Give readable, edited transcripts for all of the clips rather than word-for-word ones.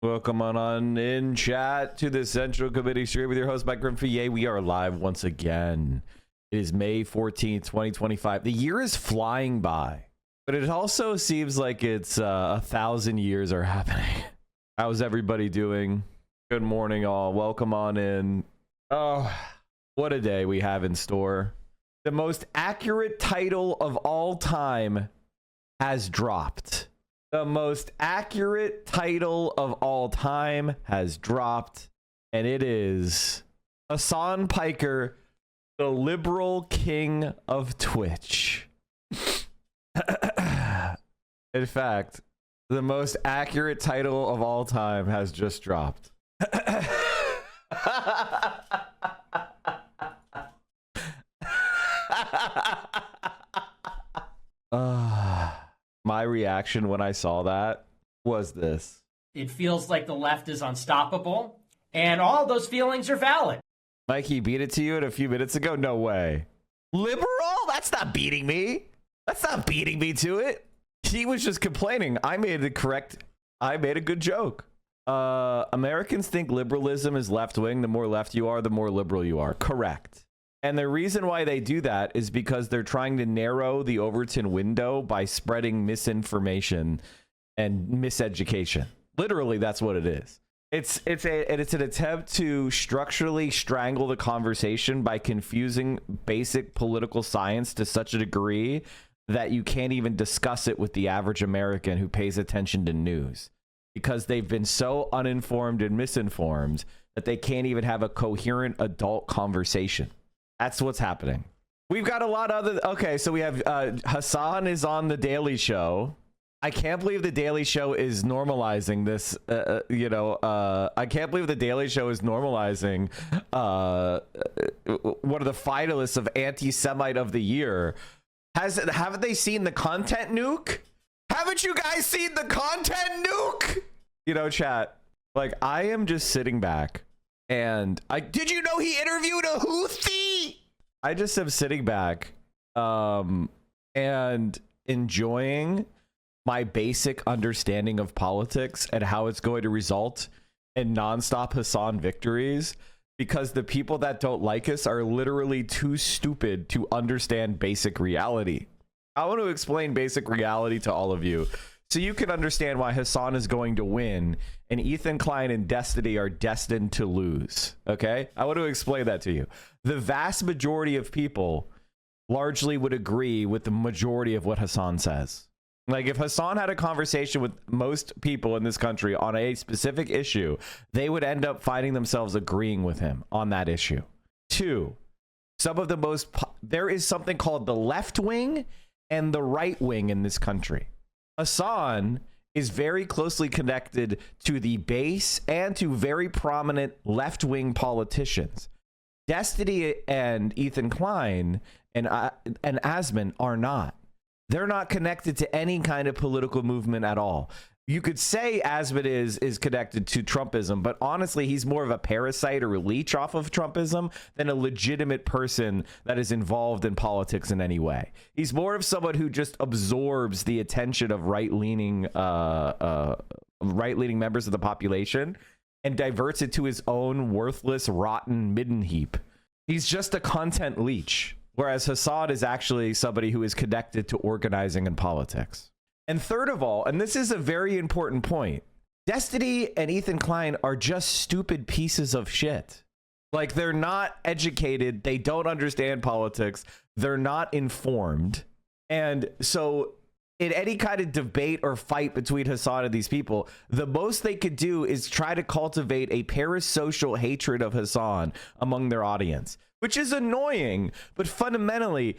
Welcome on in chat to the Central Committee stream with your host, Mike Grimfier. We are live once again. It is May 14th, 2025. The year is flying by, but it also seems like it's 1,000 years are happening. How's everybody doing? Good morning, all. Welcome on in. Oh, what a day we have in store. The most accurate title of all time has dropped. The most accurate title of all time has dropped, and it is Hasan Piker, the liberal king of Twitch. In fact, the most accurate title of all time has just dropped. My reaction when I saw that was this. It feels like the left is unstoppable, and all those feelings are valid. Mikey beat it to you a few minutes ago? No way. Liberal? That's not beating me. That's not beating me to it. He was just complaining. I made a good joke. Americans think liberalism is left-wing. The more left you are, the more liberal you are. Correct. And the reason why they do that is because they're trying to narrow the Overton window by spreading misinformation and miseducation. Literally, that's what it is. It's an attempt to structurally strangle the conversation by confusing basic political science to such a degree that you can't even discuss it with the average American who pays attention to news, because they've been so uninformed and misinformed that they can't even have a coherent adult conversation. That's what's happening. We've got a lot of other... Okay, so we have Hasan is on The Daily Show. I can't believe The Daily Show is normalizing this. I can't believe The Daily Show is normalizing one of the finalists of Anti-Semite of the Year. Haven't they seen the content nuke? Haven't you guys seen the content nuke? You know, chat. Like, I am just sitting back. And did you know he interviewed a Houthi? I just am sitting back and enjoying my basic understanding of politics and how it's going to result in nonstop Hasan victories, because the people that don't like us are literally too stupid to understand basic reality. I want to explain basic reality to all of you, so you can understand why Hasan is going to win and Ethan Klein and Destiny are destined to lose. Okay? I want to explain that to you. The vast majority of people largely would agree with the majority of what Hasan says. Like, if Hasan had a conversation with most people in this country on a specific issue, they would end up finding themselves agreeing with him on that issue. Two, there is something called the left wing and the right wing in this country. Hasan is very closely connected to the base and to very prominent left-wing politicians. Destiny and Ethan Klein and Asman are not. They're not connected to any kind of political movement at all. You could say Asman is connected to Trumpism, but honestly, he's more of a parasite or a leech off of Trumpism than a legitimate person that is involved in politics in any way. He's more of someone who just absorbs the attention of right-leaning members of the population and diverts it to his own worthless, rotten midden heap. He's just a content leech, whereas Hasan is actually somebody who is connected to organizing and politics. And third of all, and this is a very important point, Destiny and Ethan Klein are just stupid pieces of shit. Like, they're not educated. They don't understand politics. They're not informed. And so in any kind of debate or fight between Hasan and these people, the most they could do is try to cultivate a parasocial hatred of Hasan among their audience, which is annoying. But fundamentally,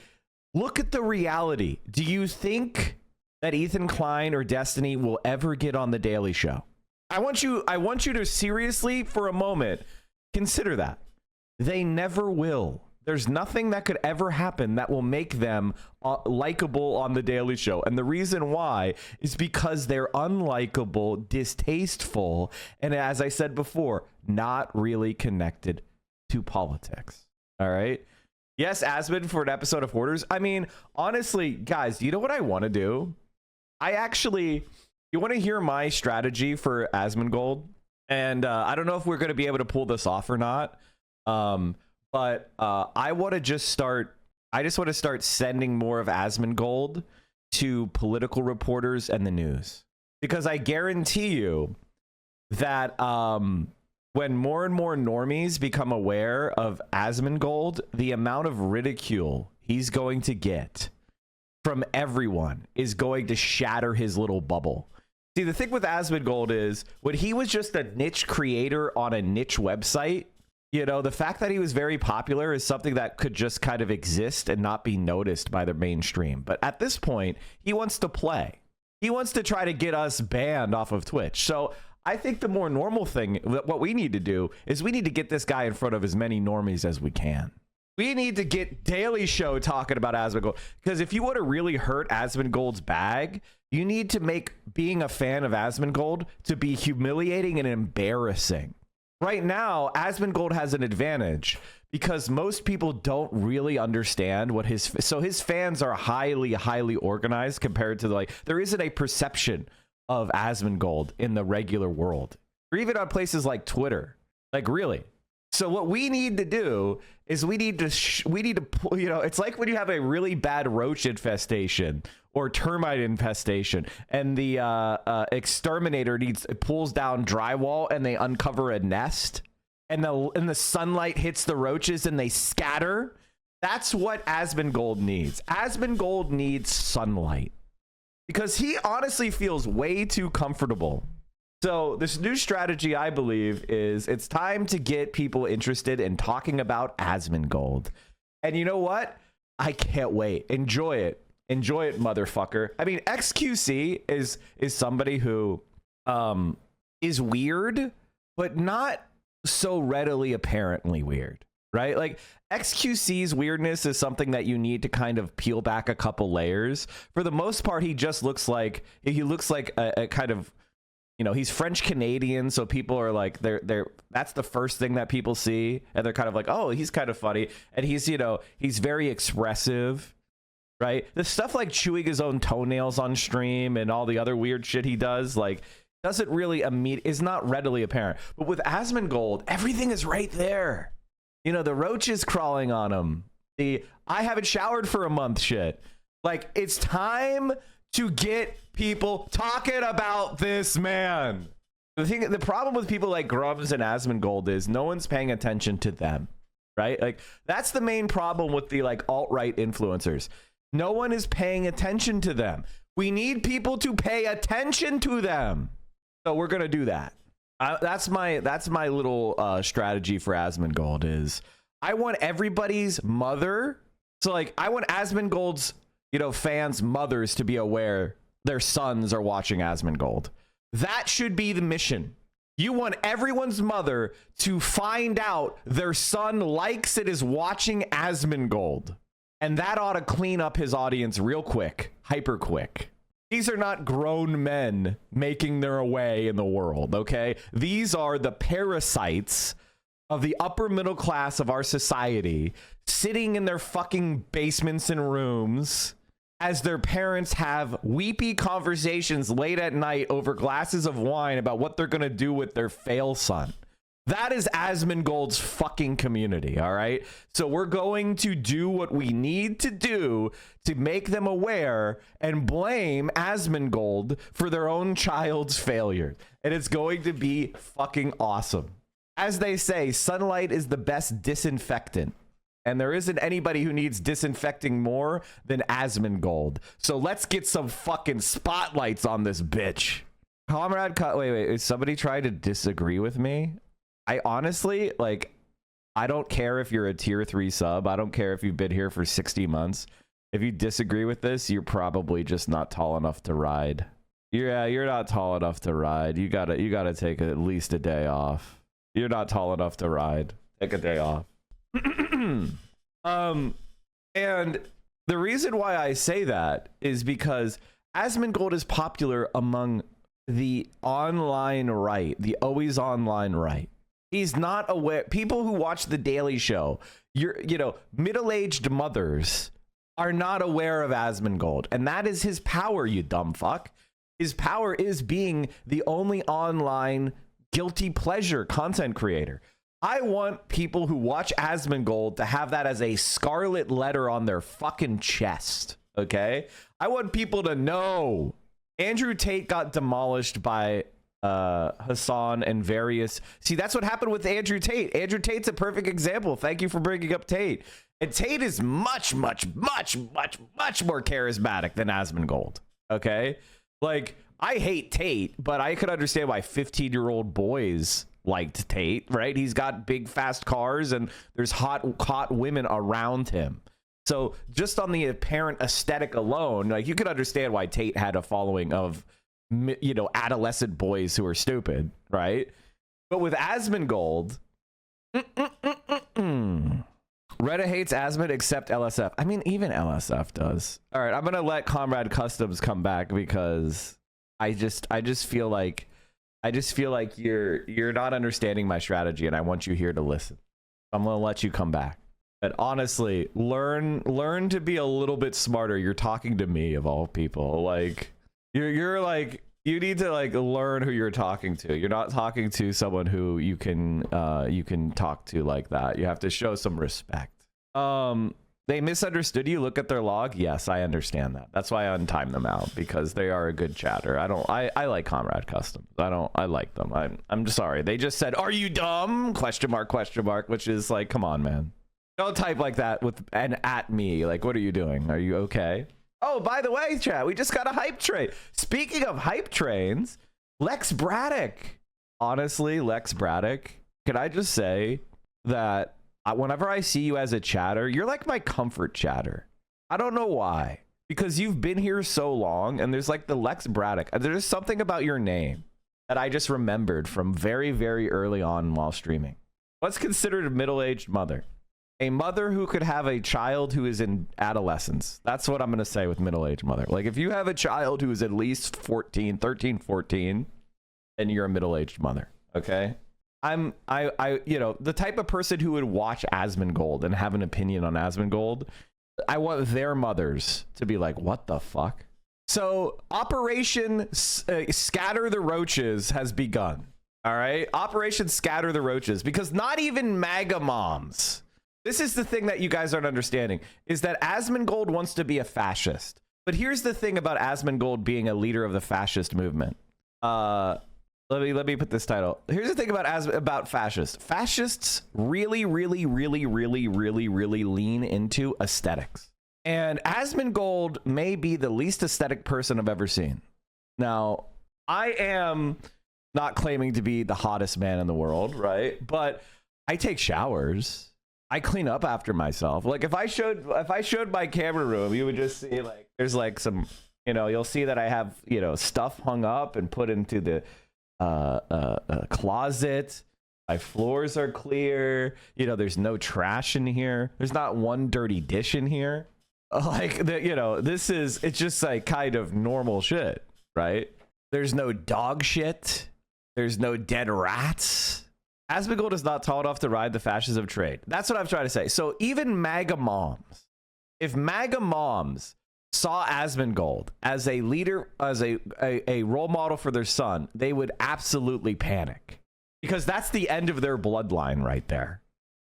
look at the reality. Do you think that Ethan Klein or Destiny will ever get on The Daily Show? I want you to seriously, for a moment, consider that. They never will. There's nothing that could ever happen that will make them likable on The Daily Show. And the reason why is because they're unlikable, distasteful, and as I said before, not really connected to politics. All right? Yes, Asmund for an episode of Hoarders. I mean, honestly, guys, you know what I want to do? I actually You want to hear my strategy for Asmongold? And I don't know if we're going to be able to pull this off or not. But I want to just start. I just want to start sending more of Asmongold to political reporters and the news, because I guarantee you that when more and more normies become aware of Asmongold, the amount of ridicule he's going to get from everyone is going to shatter his little bubble. See, the thing with Asmongold is when he was just a niche creator on a niche website, you know, the fact that he was very popular is something that could just kind of exist and not be noticed by the mainstream. But at this point, he wants to play. He wants to try to get us banned off of Twitch. So I think the more normal thing, what we need to do is we need to get this guy in front of as many normies as we can. We need to get Daily Show talking about Asmongold, because if you want to really hurt Asmongold's bag, you need to make being a fan of Asmongold to be humiliating and embarrassing. Right now, Asmongold has an advantage because most people don't really understand what his fans are highly organized compared to there isn't a perception of Asmongold in the regular world, or even on places like Twitter. Like, really. So what we need to do is we need to you know, it's like when you have a really bad roach infestation or termite infestation and the exterminator pulls down drywall and they uncover a nest and the sunlight hits the roaches and they scatter. That's what Asmongold needs. Asmongold needs sunlight because he honestly feels way too comfortable. So this new strategy, I believe, is it's time to get people interested in talking about Asmongold. And you know what? I can't wait. Enjoy it. Enjoy it, motherfucker. I mean, XQC is somebody who is weird, but not so readily apparently weird, right? Like, XQC's weirdness is something that you need to kind of peel back a couple layers. For the most part, he just looks like a kind of, you know, he's French Canadian, so people are like, that's the first thing that people see, and they're kind of like, oh, he's kind of funny, and he's, you know, he's very expressive, right? The stuff like chewing his own toenails on stream and all the other weird shit he does, like, doesn't really is not readily apparent. But with Asmongold, everything is right there. You know, the roaches crawling on him, the I haven't showered for a month shit. Like, it's time to get people talking about this man. The problem with people like Grubs and Asmongold is no one's paying attention to them, right? Like, that's the main problem with the like alt-right influencers. No one is paying attention to them. We need people to pay attention to them. So we're gonna do that. That's my little strategy for Asmongold is I want everybody's mother. So like I want Asmongold's, you know, fans' mothers to be aware their sons are watching Asmongold. That should be the mission. You want everyone's mother to find out their son likes and is watching Asmongold. And that ought to clean up his audience real quick, hyper quick. These are not grown men making their way in the world, okay? These are the parasites of the upper middle class of our society sitting in their fucking basements and rooms as their parents have weepy conversations late at night over glasses of wine about what they're going to do with their fail son. That is Asmongold's fucking community, all right? So we're going to do what we need to do to make them aware and blame Asmongold for their own child's failure. And it's going to be fucking awesome. As they say, sunlight is the best disinfectant. And there isn't anybody who needs disinfecting more than Asmongold. So let's get some fucking spotlights on this bitch. Comrade, wait, is somebody trying to disagree with me? I honestly, like, I don't care if you're a tier 3 sub. I don't care if you've been here for 60 months. If you disagree with this, you're probably just not tall enough to ride. Yeah, you're not tall enough to ride. You gotta take at least a day off. You're not tall enough to ride. Take a day off. And the reason why I say that is because Asmongold is popular among the online right, the always online right. He's not aware. People who watch The Daily Show, middle-aged mothers are not aware of Asmongold, and that is his power, you dumb fuck. His power is being the only online guilty pleasure content creator. I want people who watch Asmongold to have that as a scarlet letter on their fucking chest. Okay? I want people to know Andrew Tate got demolished by Hassan and various. See, that's what happened with Andrew Tate. Andrew Tate's a perfect example. Thank you for bringing up Tate. And Tate is much more charismatic than Asmongold. Okay? Like, I hate Tate, but I could understand why 15-year-old boys liked Tate, right? He's got big, fast cars, and there's hot women around him. So just on the apparent aesthetic alone, like, you could understand why Tate had a following of, you know, adolescent boys who are stupid, right? But with Asmongold, Reddit hates Asmon except LSF. I mean, even LSF does. All right, I'm gonna let Comrade Customs come back because I just feel like you're not understanding my strategy, and I want you here to listen. I'm gonna let you come back. But honestly, learn to be a little bit smarter. You're talking to me of all people. Like, you're like, you need to like learn who you're talking to. You're not talking to someone who you can talk to like that. You have to show some respect. They misunderstood you. Look at their log. Yes, I understand that. That's why I untimed them out, because they are a good chatter. I like Comrade Customs. I like them. I'm just sorry. They just said, "Are you dumb?" Question mark, which is like, come on, man. Don't type like that with an at me. Like, what are you doing? Are you okay? Oh, by the way, chat, we just got a hype train. Speaking of hype trains, Lex Braddock. Honestly, Lex Braddock, can I just say that whenever I see you as a chatter, you're like my comfort chatter. I don't know why. Because you've been here so long, and there's like the Lex Braddock. There's something about your name that I just remembered from very, very early on while streaming. What's considered a middle-aged mother? A mother who could have a child who is in adolescence. That's what I'm going to say with middle-aged mother. Like, if you have a child who is at least 14, then you're a middle-aged mother. Okay? I you know, the type of person who would watch Asmongold and have an opinion on Asmongold, I want their mothers to be like, what the fuck? So Operation Scatter the Roaches has begun. All right? Operation Scatter the Roaches, because not even MAGA moms. This is the thing that you guys aren't understanding, is that Asmongold wants to be a fascist. But here's the thing about Asmongold being a leader of the fascist movement. Let me put this title. Here's the thing about fascists. Fascists really lean into aesthetics. And Asmongold may be the least aesthetic person I've ever seen. Now, I am not claiming to be the hottest man in the world, right? But I take showers. I clean up after myself. Like, if I showed my camera room, you would just see like there's like some, you know, you'll see that I have, you know, stuff hung up and put into the closet. My floors are clear. You know, there's no trash in here. There's not one dirty dish in here. Like, you know, it's just like kind of normal shit, right? There's no dog shit. There's no dead rats. Asmongold is not tall enough to ride the fascists of trade. That's what I'm trying to say. So even MAGA moms, if MAGA moms saw Asmongold as a leader, as a role model for their son, they would absolutely panic, because that's the end of their bloodline right there.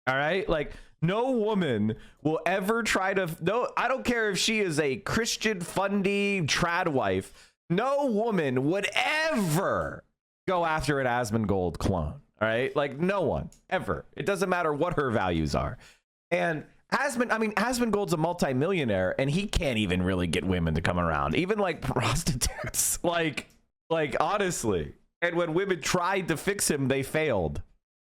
All right? Like, no woman will ever try to, no, I don't care if she is a Christian fundy trad wife, no woman would ever go after an Asmongold clone. All right, like, no one ever. It doesn't matter what her values are. And Asmongold's a multimillionaire, and he can't even really get women to come around, even like prostitutes. like honestly. And when women tried to fix him, they failed.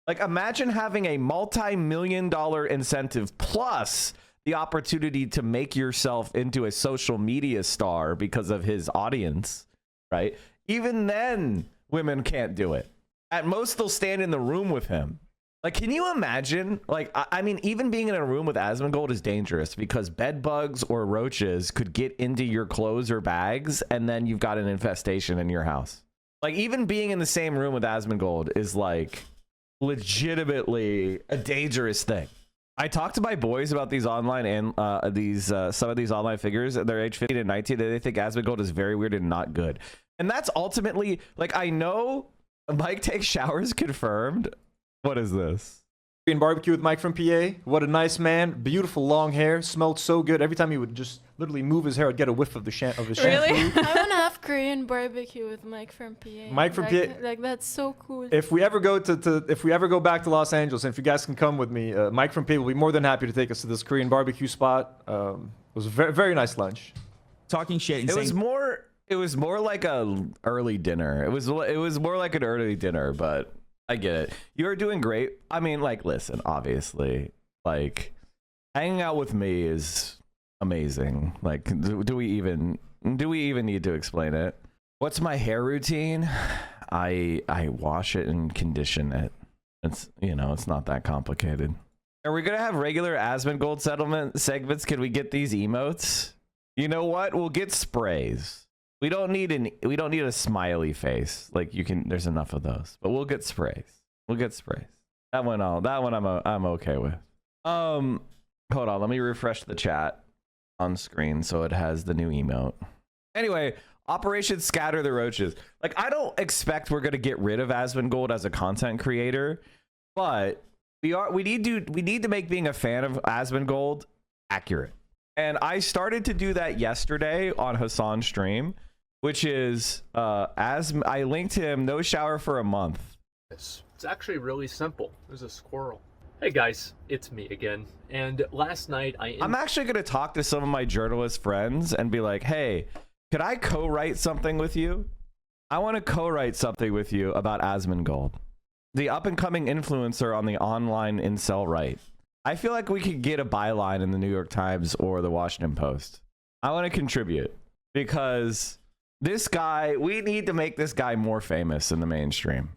Like, imagine having a multi-million-dollar incentive plus the opportunity to make yourself into a social media star because of his audience, right? Even then, women can't do it. At most, they'll stand in the room with him. Like, can you imagine? Like, I mean, even being in a room with Asmongold is dangerous, because bed bugs or roaches could get into your clothes or bags, and then you've got an infestation in your house. Like, even being in the same room with Asmongold is like legitimately a dangerous thing. I talked to my boys about these online and some of these online figures. They're age 15 and 19. They think Asmongold is very weird and not good. And that's ultimately, like, I know Mike takes showers confirmed. What is this? Korean barbecue with Mike from PA. What a nice man. Beautiful long hair. Smelled so good. Every time he would just literally move his hair, I'd get a whiff of his shampoo. Really? I want to have Korean barbecue with Mike from PA. Mike from PA. Like, that's so cool. If we ever go if we ever go back to Los Angeles, and if you guys can come with me, Mike from PA will be more than happy to take us to this Korean barbecue spot. It was a very, very nice lunch. Talking shit. And It was more like a early dinner. It was more like an early dinner, but I get it. You're doing great. I mean, like, listen, obviously, like, hanging out with me is amazing. Like, do we even need to explain it? What's my hair routine? I wash it and condition it. It's, you know, it's not that complicated. Are we gonna have regular Asmongold settlement segments? Can we get these emotes? You know what? We'll get sprays. We don't need a smiley face. Like, you can, there's enough of those. But we'll get sprays. That one I'm okay with. Hold on, let me refresh the chat on screen so it has the new emote. Anyway, Operation Scatter the Roaches. Like, I don't expect we're gonna get rid of Asmongold as a content creator, but we need to make being a fan of Asmongold accurate. And I started to do that yesterday on Hassan's stream, which is as I linked him no shower for a month. It's actually really simple. There's a squirrel. Hey guys, it's me again. And last night I'm actually going to talk to some of my journalist friends and be like, hey, could I co-write something with you? I want to co-write something with you about Asmongold, the up-and-coming influencer on the online incel right. I feel like we could get a byline in the New York Times or the Washington Post. I want to contribute because this guy, we need to make this guy more famous in the mainstream.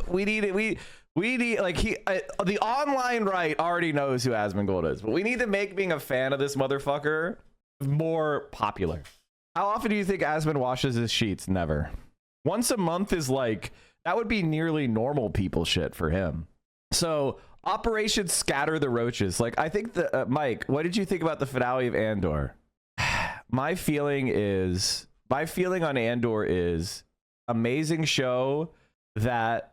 We need the online right already knows who Asmongold is, but we need to make being a fan of this motherfucker more popular. How often do you think Asmon washes his sheets? Never. Once a month is like, that would be nearly normal people shit for him. So Operation Scatter the Roaches. Like, I think the Mike, what did you think about the finale of Andor? My feeling on Andor is amazing show that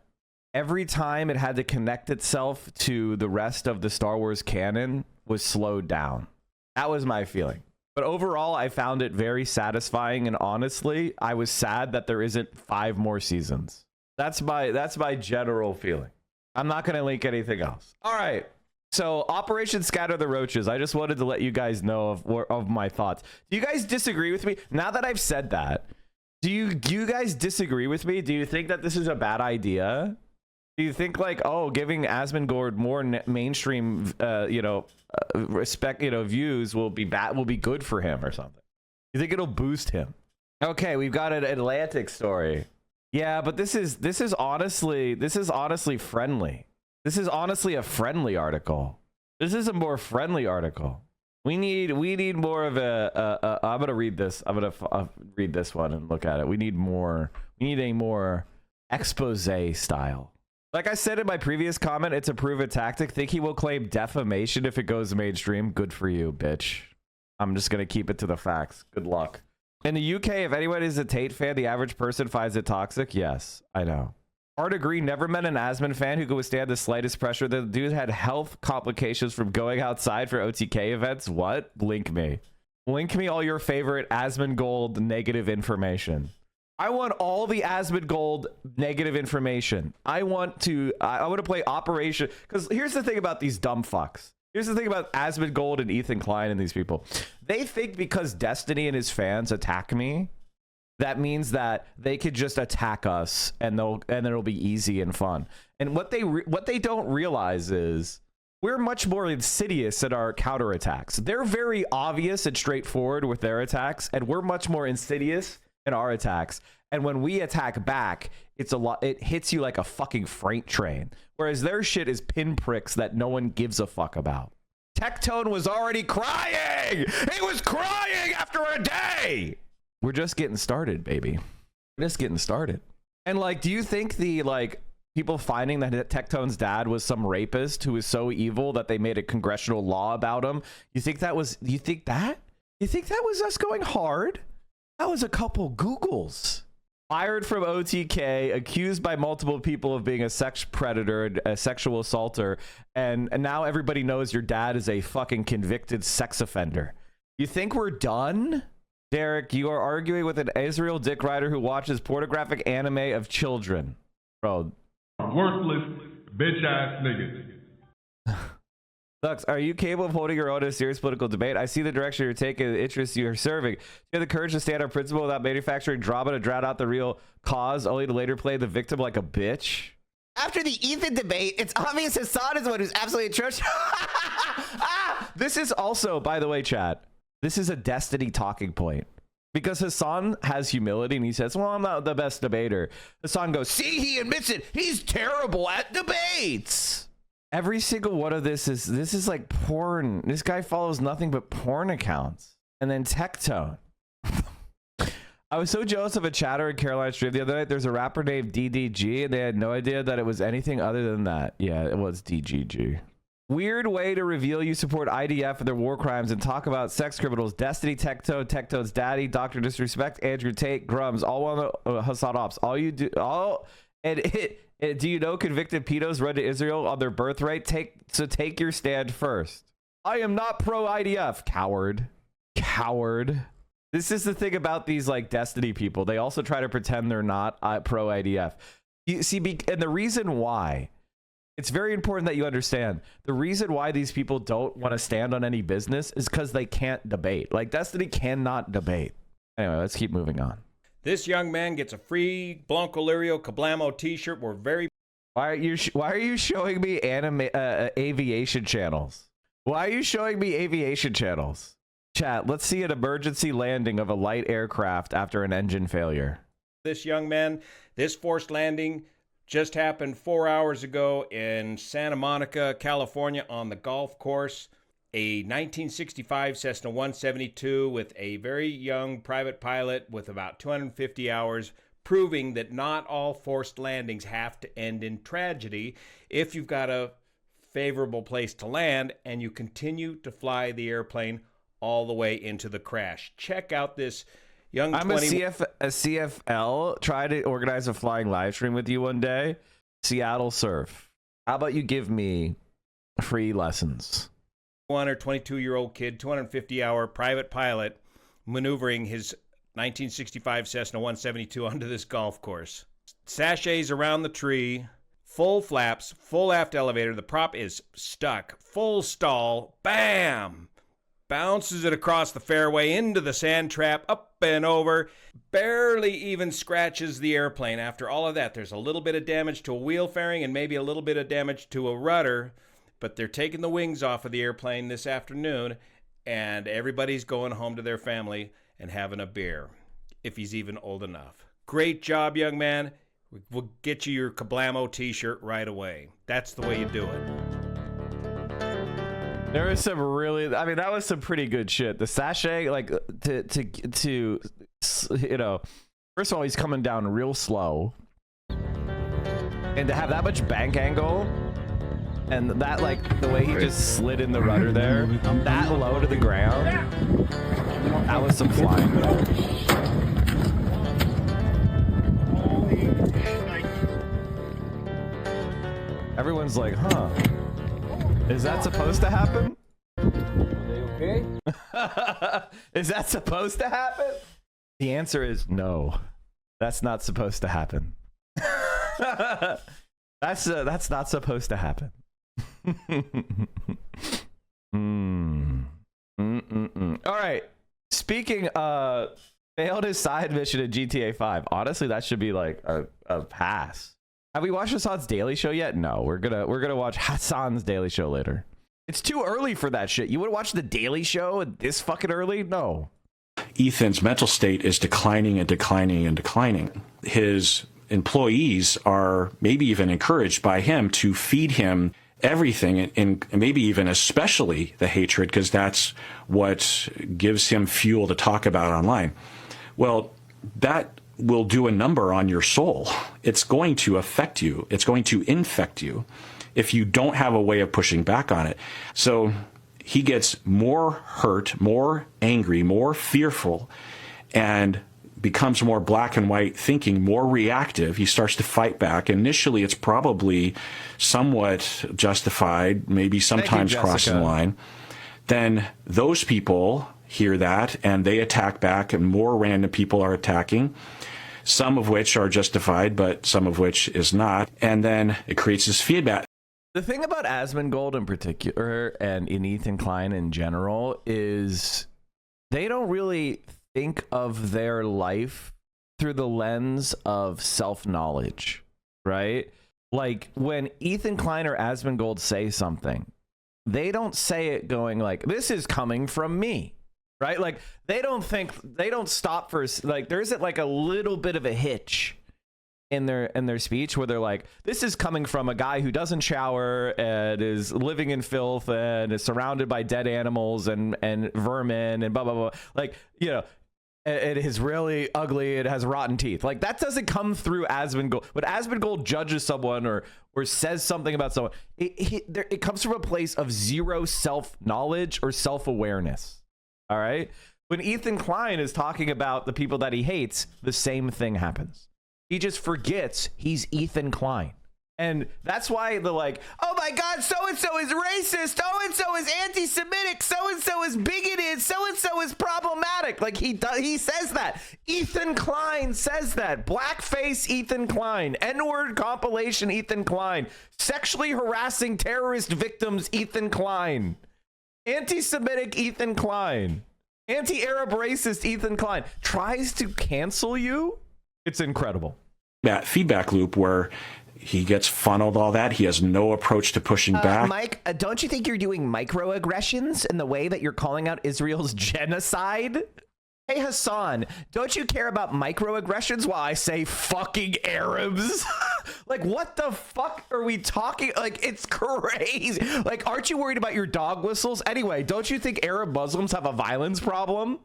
every time it had to connect itself to the rest of the Star Wars canon was slowed down. That was my feeling. But overall, I found it very satisfying, and honestly, I was sad that there isn't 5 more seasons. That's my general feeling. I'm not going to link anything else. All right. So Operation Scatter the Roaches. I just wanted to let you guys know of my thoughts. Do you guys disagree with me? Now that I've said that, do you guys disagree with me? Do you think that this is a bad idea? Do you think, like, oh, giving Asmongold more mainstream, respect, views will be good for him or something? You think it'll boost him? Okay, we've got an Atlantic story. Yeah, but this is honestly friendly. This is honestly a friendly article. This is a more friendly article. We need more of a I'm gonna read this. I'm gonna read this one and look at it. We need a more expose style. Like I said in my previous comment, it's a proven tactic. Think he will claim defamation if it goes mainstream? Good for you, bitch. I'm just gonna keep it to the facts. Good luck. In the UK, if anyone is a Tate fan, the average person finds it toxic. Yes, I know. Hard agree. Never met an Asmon fan who could withstand the slightest pressure. The dude had health complications from going outside for OTK events. What? Link me all your favorite Asmongold negative information. I want all the Asmongold negative information. I want to play Operation, because here's the thing about these dumb fucks. Here's the thing about Asmongold and Ethan Klein and these people. They think because Destiny and his fans attack me, that means that they could just attack us and it'll be easy and fun. And what they don't realize is we're much more insidious at our counterattacks. They're very obvious and straightforward with their attacks, and we're much more insidious in our attacks. And when we attack back, it hits you like a fucking freight train. Whereas their shit is pinpricks that no one gives a fuck about. Tectone was already crying! He was crying after a day! We're just getting started, baby. We're just getting started. And like, do you think the people finding that Tectone's dad was some rapist who was so evil that they made a congressional law about him? You think that was us going hard? That was a couple Googles. Fired from OTK, accused by multiple people of being a sex predator, a sexual assaulter, and now everybody knows your dad is a fucking convicted sex offender. You think we're done? Derek, you are arguing with an Israel dick rider who watches pornographic anime of children. Bro. Worthless, bitch-ass niggas. Sucks. Are you capable of holding your own in a serious political debate? I see the direction you're taking, the interests you're serving. You have the courage to stand on principle without manufacturing drama to drown out the real cause, only to later play the victim like a bitch. After the Ethan debate, it's obvious Hassan is the one who's absolutely atrocious. This is also, by the way, chat, this is a Destiny talking point. Because Hassan has humility and he says, well, I'm not the best debater. Hassan goes, see, he admits it. He's terrible at debates. Every single one of this is like porn. This guy follows nothing but porn accounts. And then Tectone. I was so jealous of a chatter in Caroline stream the other night. There's a rapper named DDG and they had no idea that it was anything other than that. Yeah, it was DGG. Weird way to reveal you support IDF and their war crimes and talk about sex criminals. Destiny, Tectone, Tectone's daddy, Dr. Disrespect, Andrew Tate, Grums, all on Hassan Ops. All you do, all, and do you know convicted pedos run to Israel on their birthright? Take your stand first. I am not pro IDF. Coward. This is the thing about these like Destiny people. They also try to pretend they're not pro IDF. You see, and the reason why, it's very important that you understand the reason why these people don't want to stand on any business is because they can't debate. Like Destiny cannot debate. Anyway, let's keep moving on. This young man gets a free Blanco Lirio Kablamo t-shirt. We're very... Why are you showing me aviation channels? Why are you showing me aviation channels? Chat, let's see an emergency landing of a light aircraft after an engine failure. This young man, this forced landing just happened 4 hours ago in Santa Monica, California on the golf course. A 1965 Cessna 172 with a very young private pilot with about 250 hours, proving that not all forced landings have to end in tragedy if you've got a favorable place to land and you continue to fly the airplane all the way into the crash. Check out this young I'm a CFL. Try to organize a flying live stream with you one day. Seattle Surf. How about you give me free lessons? 21 or 22-year-old kid, 250-hour private pilot, maneuvering his 1965 Cessna 172 onto this golf course. Sachets around the tree, full flaps, full aft elevator. The prop is stuck, full stall, bam! Bounces it across the fairway into the sand trap, up and over. Barely even scratches the airplane. After all of that, there's a little bit of damage to a wheel fairing and maybe a little bit of damage to a rudder. But they're taking the wings off of the airplane this afternoon, and everybody's going home to their family and having a beer, if he's even old enough. Great job, young man. We'll get you your Kablamo t-shirt right away. That's the way you do it. There was some really, I mean, that was some pretty good shit. The sachet, like, to you know, first of all, he's coming down real slow. And to have that much bank angle, and that, like, the way he just slid in the rudder there, that low to the ground, that was some flying. Everyone's like, huh, is that supposed to happen? Are they okay? Is that supposed to happen? The answer is no. That's not supposed to happen. That's not supposed to happen. All right. Speaking failed his side mission in GTA 5. Honestly, that should be like a pass. Have we watched Hassan's Daily Show yet? No, we're gonna watch Hassan's Daily Show later. It's too early for that shit. You would watch the Daily Show this fucking early? No. Ethan's mental state is declining and declining and declining. His employees are maybe even encouraged by him to feed him everything, and maybe even especially the hatred, because that's what gives him fuel to talk about online. Well, that will do a number on your soul. It's going to affect you. It's going to infect you if you don't have a way of pushing back on it. So he gets more hurt, more angry, more fearful, and becomes more black and white thinking, more reactive. He starts to fight back. Initially, it's probably somewhat justified, maybe sometimes crossing the line. Then those people hear that and they attack back, and more random people are attacking, some of which are justified, but some of which is not. And then it creates this feedback. The thing about Asmongold in particular and in Ethan Klein in general is they don't really think of their life through the lens of self-knowledge, right? Like when Ethan Klein or Asmongold say something, they don't say it going like, this is coming from me, right? Like they don't stop for, like, there isn't like a little bit of a hitch in their speech where they're like, this is coming from a guy who doesn't shower and is living in filth and is surrounded by dead animals and vermin and blah blah blah, like, you know, it is really ugly, it has rotten teeth. Like that doesn't come through Asmongold. When Asmongold judges someone or says something about someone, it comes from a place of zero self-knowledge or self-awareness. All right, when Ethan Klein is talking about the people that he hates, the same thing happens. He just forgets he's Ethan Klein. And that's why the like, oh my God, so-and-so is racist, so-and-so is anti-Semitic, so-and-so is bigoted, so-and-so is problematic. Like he says that. Ethan Klein says that. Blackface Ethan Klein. N-word compilation Ethan Klein. Sexually harassing terrorist victims Ethan Klein. Anti-Semitic Ethan Klein. Anti-Arab racist Ethan Klein. Tries to cancel you? It's incredible. That feedback loop where he gets funneled all that. He has no approach to pushing back. Mike, don't you think you're doing microaggressions in the way that you're calling out Israel's genocide? Hey, Hassan, don't you care about microaggressions while I say fucking Arabs? Like, what the fuck are we talking? Like, it's crazy. Like, aren't you worried about your dog whistles? Anyway, don't you think Arab Muslims have a violence problem?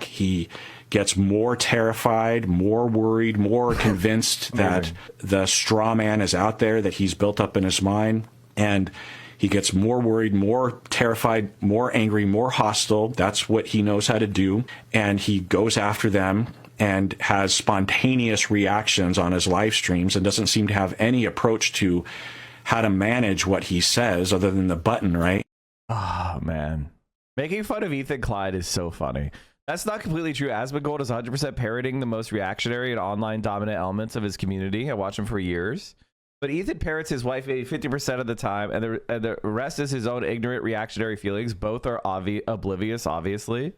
He gets more terrified, more worried, more convinced that the straw man is out there that he's built up in his mind. And he gets more worried, more terrified, more angry, more hostile. That's what he knows how to do. And he goes after them and has spontaneous reactions on his live streams and doesn't seem to have any approach to how to manage what he says other than the button, right? Oh, man. Making fun of Ethan Klein is so funny. That's not completely true. Asmongold is 100% parroting the most reactionary and online dominant elements of his community. I watched him for years. But Ethan parrots his wife 50% of the time, and the rest is his own ignorant reactionary feelings. Both are oblivious, obviously.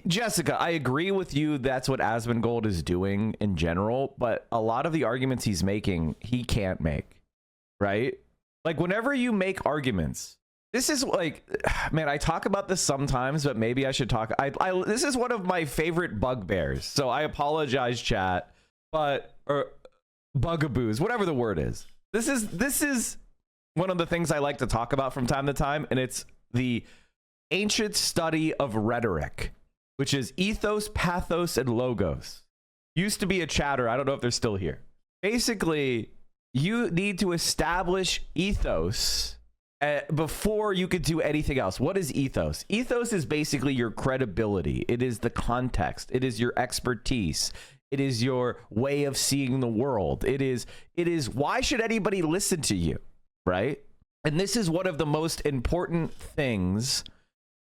Jessica, I agree with you. That's what Asmongold is doing in general. But a lot of the arguments he's making, he can't make. Right? Like, whenever you make arguments... This is like, man, I talk about this sometimes, but maybe I should talk. This is one of my favorite bugbears. So I apologize, chat, but, or bugaboos, whatever the word is. This is one of the things I like to talk about from time to time. And it's the ancient study of rhetoric, which is ethos, pathos, and logos. Used to be a chatter. I don't know if they're still here. Basically, you need to establish ethos before you could do anything else. What is ethos? Ethos is basically your credibility. It is the context. It is your expertise. It is your way of seeing the world. It is why should anybody listen to you, right? And this is one of the most important things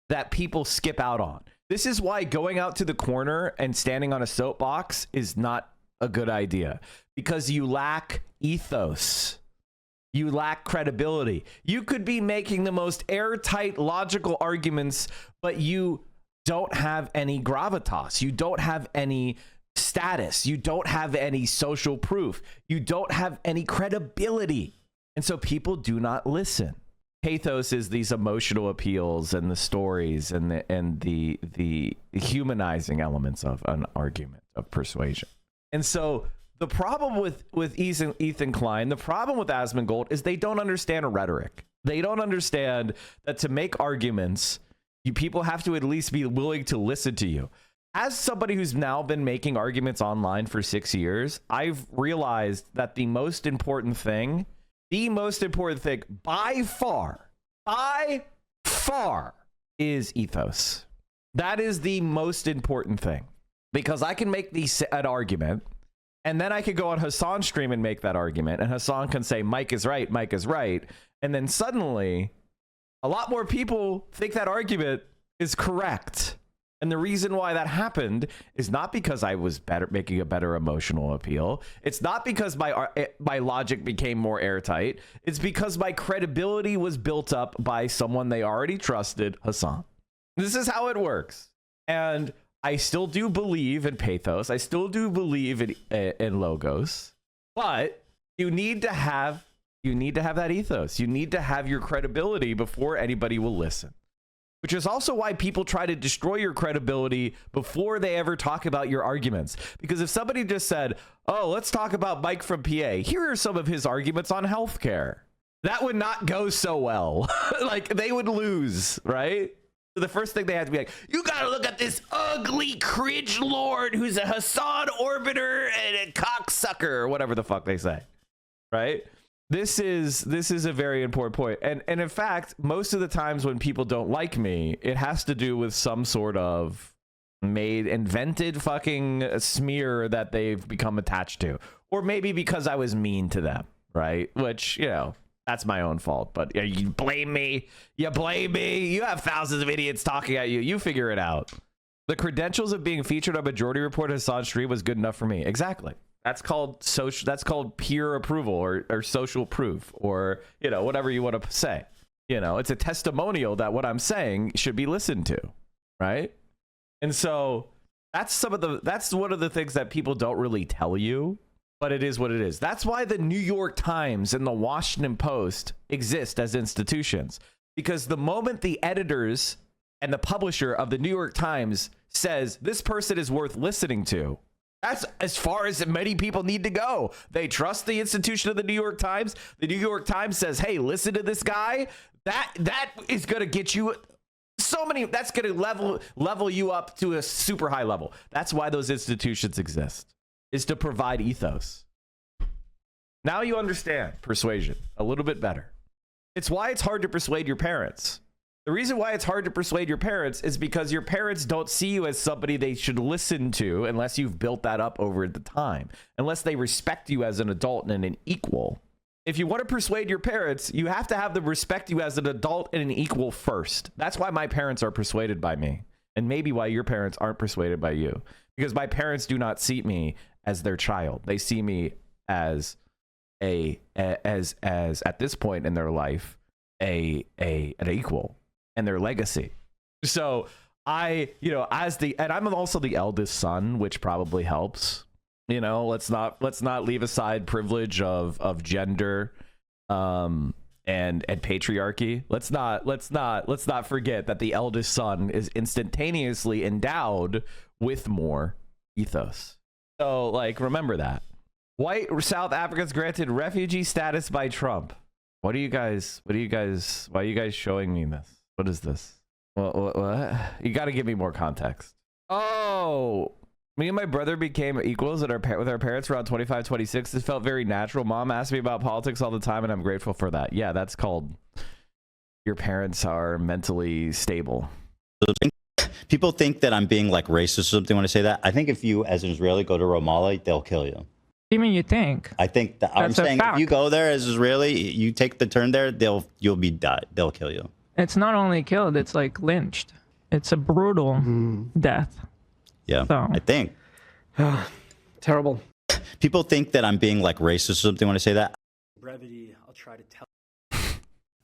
that people skip out on. This is why going out to the corner and standing on a soapbox is not a good idea, because you lack ethos. You lack credibility. You could be making the most airtight, logical arguments, but you don't have any gravitas. You don't have any status. You don't have any social proof. You don't have any credibility. And so people do not listen. Pathos is these emotional appeals and the stories and the humanizing elements of an argument, of persuasion. And so the problem with Ethan Klein, the problem with Asmongold is they don't understand rhetoric. They don't understand that to make arguments, people have to at least be willing to listen to you. As somebody who's now been making arguments online for 6 years, I've realized that the most important thing by far is ethos. That is the most important thing. because I can make an argument, and then I could go on Hassan's stream and make that argument, and Hassan can say Mike is right, Mike is right, and then suddenly a lot more people think that argument is correct. And the reason why that happened is not because I was making a better emotional appeal. It's not because my logic became more airtight. It's because my credibility was built up by someone they already trusted, Hassan. This is how it works. And I still do believe in pathos. I still do believe in logos. But you need to have that ethos. You need to have your credibility before anybody will listen. Which is also why people try to destroy your credibility before they ever talk about your arguments. Because if somebody just said, oh, let's talk about Mike from PA. Here are some of his arguments on healthcare. That would not go so well. Like, they would lose, right? So the first thing they have to be like, you got to look at this ugly cringe lord who's a Hassan orbiter and a cocksucker, or whatever the fuck they say, right? This is a very important point. And in fact, most of the times when people don't like me, it has to do with some sort of invented fucking smear that they've become attached to. Or maybe because I was mean to them, right? Which, you know, that's my own fault. But you blame me. You blame me. You have thousands of idiots talking at you. You figure it out. The credentials of being featured on Majority Report Hassan stream was good enough for me. Exactly. That's called social. That's called peer approval or social proof, or, you know, whatever you want to say. You know, it's a testimonial that what I'm saying should be listened to, right? And so that's one of the things that people don't really tell you, but it is what it is. That's why the New York Times and the Washington Post exist as institutions, because the moment the editors and the publisher of the New York Times says this person is worth listening to, that's as far as many people need to go. They trust the institution of the New York Times. The New York Times says, hey, listen to this guy. That is going to get you so many. That's going to level you up to a super high level. That's why those institutions exist, is to provide ethos. Now you understand persuasion a little bit better. It's why it's hard to persuade your parents. The reason why it's hard to persuade your parents is because your parents don't see you as somebody they should listen to unless you've built that up over the time, unless they respect you as an adult and an equal. If you want to persuade your parents, you have to have them respect you as an adult and an equal first. That's why my parents are persuaded by me, and maybe why your parents aren't persuaded by you, because my parents do not see me as their child. They see me as at this point in their life an equal and their legacy. So and I'm also the eldest son, which probably helps. You know, let's not leave aside privilege of gender and patriarchy. Let's not forget that the eldest son is instantaneously endowed with more ethos. So, like, remember that. White South Africans granted refugee status by Trump. Why are you guys showing me this? What is this? What? You got to give me more context. Oh, me and my brother became equals with our parents around 25, 26. This felt very natural. Mom asked me about politics all the time, and I'm grateful for that. Yeah, that's called your parents are mentally stable. People think that I'm being like racist or something when I say that. I think if you, as an Israeli, go to Ramallah, they'll kill you. You mean you think? I think that I'm saying if you go there as Israeli, you take the turn there, you'll be died. They'll kill you. It's not only killed, it's like lynched. It's a brutal death. Yeah, so. I think. Terrible. People think that I'm being like racist or something when I say that. Brevity, I'll try to tell.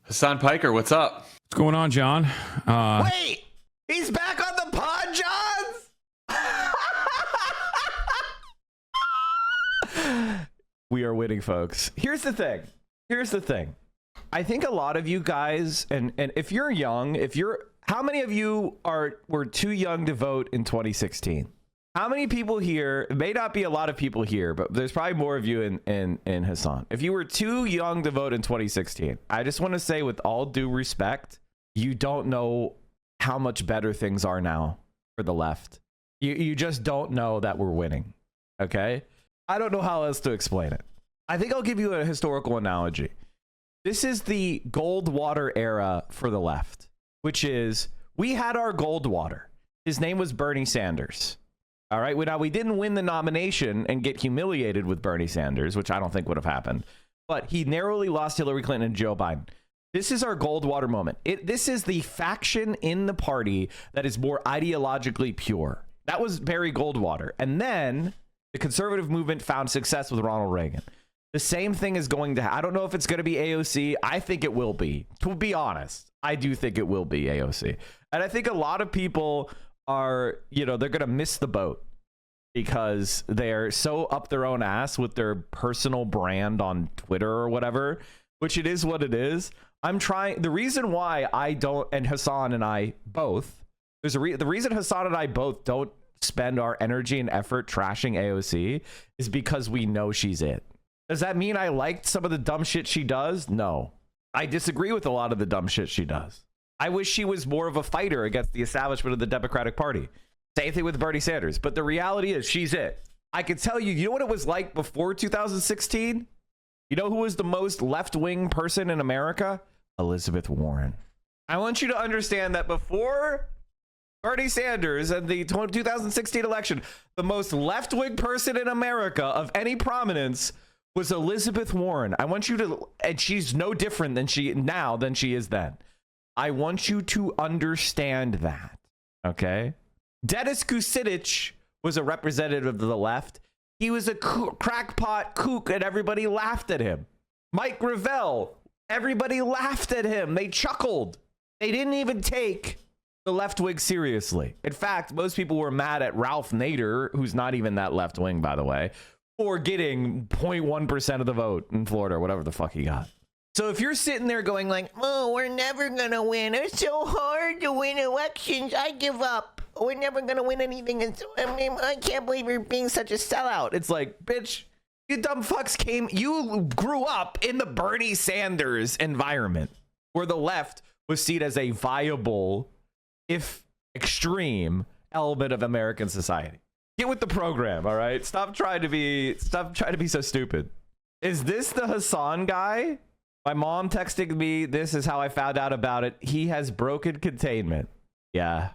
Hassan Piker, what's up? What's going on, John? Wait, he's back on the pod, John? We are winning, folks. Here's the thing. I think a lot of you guys, and if you're young, how many of you were too young to vote in 2016? How many people here? It may not be a lot of people here, but there's probably more of you in Hassan. If you were too young to vote in 2016, I just want to say, with all due respect, you don't know how much better things are now for the left. You just don't know that we're winning. Okay? I don't know how else to explain it. I think I'll give you a historical analogy. This is the Goldwater era for the left, which is we had our Goldwater. His name was Bernie Sanders. All right. Now, we didn't win the nomination and get humiliated with Bernie Sanders, which I don't think would have happened. But he narrowly lost Hillary Clinton and Joe Biden. This is our Goldwater moment. This is the faction in the party that is more ideologically pure. That was Barry Goldwater. And then the conservative movement found success with Ronald Reagan. The same thing is going to I don't know if it's going to be AOC. I think it will be. To be honest, I do think it will be AOC. And I think a lot of people are, they're going to miss the boat because they're so up their own ass with their personal brand on Twitter or whatever, which it is what it is. The reason why I don't, and Hassan and I both, the reason Hassan and I both don't spend our energy and effort trashing AOC is because we know she's it. Does that mean I liked some of the dumb shit she does? No. I disagree with a lot of the dumb shit she does. I wish she was more of a fighter against the establishment of the Democratic Party. Same thing with Bernie Sanders. But the reality is she's it. I can tell you, you know what it was like before 2016? You know who was the most left-wing person in America? Elizabeth Warren. I want you to understand that before Bernie Sanders and the 2016 election, the most left-wing person in America of any prominence was Elizabeth Warren. I want you to, and she's no different than she is then. I want you to understand that, okay? Dennis Kucinich was a representative of the left. He was a crackpot kook, and everybody laughed at him. Mike Gravel, everybody laughed at him. They chuckled. They didn't even take the left wing seriously. In fact, most people were mad at Ralph Nader, who's not even that left wing, by the way, for getting 0.1% of the vote in Florida, or whatever the fuck he got. So if you're sitting there going like, oh, we're never going to win. It's so hard to win elections. I give up. We're never going to win anything. I can't believe you're being such a sellout. It's like, bitch, you dumb fucks you grew up in the Bernie Sanders environment where the left was seen as a viable, if extreme, element of American society. Get with the program, all right? Stop trying to be so stupid. Is this the Hassan guy? My mom texting me, this is how I found out about it. He has broken containment. Yeah.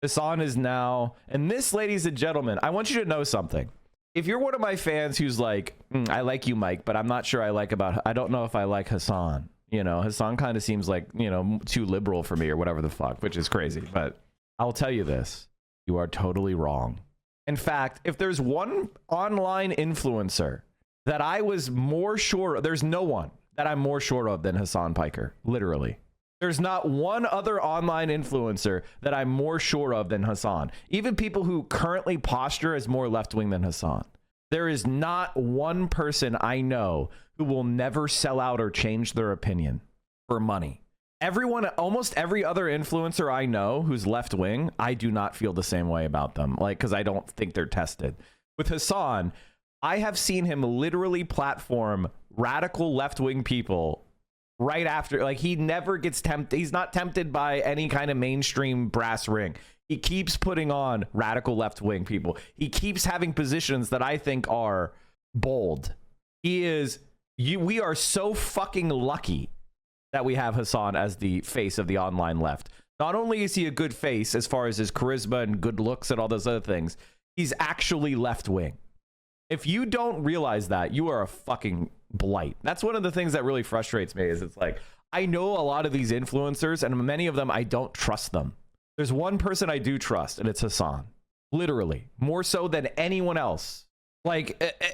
Hassan is now, and this, ladies and gentlemen, I want you to know something. If you're one of my fans who's like, I like you, Mike, but I'm not sure I don't know if I like Hassan. Hassan kind of seems like, too liberal for me or whatever the fuck, which is crazy. But I'll tell you this, you are totally wrong. In fact, if there's one online influencer that I was more sure, there's no one that I'm more sure of than Hassan Piker, literally. There's not one other online influencer that I'm more sure of than Hassan. Even people who currently posture as more left-wing than Hassan. There is not one person I know who will never sell out or change their opinion for money. Almost every other influencer I know who's left-wing, I do not feel the same way about them. Because I don't think they're tested. With Hassan, I have seen him literally platform radical left-wing people right after, he never gets tempted. He's not tempted by any kind of mainstream brass ring. He keeps putting on radical left-wing people. He keeps having positions that I think are bold. We are so fucking lucky that we have Hassan as the face of the online left. Not only is he a good face as far as his charisma and good looks and all those other things, he's actually left-wing. If you don't realize that, you are a fucking blight. That's one of the things that really frustrates me is it's like, I know a lot of these influencers and many of them, I don't trust them. There's one person I do trust and it's Hassan. Literally. More so than anyone else.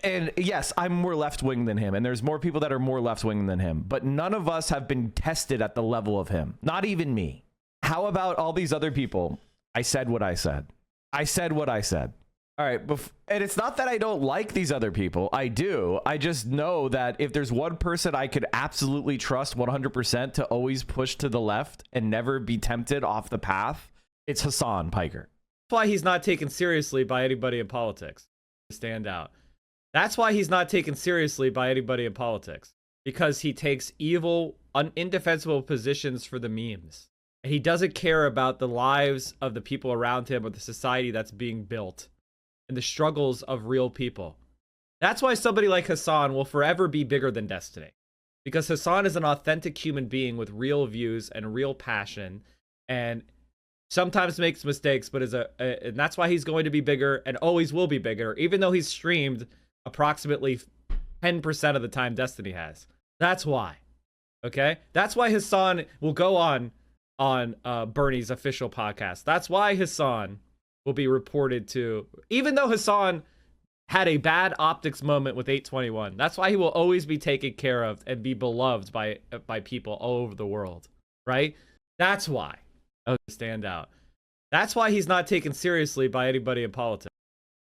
And yes, I'm more left-wing than him and there's more people that are more left-wing than him, but none of us have been tested at the level of him. Not even me. How about all these other people? I said what I said. I said what I said. All right, and it's not that I don't like these other people. I do. I just know that if there's one person I could absolutely trust 100% to always push to the left and never be tempted off the path, it's Hassan Piker. That's why he's not taken seriously by anybody in politics. Stand out. That's why he's not taken seriously by anybody in politics. Because he takes evil, indefensible positions for the memes. And he doesn't care about the lives of the people around him or the society that's being built. And the struggles of real people. That's why somebody like Hassan will forever be bigger than Destiny. Because Hassan is an authentic human being with real views and real passion. And sometimes makes mistakes, but and that's why he's going to be bigger and always will be bigger, even though he's streamed approximately 10% of the time Destiny has. That's why. Okay? That's why Hassan will go on Bernie's official podcast. That's why Hassan will be reported to, even though Hassan had a bad optics moment with 821. That's why he will always be taken care of and be beloved by people all over the world, right? That's why. Oh, stand out. That's why he's not taken seriously by anybody in politics.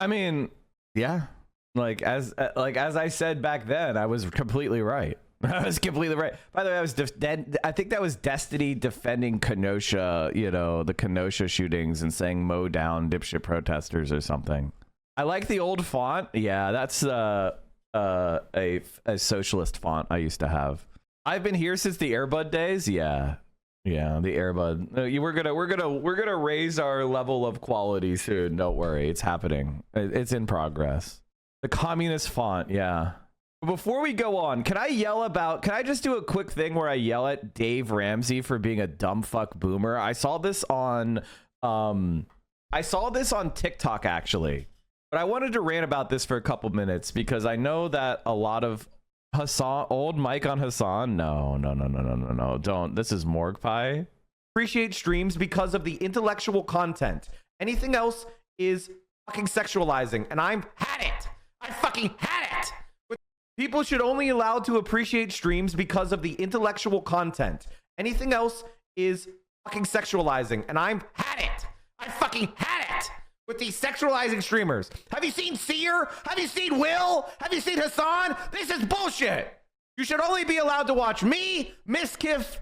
I mean, yeah. Like as I said back then, I was completely right. I was completely right. By the way, I think that was Destiny defending Kenosha, the Kenosha shootings and saying mow down dipshit protesters or something. I like the old font. Yeah, that's a socialist font I used to have. I've been here since the Airbud days. Yeah, the Airbud. We're gonna raise our level of quality soon. Don't worry, it's happening. It's in progress. The communist font. Yeah. Before we go on, can I just do a quick thing where I yell at Dave Ramsey for being a dumb fuck boomer? I saw this on TikTok actually. But I wanted to rant about this for a couple minutes because I know that a lot of old Mike on Hassan. No, don't. This is Morgue Pie. Appreciate streams because of the intellectual content. Anything else is fucking sexualizing, and I fucking had it. People should only allowed to appreciate streams because of the intellectual content. Anything else is fucking sexualizing, and I fucking had it. With these sexualizing streamers. Have you seen Seer? Have you seen Will? Have you seen Hassan? This is bullshit. You should only be allowed to watch me, Miskiff,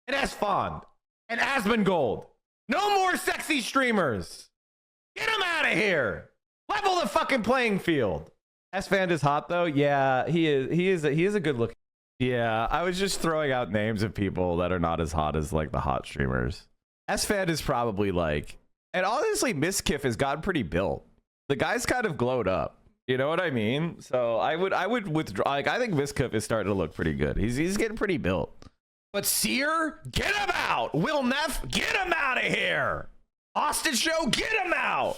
and Esfond, and Asmongold. No more sexy streamers. Get them out of here. Level the fucking playing field. Esfand is hot though. Yeah, he is a good looking. Yeah, I was just throwing out names of people that are not as hot as like the hot streamers. Esfand is probably like. And honestly, Miskiff has gotten pretty built. The guy's kind of glowed up. You know what I mean? So I would withdraw. Like, I think Miskiff is starting to look pretty good. He's getting pretty built. But Seer, get him out. Will Neff, get him out of here. Austin Show, get him out.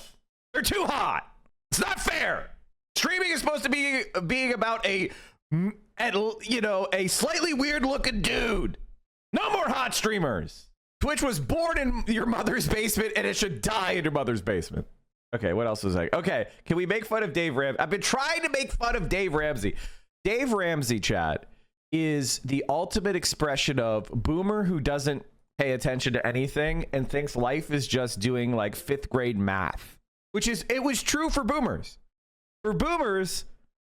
They're too hot. It's not fair. Streaming is supposed to be being about a slightly weird looking dude. No more hot streamers. Twitch was born in your mother's basement and it should die in your mother's basement. Okay, what else was I? Okay, can we make fun of Dave Ramsey? I've been trying to make fun of Dave Ramsey. Dave Ramsey, chat, is the ultimate expression of boomer who doesn't pay attention to anything and thinks life is just doing like 5th grade math, it was true for boomers. For boomers,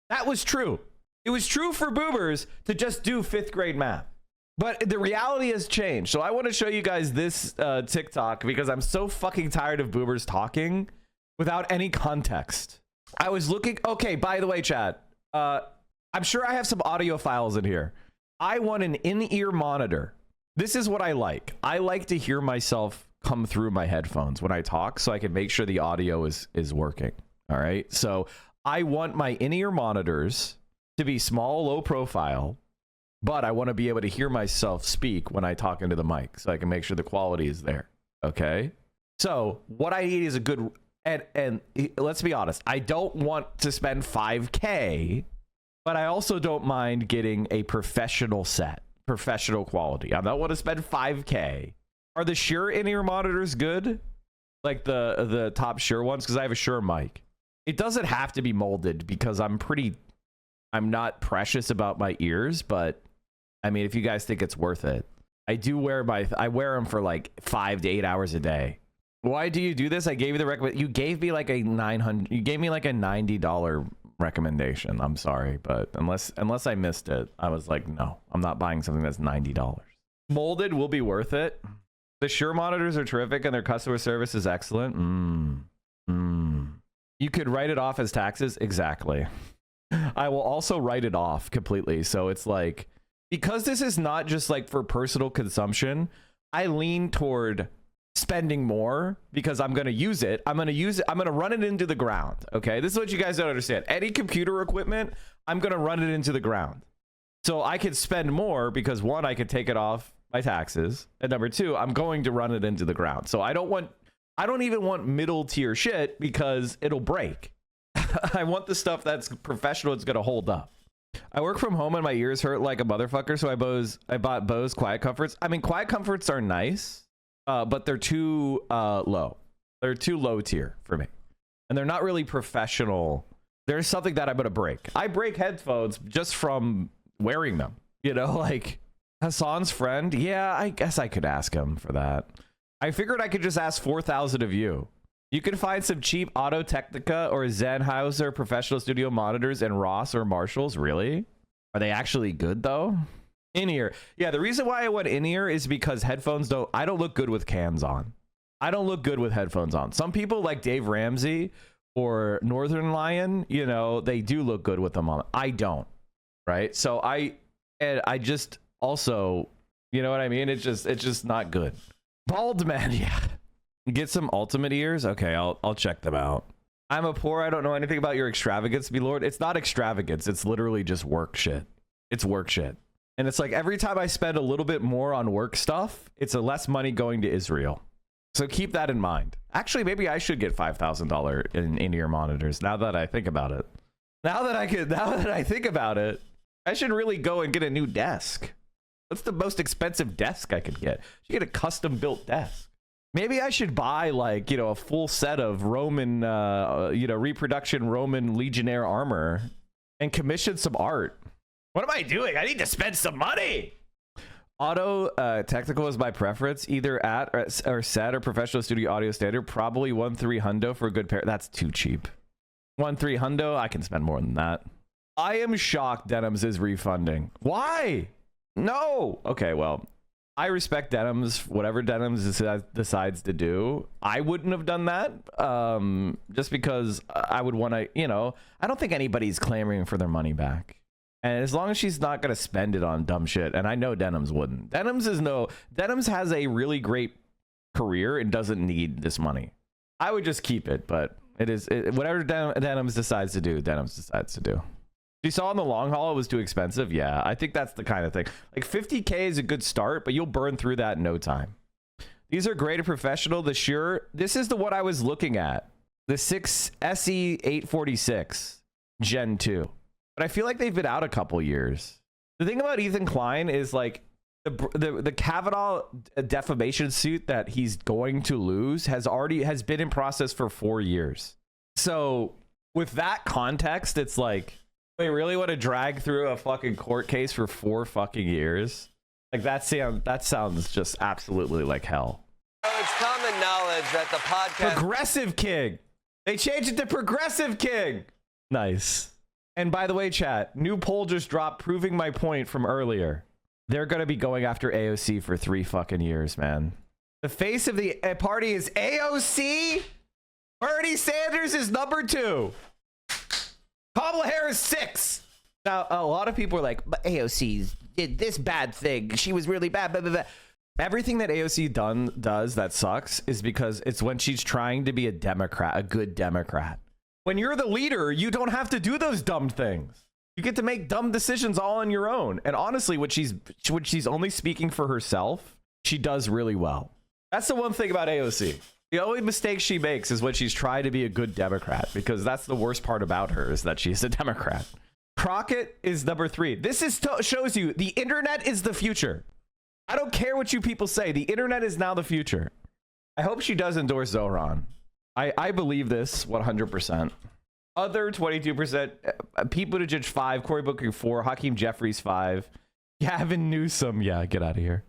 that was true. It was true for boomers to just do 5th grade math. But the reality has changed. So I want to show you guys this TikTok because I'm so fucking tired of boomers talking without any context. I was looking. Okay, by the way, chat, I'm sure I have some audio files in here. I want an in-ear monitor. This is what I like. I like to hear myself come through my headphones when I talk so I can make sure the audio is working. All right. So I want my in-ear monitors to be small, low profile. But I want to be able to hear myself speak when I talk into the mic so I can make sure the quality is there. Okay. So what I need is a good, and let's be honest, I don't want to spend $5K, but I also don't mind getting a professional set, professional quality. I don't want to spend $5K. Are the Shure in-ear monitors good? Like the top Shure ones? Because I have a Shure mic. It doesn't have to be molded because I'm not precious about my ears, but I mean, if you guys think it's worth it, I wear them for like 5 to 8 hours a day. Why do you do this? I gave you the recommend. You gave me like a $90 recommendation. I'm sorry, but unless I missed it, I was like, no, I'm not buying something that's $90. Molded will be worth it. The Shure monitors are terrific and their customer service is excellent. You could write it off as taxes. Exactly. I will also write it off completely. So it's like, because this is not just like for personal consumption, I lean toward spending more because I'm going to use it. I'm going to run it into the ground. Okay. This is what you guys don't understand. Any computer equipment, I'm going to run it into the ground. So I could spend more because one, I could take it off my taxes, and number two, I'm going to run it into the ground. So I don't even want middle tier shit because it'll break. I want the stuff that's professional. It's gonna hold up. I work from home and my ears hurt like a motherfucker, so I bought Bose Quiet Comforts. I mean, Quiet Comforts are nice, but they're too low. They're too low tier for me, and they're not really professional. There's something that I'm gonna break. I break headphones just from wearing them. You know, like Hassan's friend. Yeah, I guess I could ask him for that. I figured I could just ask 4,000 of you. You can find some cheap Audio Technica or Sennheiser professional studio monitors in Ross or Marshalls. Really? Are they actually good though? In-ear. Yeah, the reason why I went in-ear is because headphones I don't look good with cans on. I don't look good with headphones on. Some people like Dave Ramsey or Northern Lion, you know, they do look good with them on. I don't. Right? So I just also, you know what I mean? It's just not good. Bald man, yeah. Get some ultimate ears. Okay, I'll check them out. I'm a poor. I don't know anything about your extravagance, me lord. It's not extravagance. It's literally just work shit. It's work shit. And it's like every time I spend a little bit more on work stuff, it's a less money going to Israel. So keep that in mind. Actually, maybe I should get $5,000 in-ear monitors. Now that I think about it. Now that I think about it, I should really go and get a new desk. What's the most expensive desk I could get? I should get a custom built desk. Maybe I should buy like, you know, a full set of Roman, you know, reproduction Roman legionnaire armor and commission some art. What am I doing? I need to spend some money. Auto Technical is my preference, either at or set or professional studio audio standard. Probably 1.3 hundo for a good pair. That's too cheap. 1.3 hundo, I can spend more than that. I am shocked Denims is refunding. Why? No. Okay, well, I respect Denims, whatever Denims decides to do. I wouldn't have done that just because I would want to, you know, I don't think anybody's clamoring for their money back. And as long as she's not going to spend it on dumb shit, and I know Denims wouldn't. Denims has a really great career and doesn't need this money. I would just keep it, but whatever Denims decides to do, Denims decides to do. You saw in the long haul it was too expensive. Yeah, I think that's the kind of thing. Like 50K is a good start, but you'll burn through that in no time. These are great and professional. The Shure, this is the one I was looking at. The 6 SE846 Gen 2. But I feel like they've been out a couple years. The thing about Ethan Klein is like the Kavanaugh defamation suit that he's going to lose has been in process for 4 years. So with that context, it's like, they really want to drag through a fucking court case for 4 fucking years? Like that sounds just absolutely like hell. It's common knowledge that the podcast Progressive King. They changed it to Progressive King. Nice. And by the way, chat, new poll just dropped proving my point from earlier. They're going to be going after AOC for 3 fucking years, man. The face of the party is AOC. Bernie Sanders is number 2. Kamala Harris 6. Now, a lot of people are like, but AOC did this bad thing. She was really bad. Blah, blah, blah. Everything that AOC does that sucks is because it's when she's trying to be a Democrat, a good Democrat. When you're the leader, you don't have to do those dumb things. You get to make dumb decisions all on your own. And honestly, when she's only speaking for herself, she does really well. That's the one thing about AOC. The only mistake she makes is when she's trying to be a good Democrat, because that's the worst part about her, is that she's a Democrat. Crockett is number 3. This shows you the internet is the future. I don't care what you people say. The internet is now the future. I hope she does endorse Zoran. I believe this 100%. Other 22%. Pete Buttigieg 5. Cory Booker 4. Hakeem Jeffries 5. Gavin Newsom. Yeah, get out of here.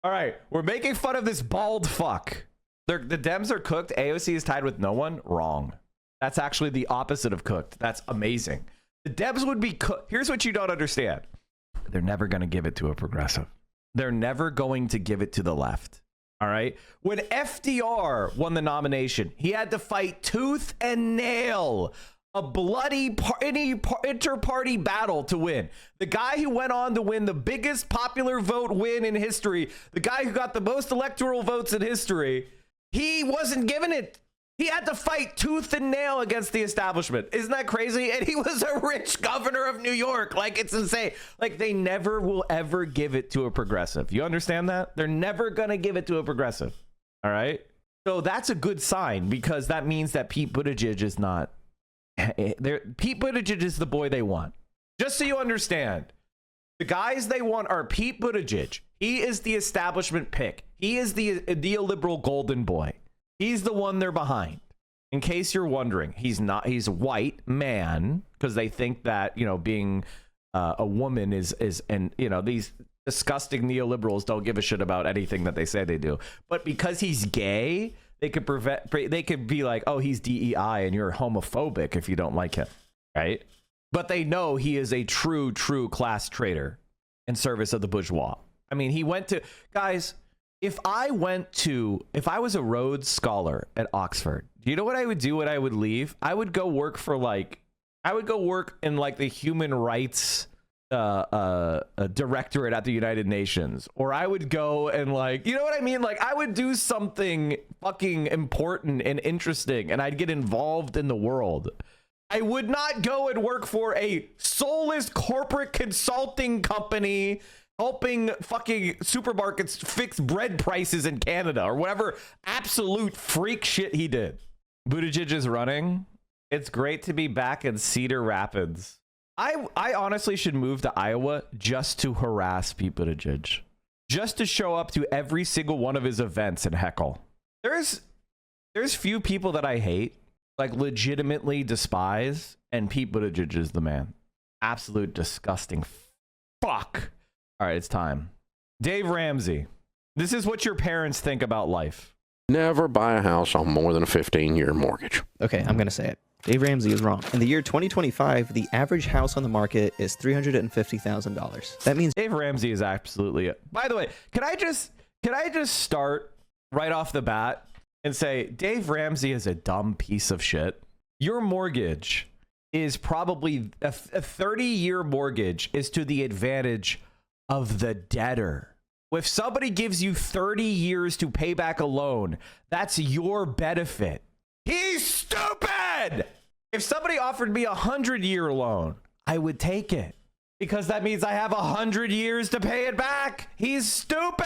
All right. We're making fun of this bald fuck. The Dems are cooked. AOC is tied with no one. Wrong. That's actually the opposite of cooked. That's amazing. The Dems would be cooked. Here's what you don't understand. They're never going to give it to a progressive. They're never going to give it to the left. All right. When FDR won the nomination, he had to fight tooth and nail a bloody inter-party battle to win. The guy who went on to win the biggest popular vote win in history, the guy who got the most electoral votes in history, he wasn't given it. He had to fight tooth and nail against the establishment. Isn't that crazy? And he was a rich governor of New York. Like, it's insane. Like, they never will ever give it to a progressive. You understand that? They're never going to give it to a progressive. All right? So that's a good sign, because that means that Pete Buttigieg is not. Pete Buttigieg is the boy they want. Just so you understand, the guys they want are Pete Buttigieg. He is the establishment pick. He is the neoliberal golden boy. He's the one they're behind. In case you're wondering, he's not. He's a white man, because they think that, you know, being a woman is, and, you know, these disgusting neoliberals don't give a shit about anything that they say they do. But because he's gay, they could be like, oh, he's DEI and you're homophobic if you don't like him, right? But they know he is a true class traitor in service of the bourgeois. I mean, he went to, guys, if I was a Rhodes Scholar at Oxford, do you know what I would do when I would leave? I would go work in like the human rights directorate at the United Nations, or I would go and, like, you know what I mean? Like, I would do something fucking important and interesting, and I'd get involved in the world. I would not go and work for a soulless corporate consulting company helping fucking supermarkets fix bread prices in Canada, or whatever absolute freak shit he did. Buttigieg is running. It's great to be back in Cedar Rapids. I honestly should move to Iowa just to harass Pete Buttigieg, just to show up to every single one of his events and heckle. There's few people that I hate, like legitimately despise, and Pete Buttigieg is the man. Absolute disgusting fuck. All right, it's time. Dave Ramsey, this is what your parents think about life. Never buy a house on more than a 15-year mortgage. Okay, I'm going to say it. Dave Ramsey is wrong. In the year 2025, the average house on the market is $350,000. That means Dave Ramsey is absolutely it. By the way, can I just start right off the bat and say Dave Ramsey is a dumb piece of shit? Your mortgage is probably a 30-year mortgage is to the advantage of the debtor. If somebody gives you 30 years to pay back a loan, that's your benefit. He's stupid. If somebody offered me a 100-year loan, I would take it, because that means I have 100 years to pay it back. He's stupid.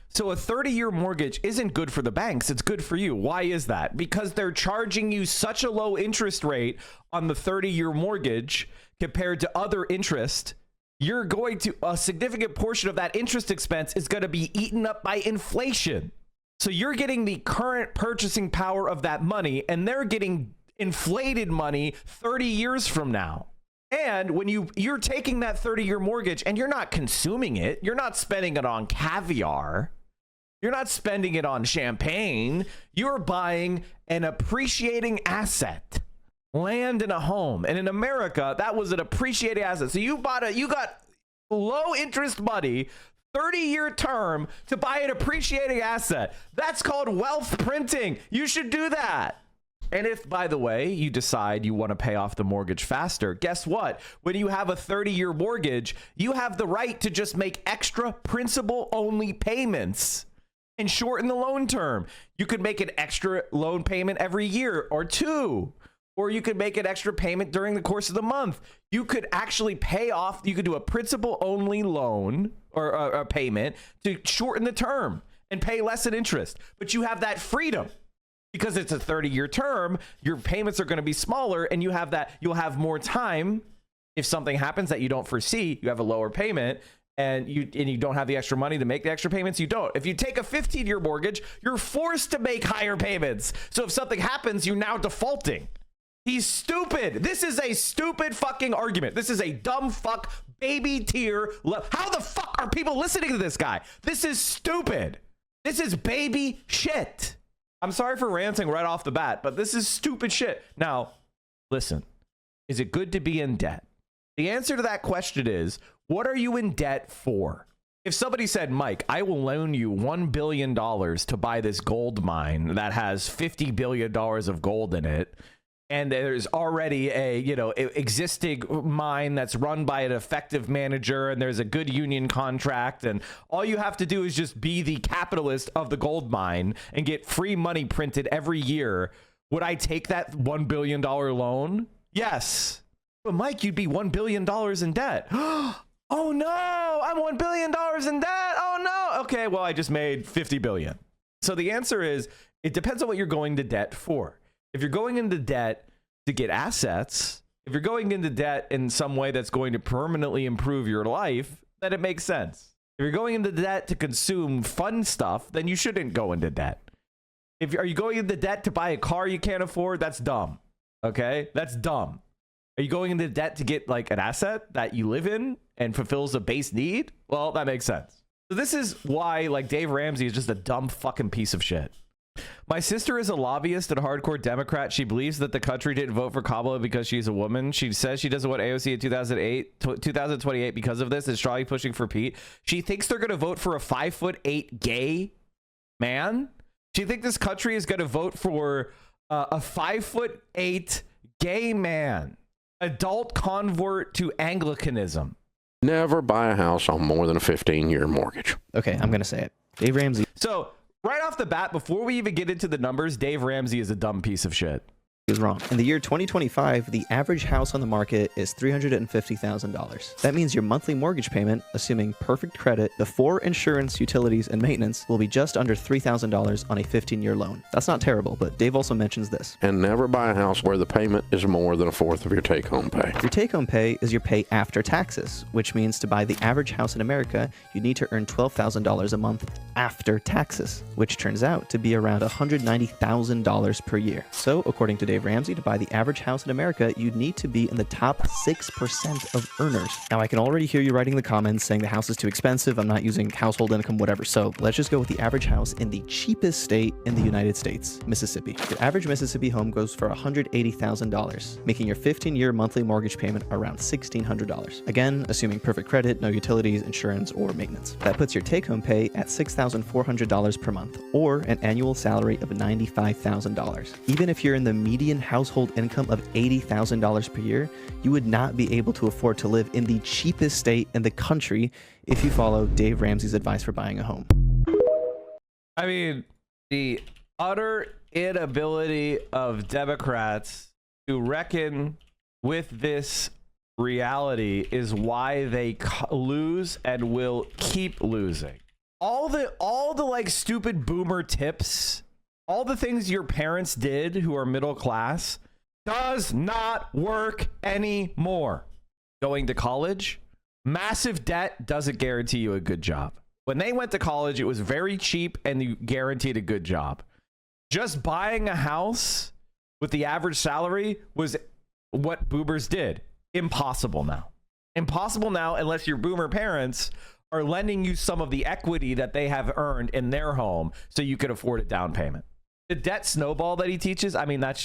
So a 30-year mortgage isn't good for the banks. It's good for you. Why is that? Because they're charging you such a low interest rate on the 30-year mortgage compared to other interest. You're going to, a significant portion of that interest expense is going to be eaten up by inflation. So you're getting the current purchasing power of that money, and they're getting inflated money 30 years from now. And when you're taking that 30-year mortgage and you're not consuming it, you're not spending it on caviar, you're not spending it on champagne, you're buying an appreciating asset, land and a home. And in America, that was an appreciating asset. So you got low interest money, 30-year term to buy an appreciating asset. That's called wealth printing. You should do that. And if, by the way, you decide you want to pay off the mortgage faster, guess what? When you have a 30-year mortgage, you have the right to just make extra principal-only payments and shorten the loan term. You could make an extra loan payment every year or two, or you could make an extra payment during the course of the month. You could actually pay off, you could do a principal-only loan or a payment to shorten the term and pay less in interest. But you have that freedom because it's a 30-year term. Your payments are going to be smaller, and you'll have more time. If something happens that you don't foresee, you have a lower payment, and you don't have the extra money to make the extra payments. You don't. If you take a 15-year mortgage, you're forced to make higher payments. So if something happens, you're now defaulting. He's stupid. This is a stupid fucking argument. This is a dumb fuck baby tier. How the fuck are people listening to this guy? This is stupid. This is baby shit. I'm sorry for ranting right off the bat, but this is stupid shit. Now, listen, is it good to be in debt? The answer to that question is, what are you in debt for? If somebody said, Mike, I will loan you $1 billion to buy this gold mine that has $50 billion of gold in it, and there's already a existing mine that's run by an effective manager, and there's a good union contract, and all you have to do is just be the capitalist of the gold mine and get free money printed every year, would I take that $1 billion loan? Yes. But Mike, you'd be $1 billion in debt. Oh no, I'm $1 billion in debt. Oh no. Okay, well, I just made 50 billion. So the answer is, it depends on what you're going to debt for. If you're going into debt to get assets, if you're going into debt in some way that's going to permanently improve your life, then it makes sense. If you're going into debt to consume fun stuff, then you shouldn't go into debt. Are you going into debt to buy a car you can't afford? That's dumb. Okay? That's dumb. Are you going into debt to get like an asset that you live in and fulfills a base need? Well, that makes sense. So this is why like Dave Ramsey is just a dumb fucking piece of shit. My sister is a lobbyist and a hardcore Democrat. She believes that the country didn't vote for Kamala because she's a woman. She says she doesn't want AOC in 2028 because of this, and strongly pushing for Pete. She thinks they're going to vote for a 5'8" gay man. She thinks this country is going to vote for a 5'8" gay man, adult convert to Anglicanism. Never buy a house on more than a 15-year mortgage. Okay, I'm going to say it. Dave Ramsey. So right off the bat, before we even get into the numbers, Dave Ramsey is a dumb piece of shit. Is wrong. In the year 2025, the average house on the market is $350,000. That means your monthly mortgage payment, assuming perfect credit before insurance, utilities, and maintenance, will be just under $3,000 on a 15-year loan. That's not terrible, but Dave also mentions this. And never buy a house where the payment is more than a fourth of your take-home pay. Your take-home pay is your pay after taxes, which means to buy the average house in America, you need to earn $12,000 a month after taxes, which turns out to be around $190,000 per year. So, according to Dave Ramsey, to buy the average house in America, you'd need to be in the top 6% of earners. Now, I can already hear you writing in the comments saying the house is too expensive, I'm not using household income, whatever. So let's just go with the average house in the cheapest state in the United States, Mississippi. Your average Mississippi home goes for $180,000, making your 15-year monthly mortgage payment around $1,600. Again, assuming perfect credit, no utilities, insurance, or maintenance. That puts your take-home pay at $6,400 per month, or an annual salary of $95,000. Even if you're in the median household income of $80,000 per year, you would not be able to afford to live in the cheapest state in the country if you follow Dave Ramsey's advice for buying a home. I mean, the utter inability of Democrats to reckon with this reality is why they lose and will keep losing. All the like stupid boomer tips, all the things your parents did who are middle class does not work anymore. Going to college, massive debt doesn't guarantee you a good job. When they went to college, it was very cheap and you guaranteed a good job. Just buying a house with the average salary was what boomers did. Impossible now. Impossible now unless your boomer parents are lending you some of the equity that they have earned in their home so you could afford a down payment. The debt snowball that he teaches, I mean, that's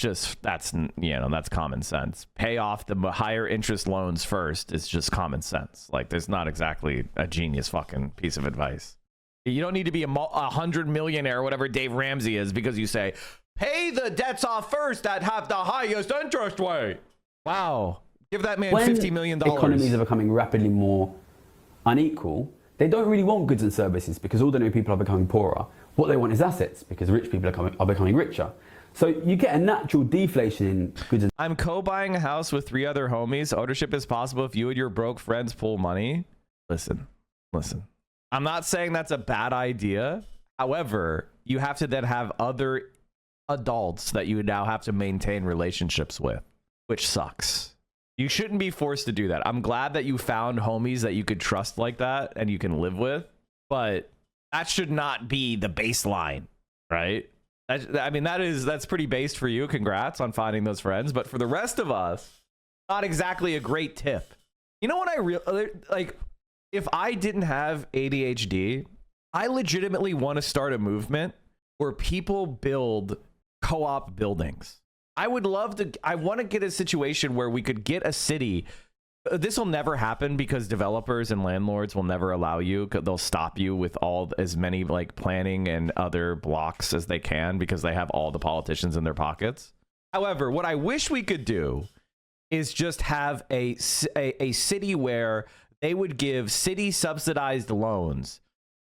common sense. Pay off the higher interest loans first is just common sense. Like, there's not exactly a genius fucking piece of advice. You don't need to be a 100 millionaire or whatever Dave Ramsey is because you say, pay the debts off first that have the highest interest rate. Wow. Give that man $50 million. Economies are becoming rapidly more unequal. They don't really want goods and services because ordinary people are becoming poorer. What they want is assets because rich people are becoming richer. So you get a natural deflation in goods and... I'm co-buying a house with 3 other homies. Ownership is possible if you and your broke friends pool money. Listen. I'm not saying that's a bad idea. However, you have to then have other adults that you now have to maintain relationships with, which sucks. You shouldn't be forced to do that. I'm glad that you found homies that you could trust like that and you can live with, but that should not be the baseline, right? That's pretty based for you. Congrats on finding those friends. But for the rest of us, not exactly a great tip. You know what like, if I didn't have ADHD, I legitimately want to start a movement where people build co-op buildings. I want to get a situation where we could get a city. This will never happen because developers and landlords will never allow you. They'll stop you with as many like planning and other blocks as they can because they have all the politicians in their pockets. However, what I wish we could do is just have a city where they would give city subsidized loans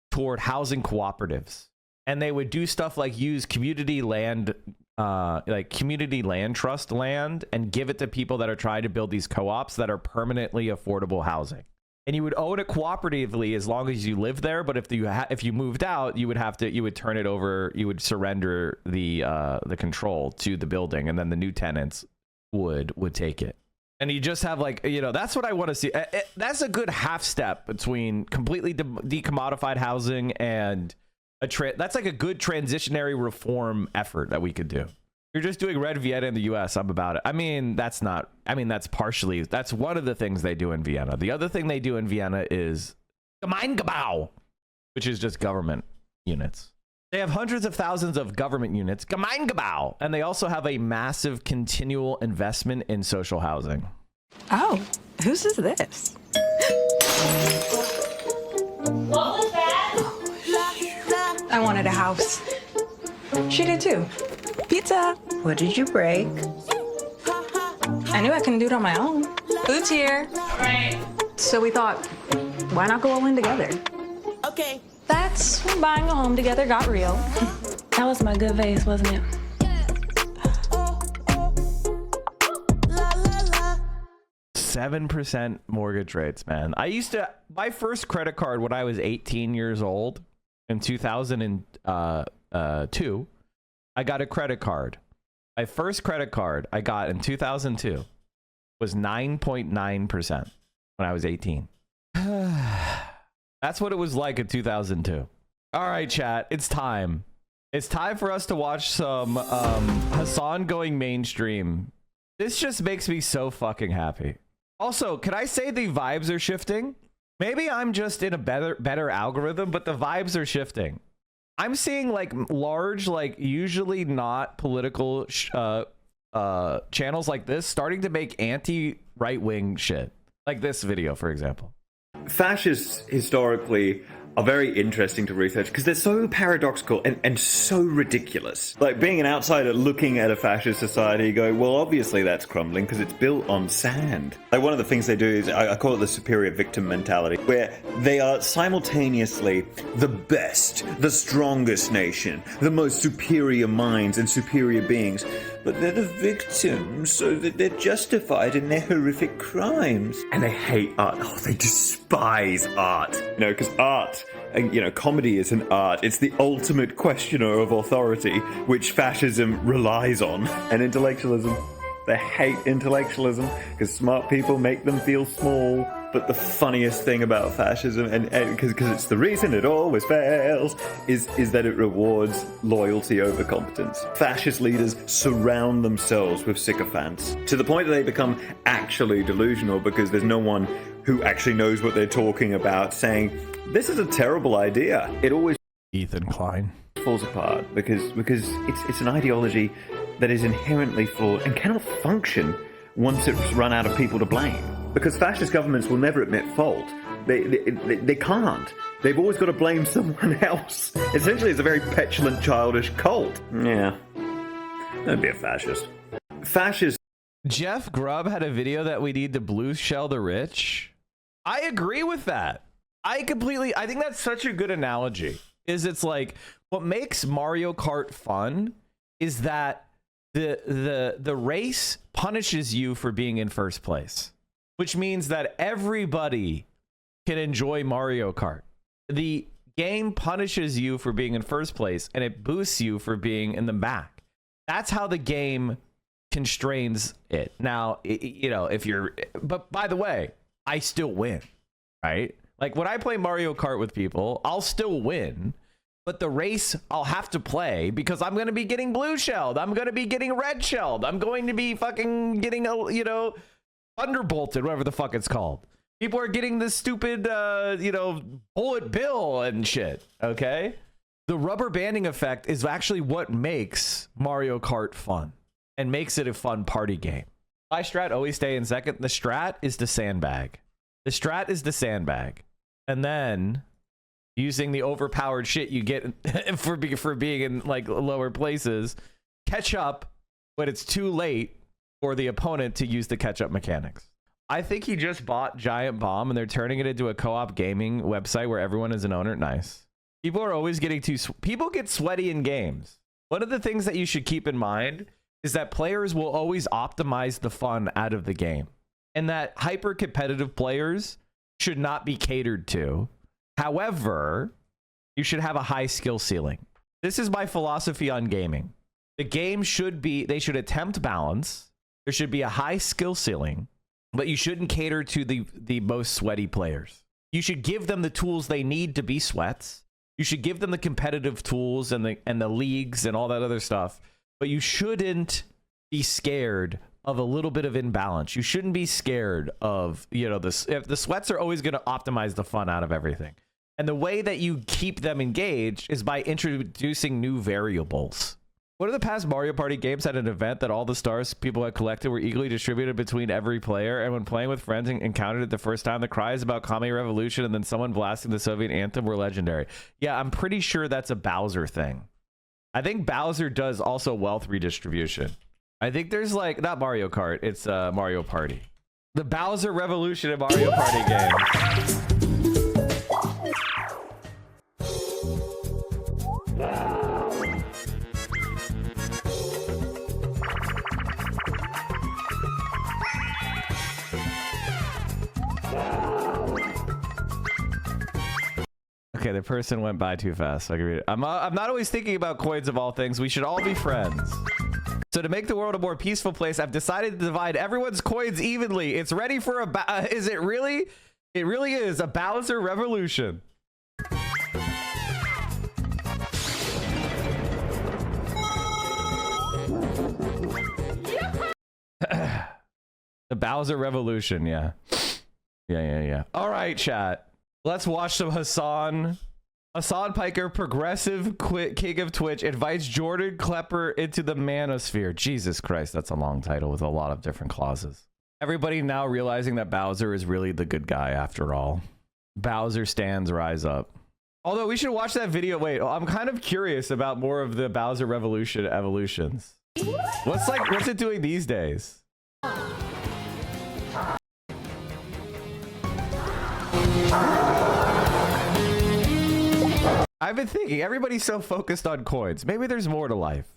toward housing cooperatives. And they would do stuff like use community land, like community land trust land, and give it to people that are trying to build these co-ops that are permanently affordable housing. And you would own it cooperatively as long as you live there. But if you moved out, you would turn it over. You would surrender the control to the building, and then the new tenants would take it. And you just have like, that's what I want to see. That's a good half step between completely decommodified housing and that's like a good transitionary reform effort that we could do. You're just doing Red Vienna in the US. I'm about it. That's one of the things they do in Vienna. The other thing they do in Vienna is Gemeingebau, which is just government units. They have hundreds of thousands of government units, Gemeingebau, and they also have a massive continual investment in social housing. Oh, whose is this? What was that? I wanted a house. She did too. Pizza. What did you break? I knew I couldn't do it on my own. Food's here. Right. So we thought, why not go all in together? Okay. That's when buying a home together got real. That was my good vase, wasn't it? 7% mortgage rates, man. My first credit card when I was 18 years old in 2002, I got a credit card. My first credit card I got in 2002 was 9.9% when I was 18. That's what it was like in 2002. All right, chat, it's time. It's time for us to watch some Hasan going mainstream. This just makes me so fucking happy. Also, can I say the vibes are shifting? Maybe I'm just in a better algorithm, but the vibes are shifting. I'm seeing like large, like usually not political channels like this starting to make anti-right-wing shit. Like this video, for example. Fascists historically are very interesting to research because they're so paradoxical and so ridiculous. Like being an outsider looking at a fascist society going, well, obviously that's crumbling because it's built on sand. Like one of the things they do is, I call it the superior victim mentality, where they are simultaneously the best, the strongest nation, the most superior minds and superior beings, but they're the victims, so that they're justified in their horrific crimes. And they hate art. Oh, they despise art. Because art, and comedy is an art. It's the ultimate questioner of authority, which fascism relies on. And intellectualism. They hate intellectualism because smart people make them feel small. But the funniest thing about fascism, and because it's the reason it always fails, is that it rewards loyalty over competence. Fascist leaders surround themselves with sycophants to the point that they become actually delusional because there's no one who actually knows what they're talking about saying, this is a terrible idea. It always Ethan Klein falls apart because it's an ideology that is inherently flawed and cannot function once it's run out of people to blame. Because fascist governments will never admit fault. They can't. They've always got to blame someone else. Essentially, it's a very petulant, childish cult. Yeah. Don't be a fascist. Fascist. Jeff Grubb had a video that we need to blue shell the rich. I agree with that. I think that's such a good analogy. It's like what makes Mario Kart fun is that the race punishes you for being in first place, which means that everybody can enjoy Mario Kart. The game punishes you for being in first place and it boosts you for being in the back. That's how the game constrains it. Now, but by the way, I still win, right? Like when I play Mario Kart with people, I'll still win. But the race I'll have to play because I'm going to be getting blue shelled. I'm going to be getting red shelled. I'm going to be fucking getting, thunderbolted, whatever the fuck it's called. People are getting this stupid, bullet bill and shit. Okay. The rubber banding effect is actually what makes Mario Kart fun and makes it a fun party game. My strat always stay in second. The strat is to sandbag. And then using the overpowered shit you get for being in like lower places, catch up but it's too late for the opponent to use the catch-up mechanics. I think he just bought Giant Bomb and they're turning it into a co-op gaming website where everyone is an owner. Nice. People are always getting people get sweaty in games. One of the things that you should keep in mind is that players will always optimize the fun out of the game, and that hyper competitive players should not be catered to. However, you should have a high skill ceiling. This is my philosophy on gaming. The game should be, they should attempt balance. There should be a high skill ceiling, but you shouldn't cater to the most sweaty players. You should give them the tools they need to be sweats. You should give them the competitive tools and the leagues and all that other stuff, but you shouldn't be scared of a little bit of imbalance. You shouldn't be scared of, you know, if the sweats are always going to optimize the fun out of everything. And the way that you keep them engaged is by introducing new variables. One of the past Mario Party games had an event that all the stars people had collected were equally distributed between every player, and when playing with friends and encountered it the first time, the cries about Communist Revolution and then someone blasting the Soviet anthem were legendary. Yeah, I'm pretty sure that's a Bowser thing. I think Bowser does also wealth redistribution. I think there's like, not Mario Kart, it's Mario Party. The Bowser Revolution in Mario Party game. Okay, the person went by too fast, so I can read it. I'm not always thinking about coins of all things. We should all be friends. So to make the world a more peaceful place, I've decided to divide everyone's coins evenly. It's ready for is it really? It really is a Bowser Revolution. The Bowser Revolution, yeah. Yeah. All right, chat. Let's watch some Hassan. Hassan Piker, progressive king of Twitch, invites Jordan Klepper into the manosphere. Jesus Christ, that's a long title with a lot of different clauses. Everybody now realizing that Bowser is really the good guy after all. Bowser stands rise up. Although we should watch that video. Wait, I'm kind of curious about more of the Bowser Revolution evolutions. What's it doing these days? I've been thinking, everybody's so focused on coins. Maybe there's more to life.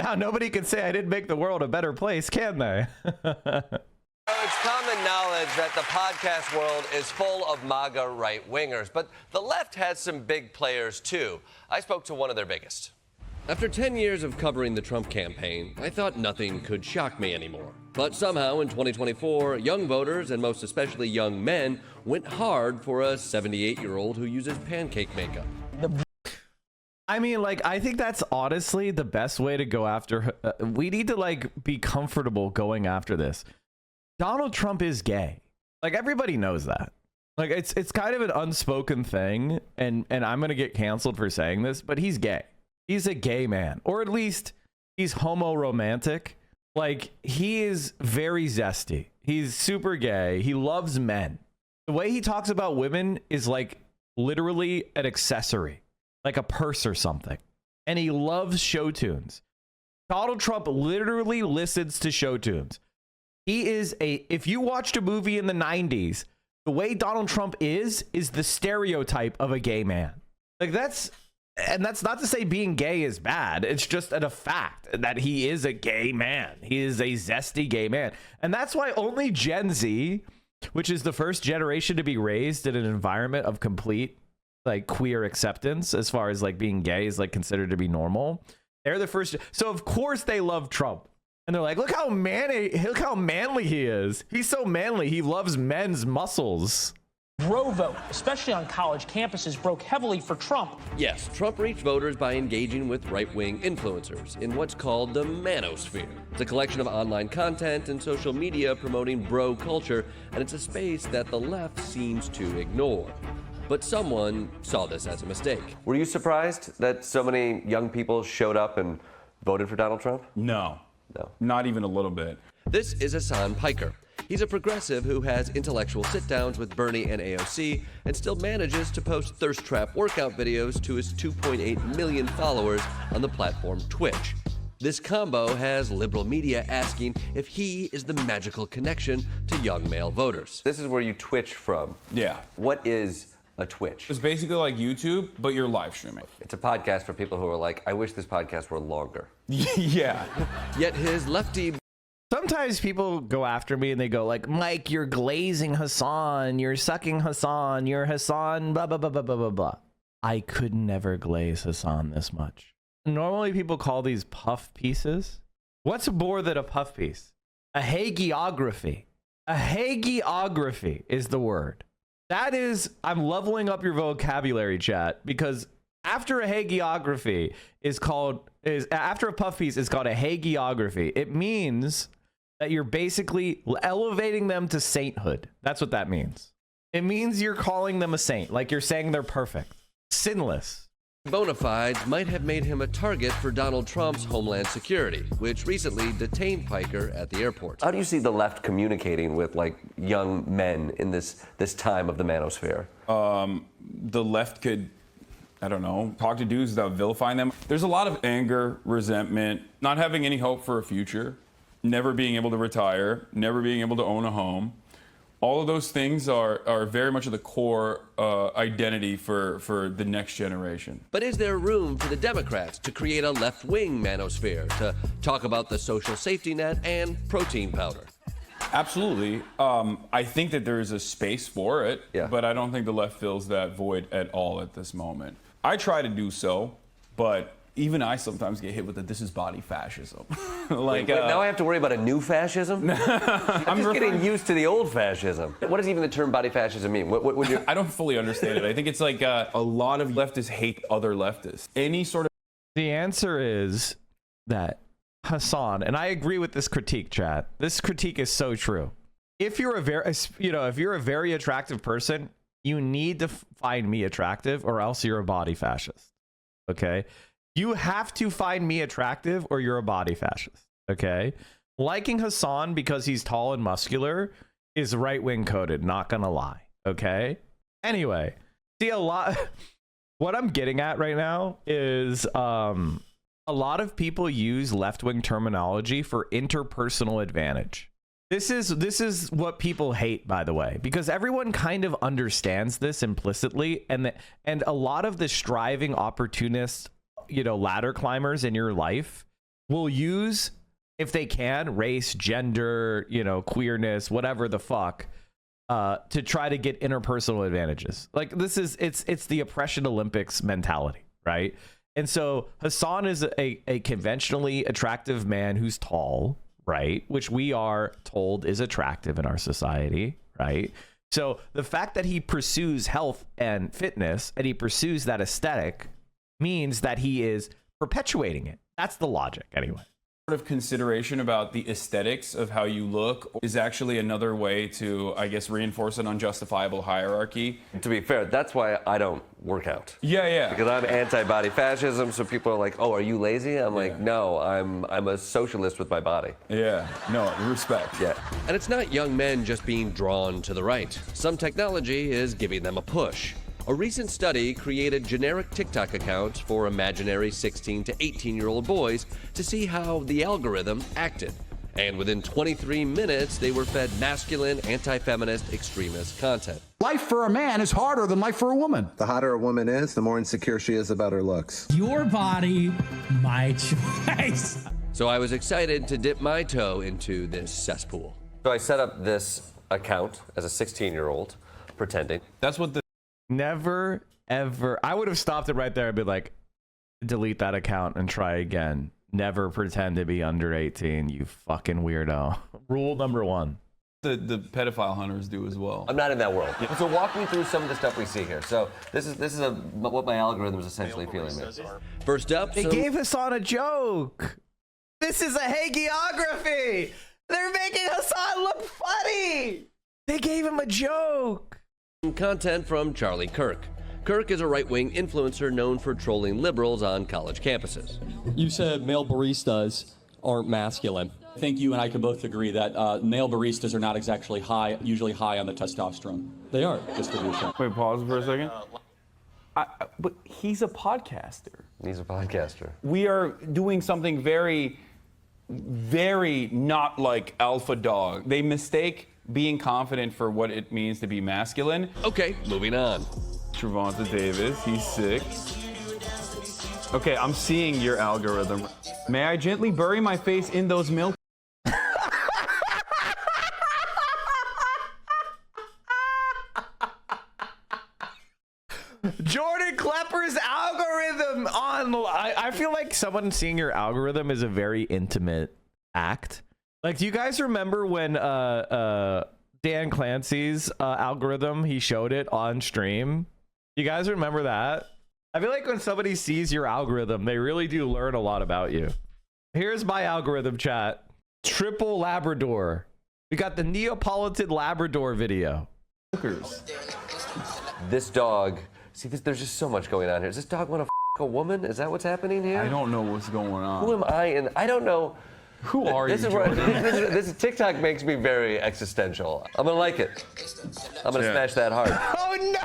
Now nobody can say I didn't make the world a better place, can they? It's common knowledge that the podcast world is full of MAGA right-wingers, but the left has some big players too. I spoke to one of their biggest. After 10 years of covering the Trump campaign, I thought nothing could shock me anymore. But somehow in 2024, young voters, and most especially young men, went hard for a 78-year-old who uses pancake makeup. I mean, like, I think that's honestly the best way to go after. We need to, like, be comfortable going after this. Donald Trump is gay. Like, everybody knows that. Like, it's kind of an unspoken thing, and I'm gonna get canceled for saying this, but he's gay. He's a gay man, or at least he's homo-romantic. Like, he is very zesty. He's super gay. He loves men. The way he talks about women is like literally an accessory, like a purse or something. And he loves show tunes. Donald Trump literally listens to show tunes. He is if you watched a movie in the 90s, the way Donald Trump is the stereotype of a gay man. Like, that's not to say being gay is bad. It's just a fact that he is a gay man. He is a zesty gay man. And that's why only Gen Z, which is the first generation to be raised in an environment of complete, like, queer acceptance, as far as, like, being gay is, like, considered to be normal. They're the first. So, of course, they love Trump. And they're like, look how manly he is. He's so manly. He loves men's muscles. Bro vote, especially on college campuses, broke heavily for Trump. Yes, Trump reached voters by engaging with right-wing influencers in what's called the manosphere. It's a collection of online content and social media promoting bro culture, and it's a space that the left seems to ignore. But someone saw this as a mistake. Were you surprised that so many young people showed up and voted for Donald Trump? No. No. Not even a little bit. This is Hasan Piker. He's a progressive who has intellectual sit-downs with Bernie and AOC and still manages to post thirst trap workout videos to his 2.8 million followers on the platform Twitch. This combo has liberal media asking if he is the magical connection to young male voters. This is where you twitch from. Yeah. What is a Twitch? It's basically like YouTube, but you're live streaming. It's a podcast for people who are like, I wish this podcast were longer. Yeah. Yet his lefty... Sometimes people go after me and they go like, Mike, you're glazing Hasan, you're sucking Hasan, you're Hasan, blah, blah, blah, blah, blah, blah, blah. I could never glaze Hasan this much. Normally people call these puff pieces. What's more than a puff piece? A hagiography. A hagiography is the word. That is, I'm leveling up your vocabulary, chat, because after a hagiography after a puff piece is called a hagiography. It means that you're basically elevating them to sainthood. That's what that means. It means you're calling them a saint, like you're saying they're perfect, sinless. Bonafides might have made him a target for Donald Trump's Homeland Security, which recently detained Piker at the airport. How do you see the left communicating with like young men in this time of the manosphere? The left could, I don't know, talk to dudes without vilifying them. There's a lot of anger, resentment, not having any hope for a future, never being able to retire, never being able to own a home. All of those things are very much at the core identity for the next generation. But is there room for the Democrats to create a left-wing manosphere to talk about the social safety net and protein powder? Absolutely. I think that there is a space for it, but I don't think the left fills that void at all at this moment. I try to do so, but even I sometimes get hit with the "this is body fascism." Wait, now I have to worry about a new fascism? I'm just getting used to the old fascism. What does even the term body fascism mean? What would you... I don't fully understand it. I think it's like a lot of leftists hate other leftists. Any sort of... The answer is that Hasan, and I agree with this critique, chat. This critique is so true. If you're a very attractive person, you need to find me attractive or else you're a body fascist. Okay? You have to find me attractive or you're a body fascist. Okay? Liking Hasan because he's tall and muscular is right-wing coded, not gonna lie. Okay? Anyway, see a lot... What I'm getting at right now is a lot of people use left-wing terminology for interpersonal advantage. This is what people hate, by the way, because everyone kind of understands this implicitly, and a lot of the striving opportunists, ladder climbers in your life will use, if they can, race, gender, queerness, whatever the fuck, to try to get interpersonal advantages. Like it's the oppression Olympics mentality, right? And so Hasan is a conventionally attractive man who's tall, right? Which we are told is attractive in our society, right? So the fact that he pursues health and fitness and he pursues that aesthetic means that he is perpetuating it. That's the logic anyway. Sort of consideration about the aesthetics of how you look is actually another way to, I guess, reinforce an unjustifiable hierarchy. To be fair, that's why I don't work out. Yeah. Because I'm anti-body fascism, so people are like, "Oh, are you lazy?" I'm like, "No, I'm a socialist with my body." Yeah. No, respect. Yeah. And it's not young men just being drawn to the right. Some technology is giving them a push. A recent study created generic TikTok accounts for imaginary 16 to 18-year-old boys to see how the algorithm acted. And within 23 minutes, they were fed masculine, anti-feminist, extremist content. Life for a man is harder than life for a woman. The hotter a woman is, the more insecure she is about her looks. Your body, my choice. So I was excited to dip my toe into this cesspool. So I set up this account as a 16-year-old, pretending. That's what the... Never, ever. I would have stopped it right there and be like, delete that account and try again. Never pretend to be under 18, you fucking weirdo. Rule number 1. The pedophile hunters do as well. I'm not in that world. Yeah. So walk me through some of the stuff we see here. So this is what my algorithm is essentially feeling me. First up, they gave Hasan a joke. This is a hagiography. They're making Hasan look funny. They gave him a joke. Content from Charlie Kirk. Kirk is a right-wing influencer known for trolling liberals on college campuses. You said male baristas aren't masculine. I think you and I can both agree that male baristas are not exactly usually high on the testosterone. They aren't, just for your show. Wait, pause for a second. But he's a podcaster. He's a podcaster. We are doing something very, very not like alpha dog. They mistake being confident for what it means to be masculine. Okay, moving on. Trevonta Davis, he's sick. Okay, I'm seeing your algorithm. May I gently bury my face in those milk? Jordan Klepper's algorithm on. I feel like someone seeing your algorithm is a very intimate act. Like, do you guys remember when Dan Clancy's algorithm, he showed it on stream? You guys remember that? I feel like when somebody sees your algorithm, they really do learn a lot about you. Here's my algorithm, chat. Triple Labrador. We got the Neapolitan Labrador video. This dog. See, there's just so much going on here. Does this dog want to f a woman? Is that what's happening here? I don't know what's going on. Who am I? And I don't know. Who are you, this TikTok makes me very existential. I'm gonna like it. I'm gonna smash that hard. Oh no!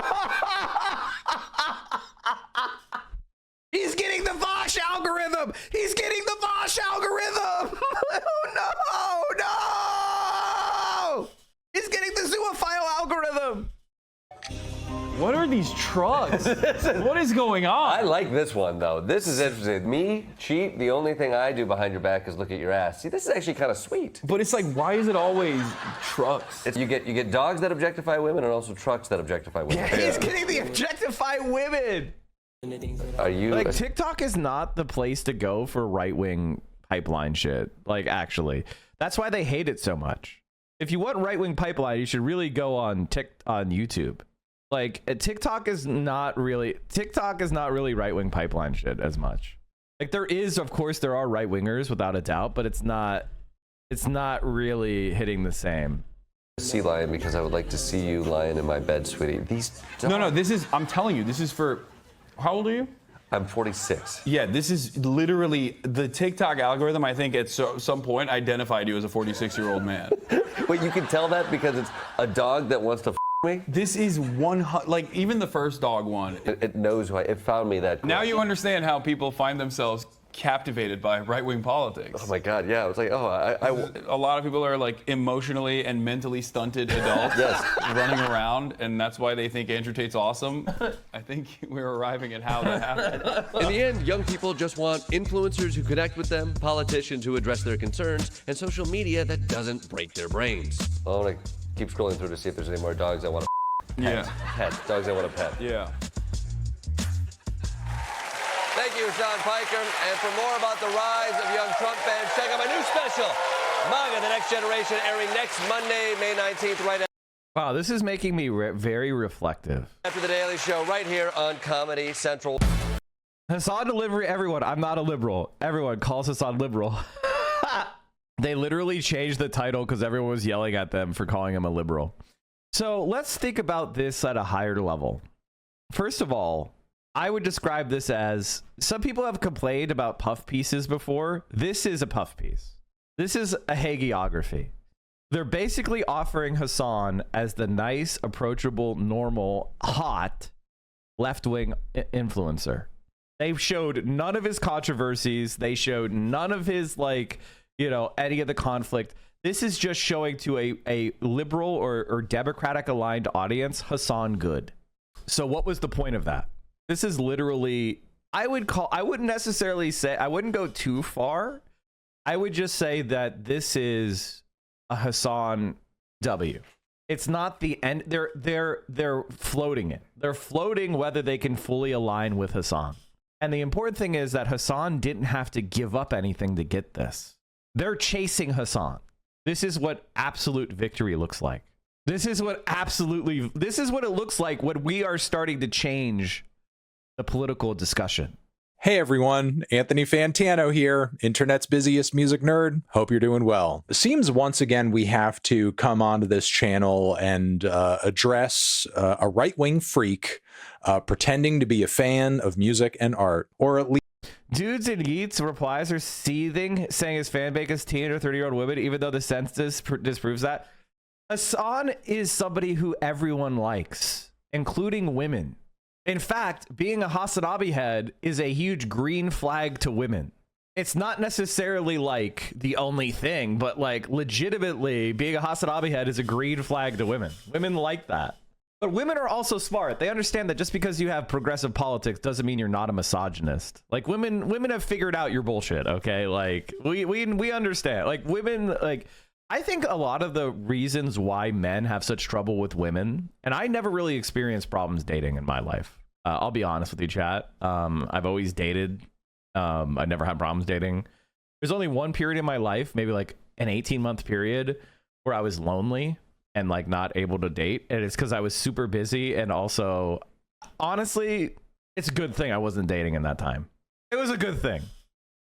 He's getting the Vosh algorithm! He's getting the Vosh algorithm! Oh no! He's getting the zoophile algorithm! What are these trucks? What is going on? I like this one, though. This is interesting. Me, cheat, the only thing I do behind your back is look at your ass. See, this is actually kind of sweet. But it's like, why is it always trucks? You get dogs that objectify women and also trucks that objectify women. Yeah, he's getting the objectify women! Are you... Like, TikTok is not the place to go for right-wing pipeline shit. Like, actually. That's why they hate it so much. If you want right-wing pipeline, you should really go on YouTube. Like, TikTok is not really right-wing pipeline shit as much. Like, there are right-wingers without a doubt, but it's not really hitting the same. Sea lion, because I would like to see you lying in my bed, sweetie. I'm telling you, this is for, how old are you? I'm 46. Yeah, this is literally the TikTok algorithm. I think at some point identified you as a 46-year-old man. But you can tell that because it's a dog that wants to me. This is like even the first dog one. It knows who it found me that quick. Now you understand how people find themselves captivated by right-wing politics. Oh my God, yeah. It's like, a lot of people are like emotionally and mentally stunted adults running around, and that's why they think Andrew Tate's awesome. I think we're arriving at how that happened. In the end, young people just want influencers who connect with them, politicians who address their concerns, and social media that doesn't break their brains. Oh, like, keep scrolling through to see if there's any more dogs I want to pet. Dogs I want to pet. Yeah. Thank you, Sean Piker. And for more about the rise of young Trump fans, check out my new special, MAGA, The Next Generation, airing next Monday, May 19th, right Wow, this is making me very reflective. after The Daily Show, right here on Comedy Central. Hassan delivery, everyone. I'm not a liberal. Everyone calls Hassan liberal. They literally changed the title because everyone was yelling at them for calling him a liberal. So let's think about this at a higher level. First of all, I would describe this as, some people have complained about puff pieces before. This is a puff piece. This is a hagiography. They're basically offering Hassan as the nice, approachable, normal, hot left-wing influencer. They showed none of his controversies. They showed none of his, like, you know, any of the conflict. This is just showing to a liberal or Democratic aligned audience Hassan good. So what was the point of that? This is literally, I wouldn't necessarily say, I wouldn't go too far. I would just say that this is a Hassan W. It's not the end. They're floating it. They're floating whether they can fully align with Hassan. And the important thing is that Hassan didn't have to give up anything to get this. They're chasing Hassan. This is what absolute victory looks like. This is what it looks like when we are starting to change the political discussion. Hey everyone, Anthony Fantano here, internet's busiest music nerd. Hope you're doing well. It seems once again we have to come onto this channel and address a right-wing freak pretending to be a fan of music and art, or at least Dudes and Yeats replies are seething, saying his fan base is teen or 30-year-old women, even though the census disproves that. Hasan is somebody who everyone likes, including women. In fact, being a Hasanabi head is a huge green flag to women. It's not necessarily like the only thing, but like legitimately being a Hasanabi head is a green flag to women. Women like that. But women are also smart. They understand that just because you have progressive politics doesn't mean you're not a misogynist. Like women have figured out your bullshit, okay? Like we understand. Like women, like I think a lot of the reasons why men have such trouble with women, and I never really experienced problems dating in my life. I'll be honest with you, chat. I've always dated. I never had problems dating. There's only one period in my life, maybe like an 18-month period, where I was lonely and like not able to date. And it's because I was super busy. And also, honestly, it's a good thing I wasn't dating in that time. It was a good thing.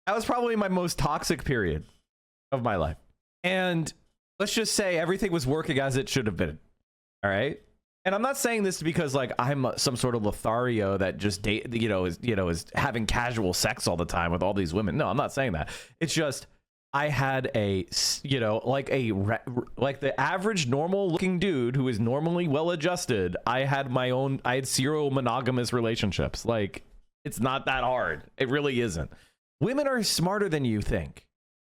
That was probably my most toxic period of my life. And let's just say everything was working as it should have been. All right. And I'm not saying this because like I'm some sort of Lothario that just is having casual sex all the time with all these women. No, I'm not saying that. It's just I had a like the average normal looking dude who is normally well adjusted. I had serial monogamous relationships. Like it's not that hard. It really isn't. Women are smarter than you think.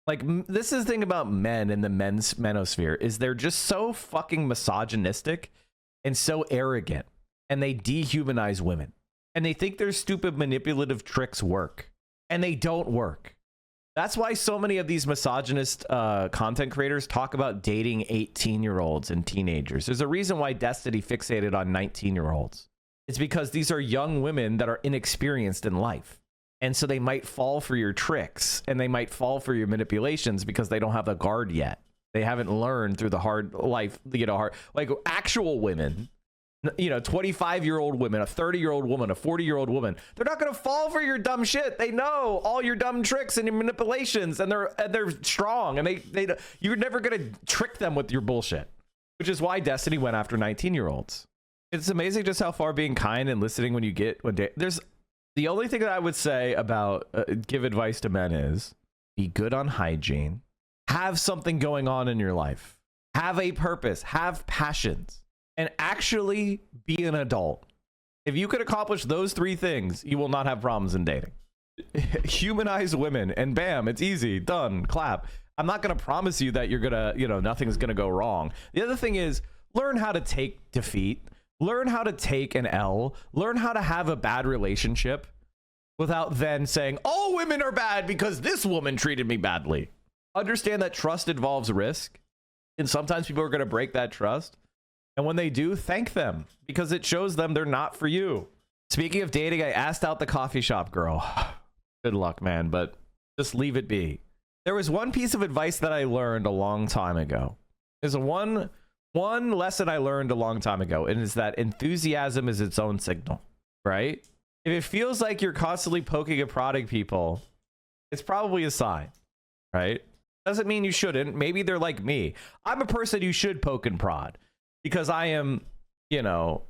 Like, this is the thing about men in the men's manosphere is they're just so fucking misogynistic and so arrogant, and they dehumanize women, and they think their stupid manipulative tricks work, and they don't work. That's why so many of these misogynist content creators talk about dating 18-year-olds and teenagers. There's a reason why Destiny fixated on 19-year-olds. It's because these are young women that are inexperienced in life. And so they might fall for your tricks and they might fall for your manipulations because they don't have the guard yet. They haven't learned through the hard life, like actual women, 25-year-old women, a 30-year-old woman, a 40-year-old woman. They're not going to fall for your dumb shit. They know all your dumb tricks and your manipulations, and they're strong, and you're never going to trick them with your bullshit, which is why Destiny went after 19-year-olds. It's amazing just how far being kind and listening there's the only thing that I would say about give advice to men is be good on hygiene, have something going on in your life, have a purpose, have passions, and actually be an adult. If you could accomplish those three things, you will not have problems in dating. Humanize women and bam, it's easy, done, clap. I'm not going to promise you that you're going to, nothing's going to go wrong. The other thing is learn how to take defeat. Learn how to take an L. Learn how to have a bad relationship without then saying, all women are bad because this woman treated me badly. Understand that trust involves risk. And sometimes people are going to break that trust. And when they do, thank them because it shows them they're not for you. Speaking of dating, I asked out the coffee shop girl. Good luck, man, but just leave it be. There was one piece of advice that I learned a long time ago. There's one lesson I learned a long time ago, and it's that enthusiasm is its own signal, right? If it feels like you're constantly poking and prodding people, it's probably a sign, right? Doesn't mean you shouldn't. Maybe they're like me. I'm a person you should poke and prod because I am, I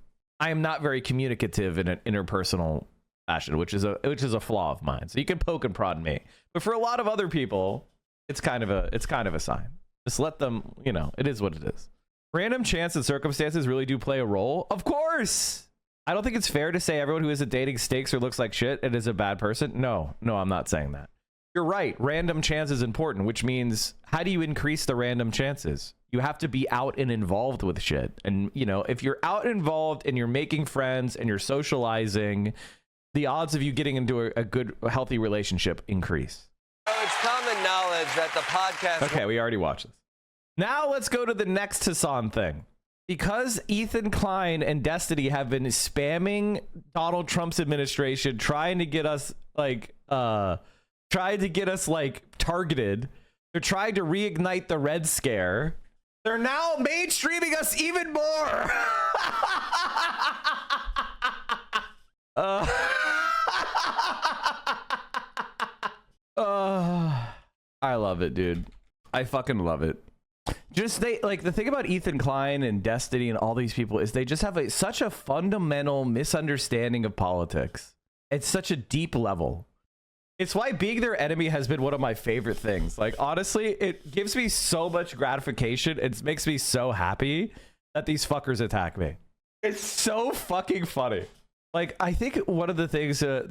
am not very communicative in an interpersonal fashion, which is a flaw of mine. So you can poke and prod me, but for a lot of other people, it's kind of a sign. Just let them, it is what it is. Random chance and circumstances really do play a role. Of course. I don't think it's fair to say everyone who isn't dating stinks or looks like shit and is a bad person. No, I'm not saying that. You're right. Random chance is important, which means how do you increase the random chances? You have to be out and involved with shit. And, if you're out and involved and you're making friends and you're socializing, the odds of you getting into a good, healthy relationship increase. It's common knowledge that the podcast... Okay, we already watched this. Now let's go to the next Hasan thing. Because Ethan Klein and Destiny have been spamming Donald Trump's administration, trying to get us targeted. They're trying to reignite the Red Scare. They're now mainstreaming us even more. love it, dude. I fucking love it. Just they like the thing about Ethan Klein and Destiny and all these people is they just have such a fundamental misunderstanding of politics. It's such a deep level. It's why being their enemy has been one of my favorite things. Like, honestly, it gives me so much gratification. It makes me so happy that these fuckers attack me. It's so fucking funny. Like, I think one of the things that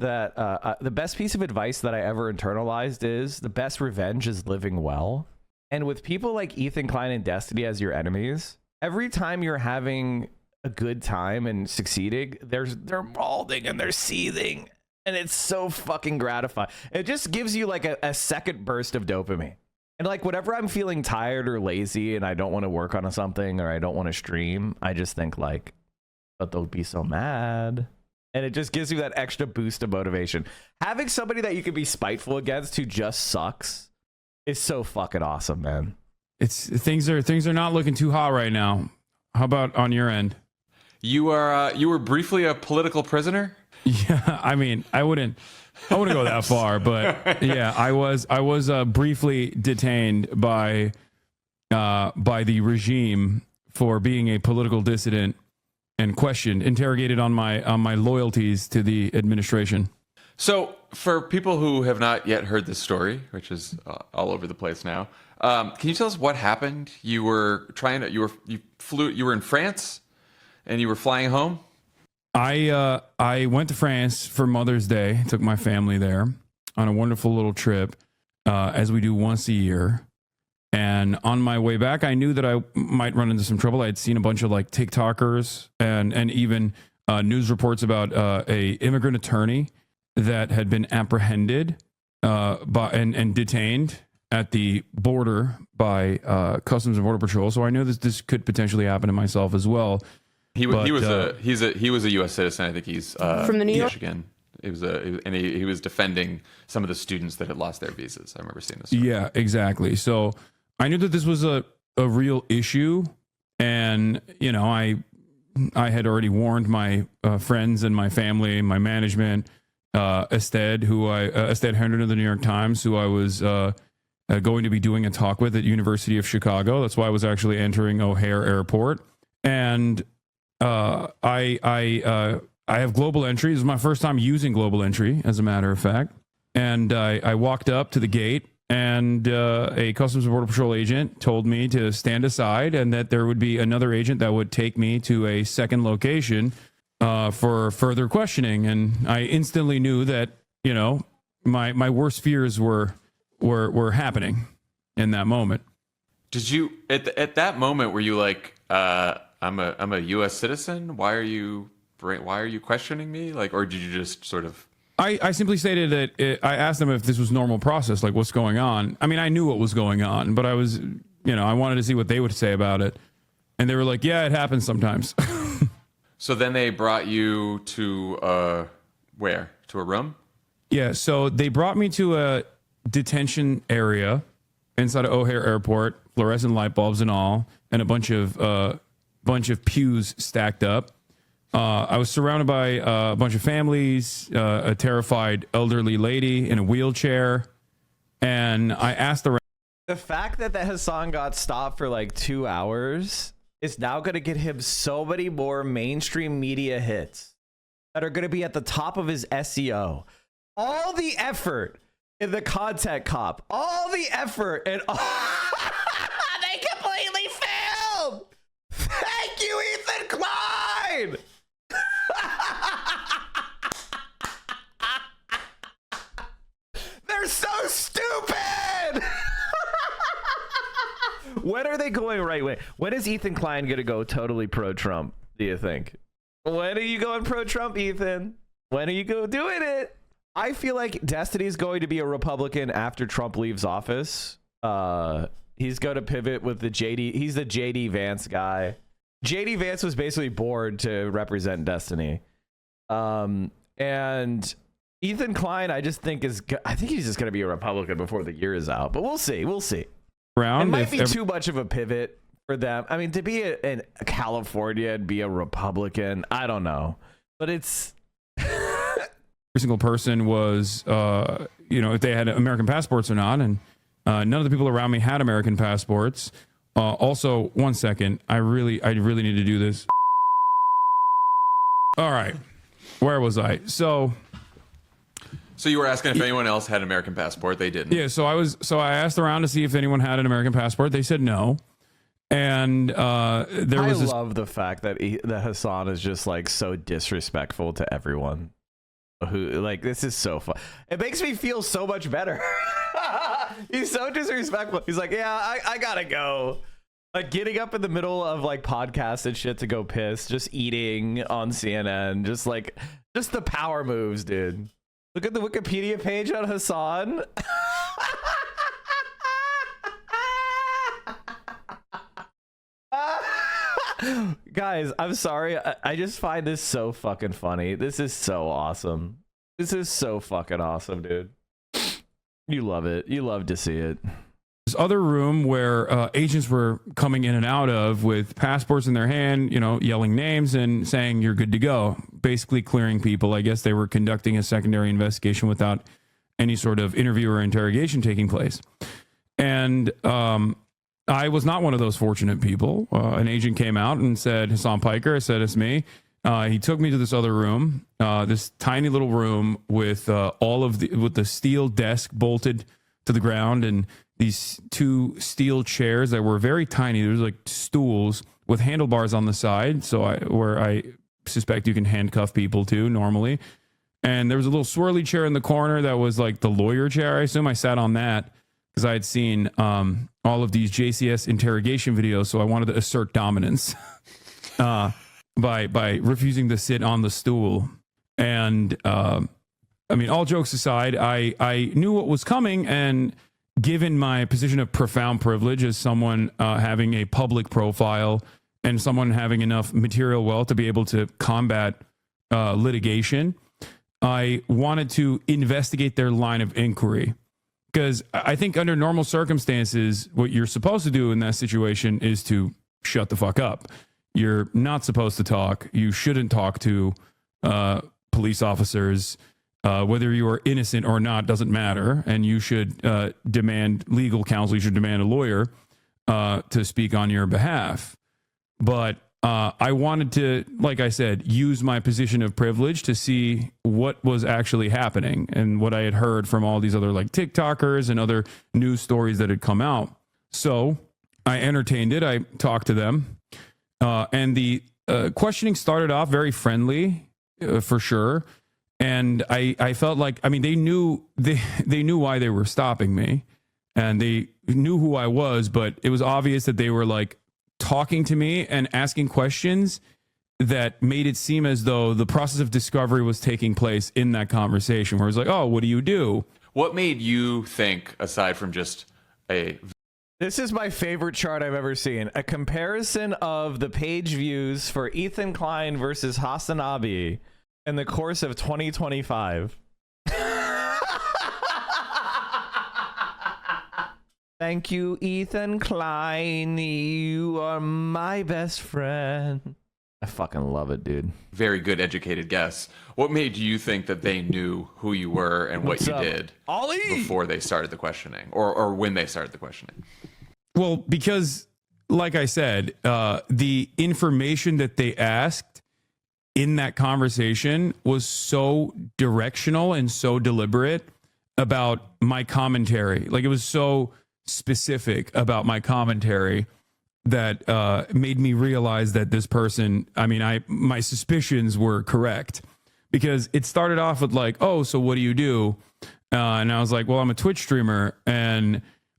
the best piece of advice that I ever internalized is the best revenge is living well. And with people like Ethan Klein and Destiny as your enemies, every time you're having a good time and succeeding, they're molding and they're seething. And it's so fucking gratifying. It just gives you like a second burst of dopamine. And like whenever I'm feeling tired or lazy and I don't want to work on something or I don't want to stream, I just think like, but they'll be so mad. And it just gives you that extra boost of motivation. Having somebody that you can be spiteful against who just sucks is so fucking awesome, man. Things are not looking too hot right now. How about on your end? You were briefly a political prisoner? Yeah, I mean, I wouldn't go that far, but yeah, I was briefly detained by the regime for being a political dissident and interrogated on my loyalties to the administration. So, for people who have not yet heard this story, which is all over the place now, can you tell us what happened? You were in France, and you were flying home. I went to France for Mother's Day. Took my family there on a wonderful little trip, as we do once a year. And on my way back, I knew that I might run into some trouble. I had seen a bunch of like TikTokers and even news reports about a immigrant attorney that had been apprehended and detained at the border by Customs and Border Patrol. So I knew this could potentially happen to myself as well. He was a U.S. citizen. I think he's from the New York. Michigan. He was defending some of the students that had lost their visas. I remember seeing this. Yeah, exactly. So I knew that this was a real issue, and you know, I had already warned my friends and my family, my management, Ested Hendren of the New York Times, who I was going to be doing a talk with at University of Chicago. That's why I was actually entering O'Hare Airport, and I have global entry. This is my first time using global entry, as a matter of fact. And I walked up to the gate, and a Customs and Border Patrol agent told me to stand aside and that there would be another agent that would take me to a second location for further questioning. And I instantly knew that, you know, my worst fears were happening in that moment. Did you at that moment were you like, I'm a U.S. citizen? Why are you questioning me? Like, or did you just sort of? I simply stated that I asked them if this was normal process, like what's going on. I mean, I knew what was going on, but I was, you know, I wanted to see what they would say about it. And they were like, yeah, it happens sometimes. So then they brought you to where? To a room? Yeah. So they brought me to a detention area inside of O'Hare Airport, fluorescent light bulbs and all, and a bunch of pews stacked up. I was surrounded by a bunch of families, a terrified elderly lady in a wheelchair, and I asked the fact that Hassan got stopped for like 2 hours is now going to get him so many more mainstream media hits that are going to be at the top of his SEO. All the effort in the content cop, all the effort and they completely failed. Thank you, Ethan Klein. They're so stupid. When are they going right way? When is Ethan Klein going to go totally pro-Trump, do you think? When are you going pro-Trump, Ethan? When are you doing it? I feel like Destiny's going to be a Republican after Trump leaves office. He's going to pivot with the JD. He's the JD Vance guy. JD Vance was basically bored to represent Destiny. And Ethan Klein, I think he's just going to be a Republican before the year is out. But we'll see. We'll see. It might be too much of a pivot for them. I mean, to be in California and be a Republican, I don't know. But it's... Every single person was, you know, if they had American passports or not. And None of the people around me had American passports. Also, one second. I really need to do this. All right. Where was I? So you were asking if anyone else had an American passport. They didn't. Yeah, so I asked around to see if anyone had an American passport. They said no. And I love the fact that that Hassan is just like so disrespectful to everyone. Who like this is so fun. It makes me feel so much better. He's so disrespectful. He's like, yeah, I gotta go. Like getting up in the middle of like podcasts and shit to go piss, just eating on CNN, just the power moves, dude. Look at the Wikipedia page on Hassan. Guys, I'm sorry. I just find this so fucking funny. This is so awesome. This is so fucking awesome, dude. You love it. You love to see it. This other room where agents were coming in and out of with passports in their hand, you know, yelling names and saying you're good to go, basically clearing people. I guess they were conducting a secondary investigation without any sort of interview or interrogation taking place. And I was not one of those fortunate people. An agent came out and said, Hassan Piker. I said, it's me. He took me to this other room, this tiny little room with with the steel desk bolted to the ground and these two steel chairs that were very tiny. There was like stools with handlebars on the side. Where I suspect you can handcuff people to normally. And there was a little swirly chair in the corner that was like the lawyer chair. I assume I sat on that because I had seen all of these JCS interrogation videos. So I wanted to assert dominance by refusing to sit on the stool. And I mean, all jokes aside, I knew what was coming, and given my position of profound privilege as someone having a public profile and someone having enough material wealth to be able to combat litigation, I wanted to investigate their line of inquiry. Because I think under normal circumstances, what you're supposed to do in that situation is to shut the fuck up. You're not supposed to talk. You shouldn't talk to police officers. Whether you are innocent or not doesn't matter. And you should demand legal counsel. You should demand a lawyer to speak on your behalf. But I wanted to, like I said, use my position of privilege to see what was actually happening and what I had heard from all these other like TikTokers and other news stories that had come out. So I entertained it. I talked to them. And the questioning started off very friendly, for sure. And I felt like, I mean, they knew why they were stopping me, and they knew who I was, but it was obvious that they were like talking to me and asking questions that made it seem as though the process of discovery was taking place in that conversation, where it was like, oh, what do you do? What made you think, aside from just a... This is my favorite chart I've ever seen. A comparison of the page views for Ethan Klein versus Hasanabi in the course of 2025. Thank you, Ethan Klein. You are my best friend. I fucking love it, dude. Very good, educated guess. What made you think that they knew who you were and what you did Ollie? Before they started the questioning, or when they started the questioning? Well, because, like I said, the information that they asked in that conversation was so directional and so deliberate about my commentary. Like, it was so specific about my commentary that made me realize that this person, I mean, my suspicions were correct, because it started off with like, oh, so what do you do? And I was like, well, I'm a Twitch streamer.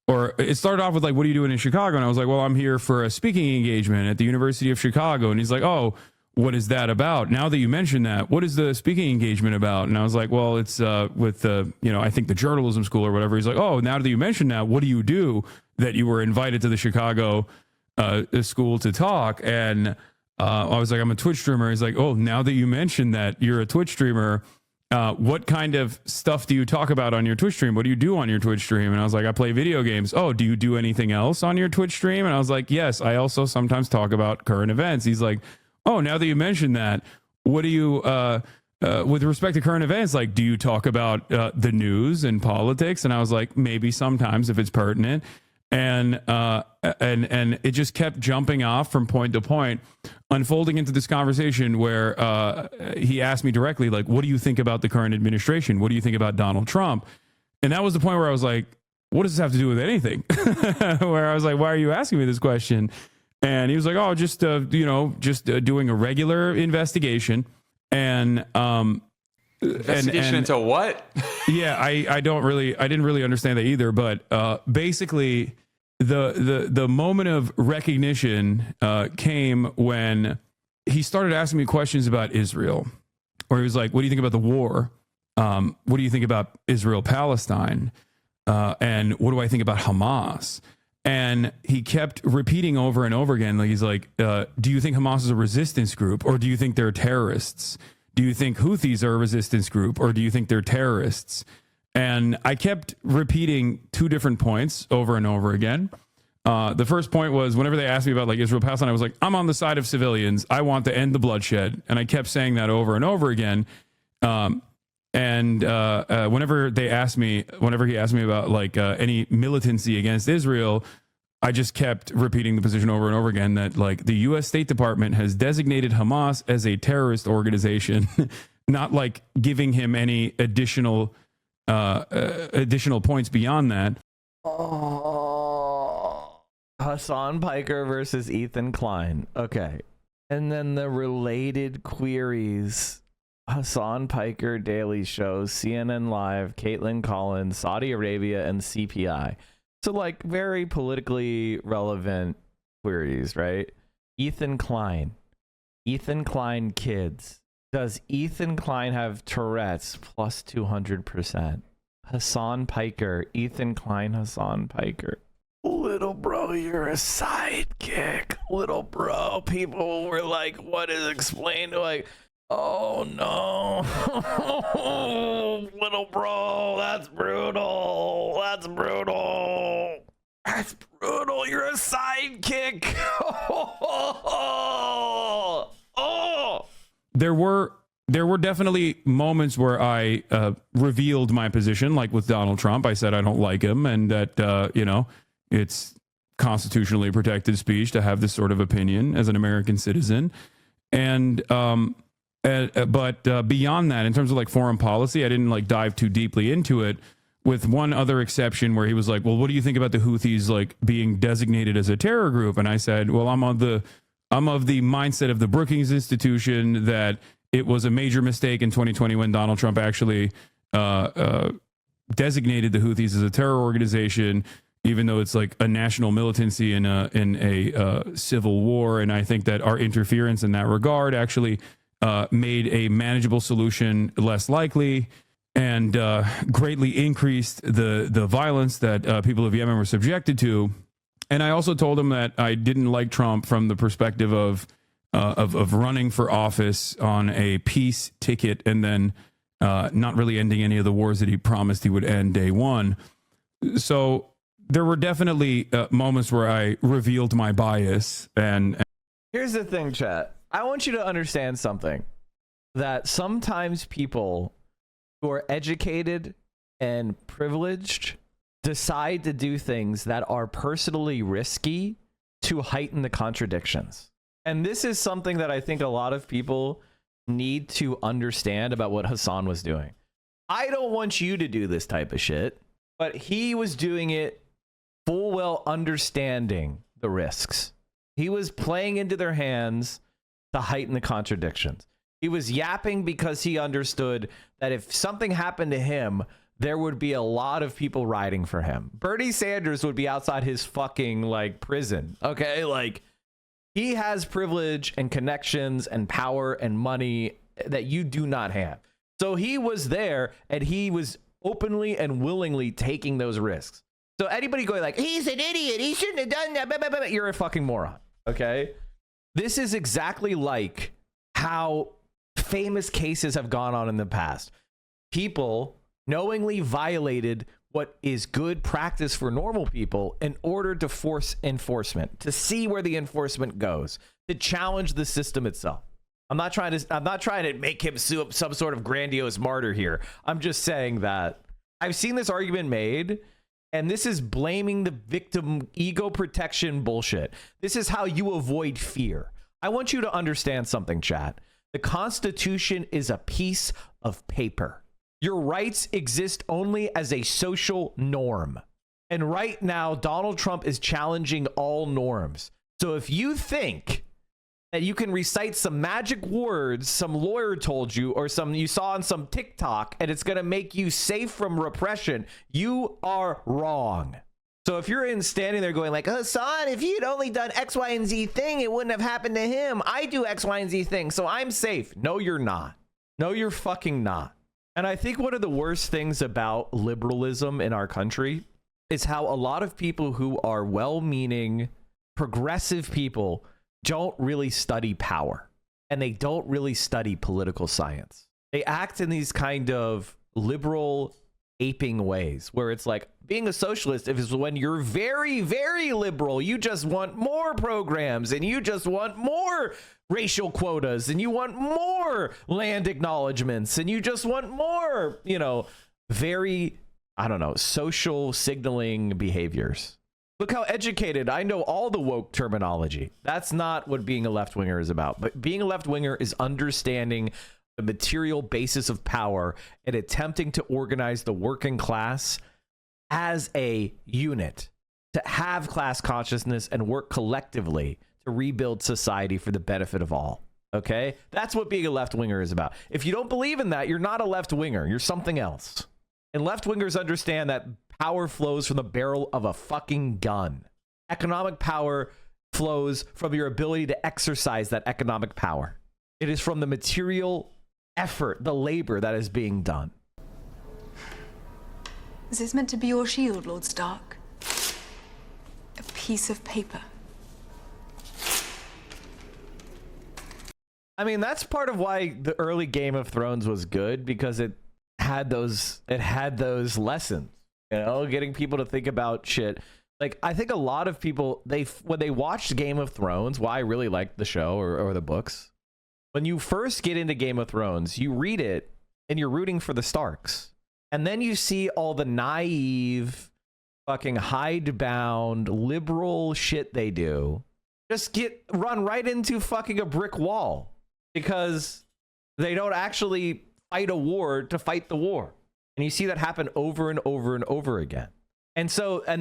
Or it started off with like, what are you doing in Chicago? And I was like, well, I'm here for a speaking engagement at the University of Chicago. And he's like, oh, what is that about? Now that you mention that, what is the speaking engagement about? And I was like, well, it's with the, I think the journalism school or whatever. He's like, oh, now that you mention that, what do you do that you were invited to the Chicago school to talk? And I was like, I'm a Twitch streamer. He's like, oh, now that you mention that you're a Twitch streamer, what kind of stuff do you talk about on your Twitch stream? What do you do on your Twitch stream? And I was like, I play video games. Oh, do you do anything else on your Twitch stream? And I was like, yes, I also sometimes talk about current events. He's like, oh, now that you mention that, what do you with respect to current events, like, do you talk about the news and politics? And I was like, maybe sometimes if it's pertinent. And it just kept jumping off from point to point, unfolding into this conversation where he asked me directly, like, what do you think about the current administration? What do you think about Donald Trump? And that was the point where I was like, what does this have to do with anything? Where I was like, why are you asking me this question? And he was like, oh, just doing a regular investigation. And investigation into what? Yeah, I didn't really understand that either. But basically, the moment of recognition came when he started asking me questions about Israel, where he was like, "What do you think about the war? What do you think about Israel-Palestine? And what do I think about Hamas?" And he kept repeating over and over again, like he's like, do you think Hamas is a resistance group, or do you think they're terrorists? Do you think Houthis are a resistance group, or do you think they're terrorists? And I kept repeating two different points over and over again. The first point was whenever they asked me about like Israel Palestine, I was like, I'm on the side of civilians. I want to end the bloodshed. And I kept saying that over and over again. Whenever he asked me about like any militancy against Israel, I just kept repeating the position over and over again that like the U.S. State Department has designated Hamas as a terrorist organization, not like giving him any additional points beyond that. Oh, Hassan Piker versus Ethan Klein. Okay. And then the related queries. Hassan Piker Daily Shows, CNN Live, Caitlin Collins, Saudi Arabia, and CPI. So like very politically relevant queries, right? Ethan Klein kids. Does Ethan Klein have Tourette's? Plus 200%. Hassan Piker, Ethan Klein, Hassan Piker. Little bro, you're a sidekick. Little bro, people were like, what is explained? Like, oh no. Little bro, that's brutal. That's brutal. That's brutal. You're a sidekick. Oh. There were definitely moments where I revealed my position, like with Donald Trump. I said I don't like him, and that it's constitutionally protected speech to have this sort of opinion as an American citizen. And but beyond that, in terms of like foreign policy, I didn't like dive too deeply into it, with one other exception where he was like, well, what do you think about the Houthis like being designated as a terror group? And I said, well, I'm of the mindset of the Brookings Institution that it was a major mistake in 2020 when Donald Trump actually designated the Houthis as a terror organization, even though it's like a national militancy in a civil war. And I think that our interference in that regard actually made a manageable solution less likely, and greatly increased the violence that people of Yemen were subjected to. And I also told him that I didn't like Trump from the perspective of running for office on a peace ticket and then not really ending any of the wars that he promised he would end day one. So there were definitely moments where I revealed my bias. And here's the thing, chat. I want you to understand something, that sometimes people who are educated and privileged decide to do things that are personally risky to heighten the contradictions. And this is something that I think a lot of people need to understand about what Hassan was doing. I don't want you to do this type of shit, but he was doing it full well understanding the risks. He was playing into their hands to heighten the contradictions. He was yapping because he understood that if something happened to him, there would be a lot of people riding for him. Bernie Sanders would be outside his fucking like prison. Okay, like he has privilege and connections and power and money that you do not have. So he was there and he was openly and willingly taking those risks. So anybody going like, he's an idiot, he shouldn't have done that, blah, blah, blah, you're a fucking moron. Okay, this is exactly like how famous cases have gone on in the past. People knowingly violated what is good practice for normal people in order to force enforcement, to see where the enforcement goes, to challenge the system itself. I'm not trying to make him some sort of grandiose martyr here. I'm just saying that I've seen this argument made, and this is blaming the victim ego protection bullshit. This is how you avoid fear. I want you to understand something, chat. The Constitution is a piece of paper. Your rights exist only as a social norm. And right now, Donald Trump is challenging all norms. So if you think that you can recite some magic words some lawyer told you or some you saw on some TikTok and it's going to make you safe from repression, you are wrong. So if you're standing there going like, Hassan, if you'd only done X, Y, and Z thing, it wouldn't have happened to him. I do X, Y, and Z thing, so I'm safe. No, you're not. No, you're fucking not. And I think one of the worst things about liberalism in our country is how a lot of people who are well-meaning, progressive people don't really study power, and they don't really study political science. They act in these kind of liberal aping ways where it's like being a socialist is when you're very, very liberal. You just want more programs and you just want more racial quotas and you want more land acknowledgements and you just want more, very, social signaling behaviors. Look how educated I know all the woke terminology. That's not what being a left-winger is about. But being a left-winger is understanding the material basis of power and attempting to organize the working class as a unit, to have class consciousness and work collectively to rebuild society for the benefit of all. Okay? That's what being a left-winger is about. If you don't believe in that, you're not a left-winger. You're something else. And left-wingers understand that power flows from the barrel of a fucking gun. Economic power flows from your ability to exercise that economic power. It is from the material effort, the labor that is being done. Is this meant to be your shield, Lord Stark? A piece of paper. I mean, that's part of why the early Game of Thrones was good, because it had those lessons, getting people to think about shit. Like, I think a lot of people, when they watched Game of Thrones, why I really liked the show or the books, when you first get into Game of Thrones, you read it and you're rooting for the Starks. And then you see all the naive, fucking hidebound, liberal shit they do. Just run right into fucking a brick wall because they don't actually fight a war to fight the war. And you see that happen over and over and over again. And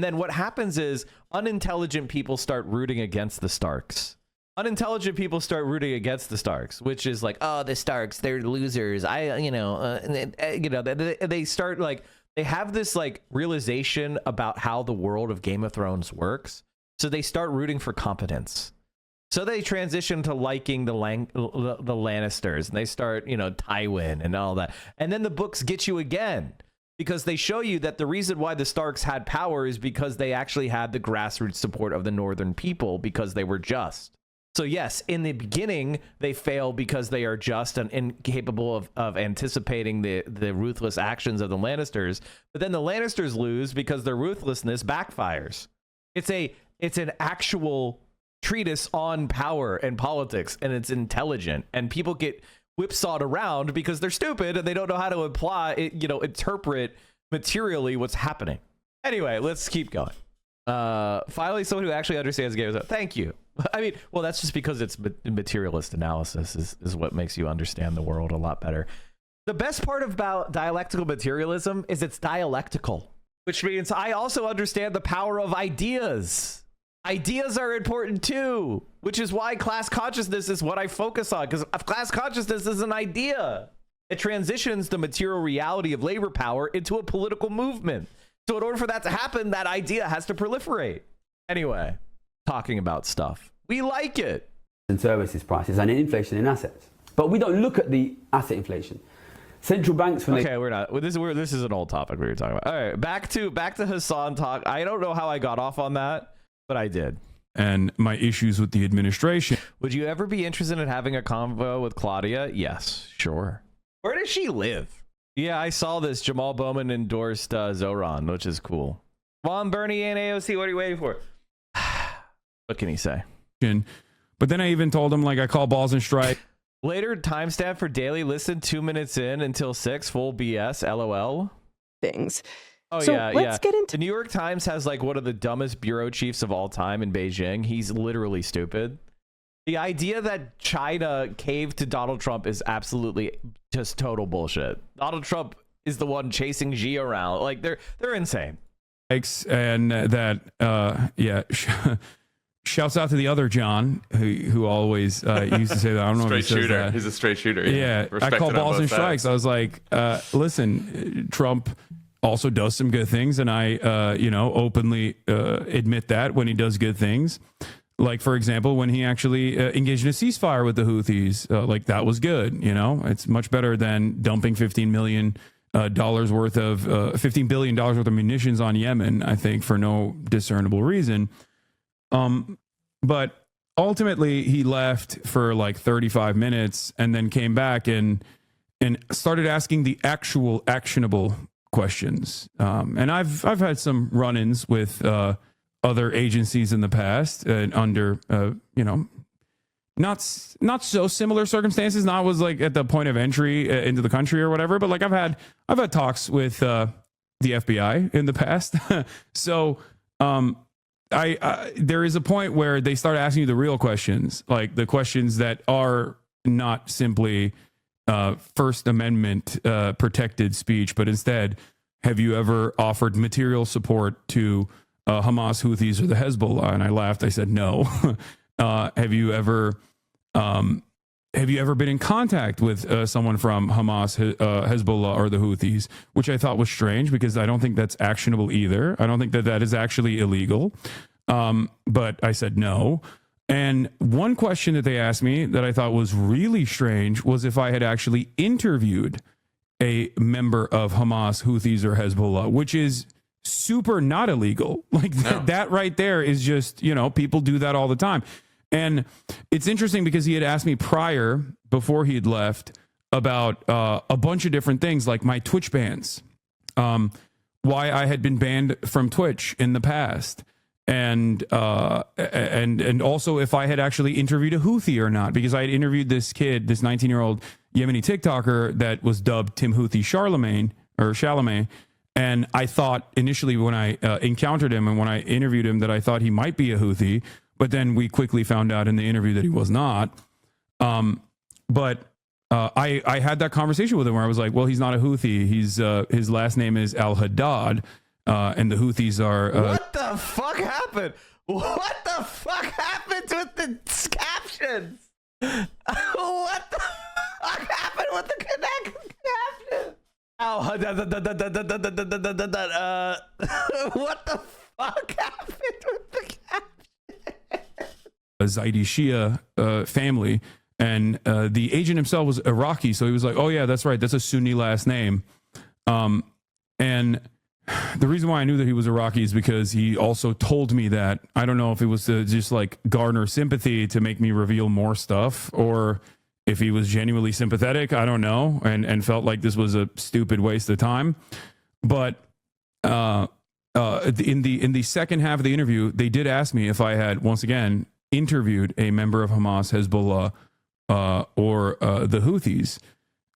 then what happens is unintelligent people start rooting against the Starks. Unintelligent people start rooting against the Starks, which is like, oh, the Starks, they're losers. They start like, they have this like realization about how the world of Game of Thrones works. So they start rooting for competence. So they transition to liking the Lannisters, and they start, Tywin and all that. And then the books get you again, because they show you that the reason why the Starks had power is because they actually had the grassroots support of the northern people because they were just. So yes, in the beginning, they fail because they are just and incapable of anticipating the ruthless actions of the Lannisters. But then the Lannisters lose because their ruthlessness backfires. It's an actual treatise on power and politics, and it's intelligent, and people get whipsawed around because they're stupid and they don't know how to interpret materially what's happening. Anyway, let's keep going. Finally, someone who actually understands games. Thank you. I mean, well, that's just because it's materialist analysis is what makes you understand the world a lot better. The best part about dialectical materialism is it's dialectical, which means I also understand the power of ideas. Ideas are important too, which is why class consciousness is what I focus on, because class consciousness is an idea. It transitions the material reality of labor power into a political movement. So in order for that to happen, that idea has to proliferate. Anyway, talking about stuff. We like it. And services prices and inflation in assets. But we don't look at the asset inflation. Central banks, we're not. This is an old topic we were talking about. All right, back to Hassan talk. I don't know how I got off on that, but I did. And my issues with the administration. Would you ever be interested in having a convo with Claudia? Yes, sure. Where does she live? Yeah, I saw this. Jamal Bowman endorsed Zoran, which is cool. Juan, Bernie, and AOC, what are you waiting for? What can he say? But then I even told him, like, I call balls and strike. Later timestamp for daily listen 2 minutes in until 6 full BS LOL things. Oh So yeah, let's get into the New York Times has like one of the dumbest bureau chiefs of all time in Beijing. He's literally stupid. The idea that China caved to Donald Trump is absolutely just total bullshit. Donald Trump is the one chasing Xi around. Like they're insane. And that shouts out to the other John who always used to say that. I don't know Straight if he says shooter. that. He's a straight shooter. Yeah, I Respected call on balls both and strikes. sides. I was like, listen, Trump also does some good things, and I openly admit that when he does good things. Like, for example, when he actually engaged in a ceasefire with the Houthis, like that was good. It's much better than dumping $15 billion worth of munitions on Yemen, I think, for no discernible reason. But ultimately, he left for like 35 minutes and then came back and started asking the actual actionable questions. And I've had some run-ins with other agencies in the past under not so similar circumstances. Not was like at the point of entry into the country or whatever, but like I've had talks with the FBI in the past. So there is a point where they start asking you the real questions, like the questions that are not simply First Amendment protected speech, but instead, have you ever offered material support to Hamas, Houthis, or the Hezbollah? And I laughed. I said, no. Have you ever been in contact with someone from Hamas, Hezbollah, or the Houthis? Which I thought was strange because I don't think that's actionable either. I don't think that is actually illegal. But I said no. And one question that they asked me that I thought was really strange was if I had actually interviewed a member of Hamas, Houthis, or Hezbollah, which is super not illegal. Like that right there is just, people do that all the time. And it's interesting because he had asked me prior, before he had left, about a bunch of different things, like my Twitch bans, why I had been banned from Twitch in the past, and also if I had actually interviewed a Houthi or not, because I had interviewed this kid, this 19-year-old Yemeni TikToker that was dubbed Tim Houthi Chalamet. And I thought initially when I encountered him and when I interviewed him that I thought he might be a Houthi, but then we quickly found out in the interview that he was not. But I had that conversation with him where I was like, well, he's not a Houthi. His last name is Al-Haddad, and the Houthis are... What the fuck happened? What the fuck happened with the captions? What the fuck happened with the captions? Oh, what the fuck happened with the caption? A Zaidi Shia family, and the agent himself was Iraqi, so he was like, oh yeah, that's right, that's a Sunni last name. And the reason why I knew that he was Iraqi is because he also told me that. I don't know if it was to just like garner sympathy to make me reveal more stuff, or if he was genuinely sympathetic. I don't know, and felt like this was a stupid waste of time. But in the second half of the interview, they did ask me if I had, once again, interviewed a member of Hamas, Hezbollah, or the Houthis,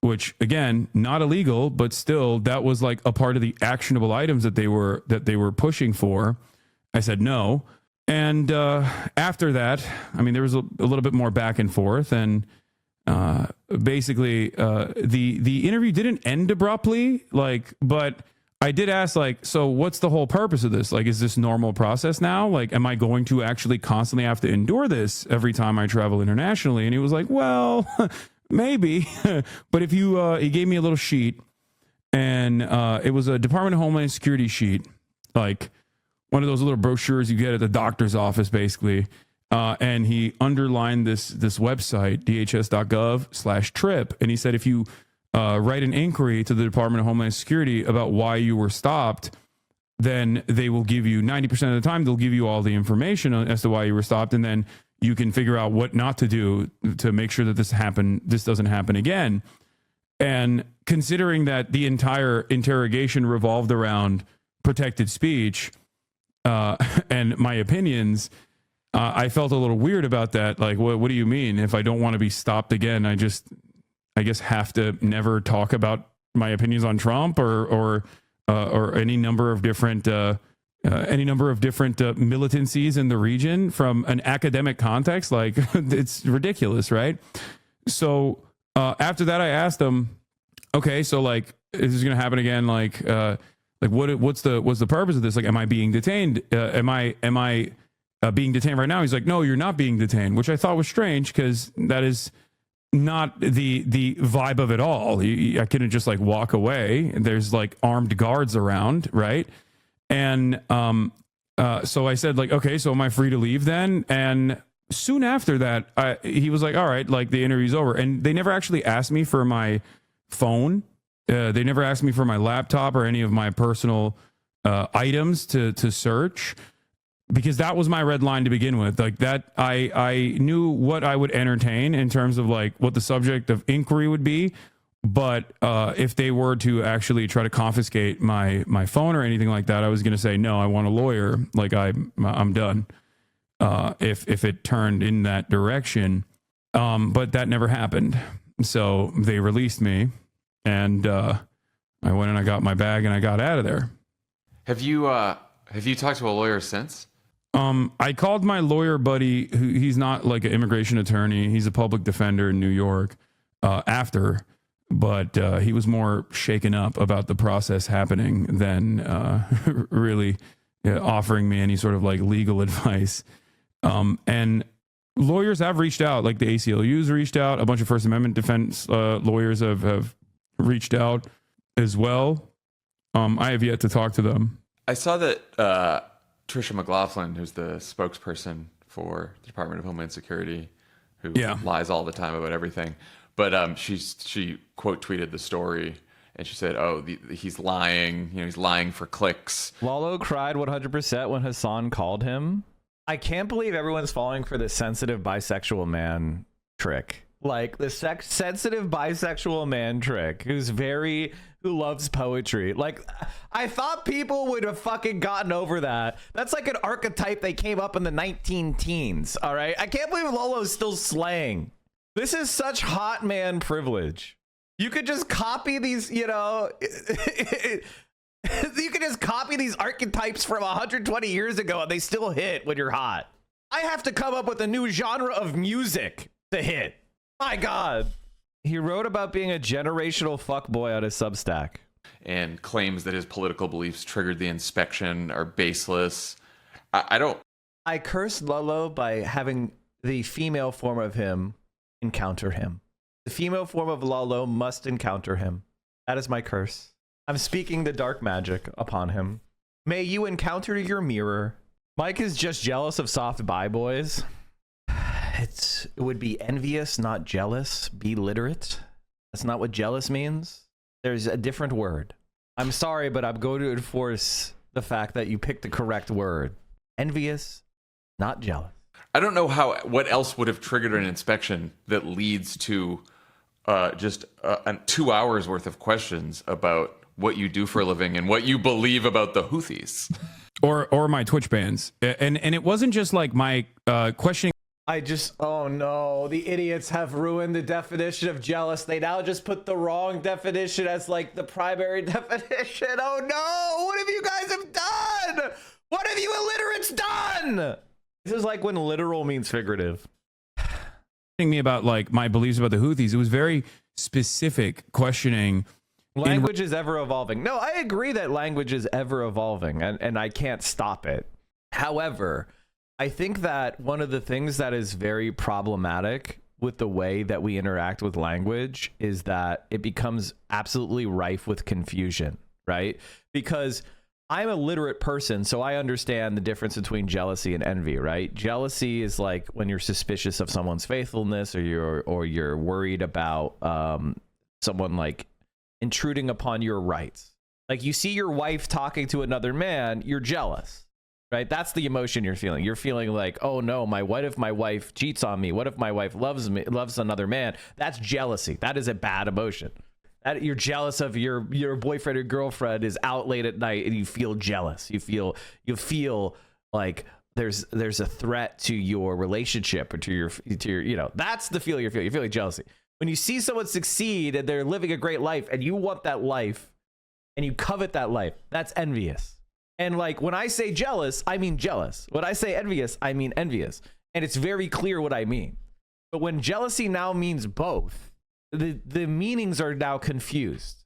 which again, not illegal, but still that was like a part of the actionable items that they were pushing for. I said no. And after that, I mean, there was a little bit more back and forth, and basically the interview didn't end abruptly, but I did ask, like, so what's the whole purpose of this? Like, is this normal process now? Like, am I going to actually constantly have to endure this every time I travel internationally? And he was like, well, maybe. But if you, he gave me a little sheet, and it was a Department of Homeland Security sheet, like one of those little brochures you get at the doctor's office, basically. And he underlined this website, dhs.gov/trip. And he said, if you write an inquiry to the Department of Homeland Security about why you were stopped, then they will give you 90% of the time, they'll give you all the information as to why you were stopped. And then you can figure out what not to do to make sure that this doesn't happen again. And considering that the entire interrogation revolved around protected speech and my opinions, I felt a little weird about that. Like, what do you mean? If I don't want to be stopped again, I guess have to never talk about my opinions on Trump or any number of different militancies in the region from an academic context. Like, it's ridiculous, right? So after that, I asked him, okay, so like, is this gonna happen again? Like what's the purpose of this? Like, am I being detained? Am I being detained right now? He's like, no, you're not being detained, which I thought was strange because that is not the vibe of it all. I couldn't just like walk away. There's like armed guards around, right? And so I said like, okay, so am I free to leave then? And soon after that, he was like, all right, like the interview's over. And they never actually asked me for my phone. They never asked me for my laptop or any of my personal items to search, because that was my red line to begin with. Like that, I knew what I would entertain in terms of like what the subject of inquiry would be. But if they were to actually try to confiscate my phone or anything like that, I was going to say, no, I want a lawyer. Like I'm done. If it turned in that direction. But that never happened. So they released me, and I went and I got my bag and I got out of there. Have you talked to a lawyer since? I called my lawyer buddy, who he's not like an immigration attorney. He's a public defender in New York, after, but he was more shaken up about the process happening than really offering me any sort of like legal advice. And lawyers have reached out, like the ACLU's reached out. A bunch of First Amendment defense lawyers have reached out as well. I have yet to talk to them. I saw that Tricia McLaughlin, who's the spokesperson for the Department of Homeland Security, who lies all the time about everything, but she quote tweeted the story, and she said, "Oh, he's lying. He's lying for clicks." Lalo cried 100% when Hassan called him. I can't believe everyone's falling for this sensitive bisexual man trick. Like the sensitive bisexual man trick who loves poetry. Like, I thought people would have fucking gotten over that. That's like an archetype that came up in the 19-teens. All right. I can't believe Lolo's still slaying. This is such hot man privilege. You could just copy these, you could just copy these archetypes from 120 years ago and they still hit when you're hot. I have to come up with a new genre of music to hit. My God. He wrote about being a generational fuckboy on his Substack. And claims that his political beliefs triggered the inspection are baseless. I cursed Lolo by having the female form of him encounter him. The female form of Lolo must encounter him. That is my curse. I'm speaking the dark magic upon him. May you encounter your mirror. Mike is just jealous of soft bi boys. It would be envious, not jealous. Be literate. That's not what jealous means. There's a different word. I'm sorry, but I'm going to enforce the fact that you picked the correct word. Envious, not jealous. I don't know what else would have triggered an inspection that leads to just 2 hours worth of questions about what you do for a living and what you believe about the Houthis. Or my Twitch bans. And it wasn't just like my questioning. Oh no, the idiots have ruined the definition of jealous. They now just put the wrong definition as like the primary definition. Oh no, what have you guys have done? What have you illiterates done? This is like when literal means figurative. Me about like my beliefs about the Houthis. It was very specific questioning. Language is ever evolving. No, I agree that language is ever evolving and I can't stop it. However, I think that one of the things that is very problematic with the way that we interact with language is that it becomes absolutely rife with confusion, right? Because I'm a literate person, so I understand the difference between jealousy and envy, right? Jealousy is like when you're suspicious of someone's faithfulness, or you're worried about someone like intruding upon your rights. Like you see your wife talking to another man, you're jealous. Right? That's the emotion you're feeling. You're feeling like, oh no, what if my wife cheats on me? What if my wife loves another man? That's jealousy. That is a bad emotion. That you're jealous of your boyfriend or girlfriend is out late at night and you feel jealous. You feel like, there's a threat to your relationship or to your that's the feeling you're feeling. You're feeling jealousy when you see someone succeed and they're living a great life and you want that life and you covet that life. That's envious. And like when I say jealous, I mean jealous. When I say envious, I mean envious. And it's very clear what I mean. But when jealousy now means both, the meanings are now confused.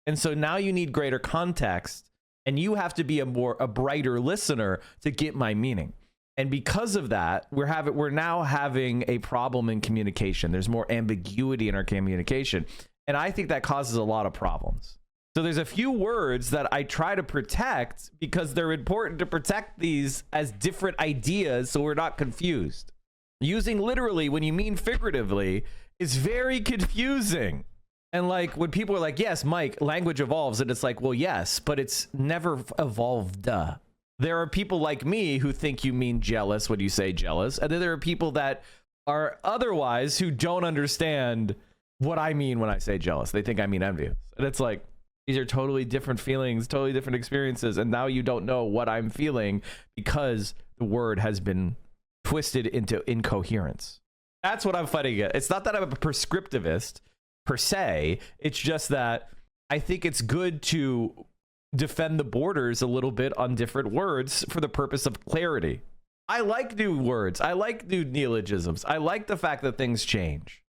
And so now you need greater context, and you have to be a brighter listener to get my meaning. And because of that, we're now having a problem in communication. There's more ambiguity in our communication. And I think that causes a lot of problems. So there's a few words that I try to protect because they're important to protect these as different ideas so we're not confused. Using literally when you mean figuratively is very confusing. And like when people are like, yes, Mike, language evolves. And it's like, well, yes, but it's never evolved. There are people like me who think you mean jealous when you say jealous. And then there are people that are otherwise who don't understand what I mean when I say jealous. They think I mean envious. And it's like, these are totally different feelings, totally different experiences. And now you don't know what I'm feeling because the word has been twisted into incoherence. That's what I'm fighting against. It's not that I'm a prescriptivist per se. It's just that I think it's good to defend the borders a little bit on different words for the purpose of clarity. I like new words. I like new neologisms. I like the fact that things change.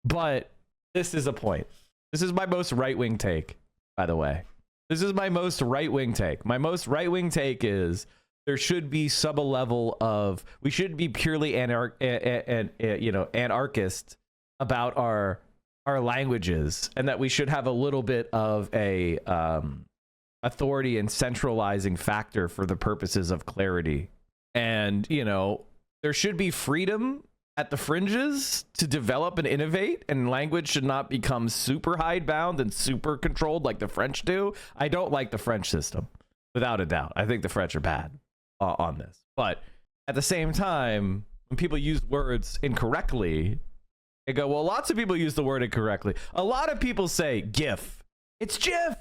But this is a point. This is my most right-wing take, by the way. This is my most right-wing take. My most right-wing take is there should be some level of, we shouldn't be purely anarchist about our languages, and that we should have a little bit of a authority and centralizing factor for the purposes of clarity. And, there should be freedom at the fringes to develop and innovate, and language should not become super hidebound and super controlled like the French do. I don't like the French system, without a doubt. I think the French are bad on this. But at the same time, when people use words incorrectly, they go, well, lots of people use the word incorrectly. A lot of people say GIF. It's GIF.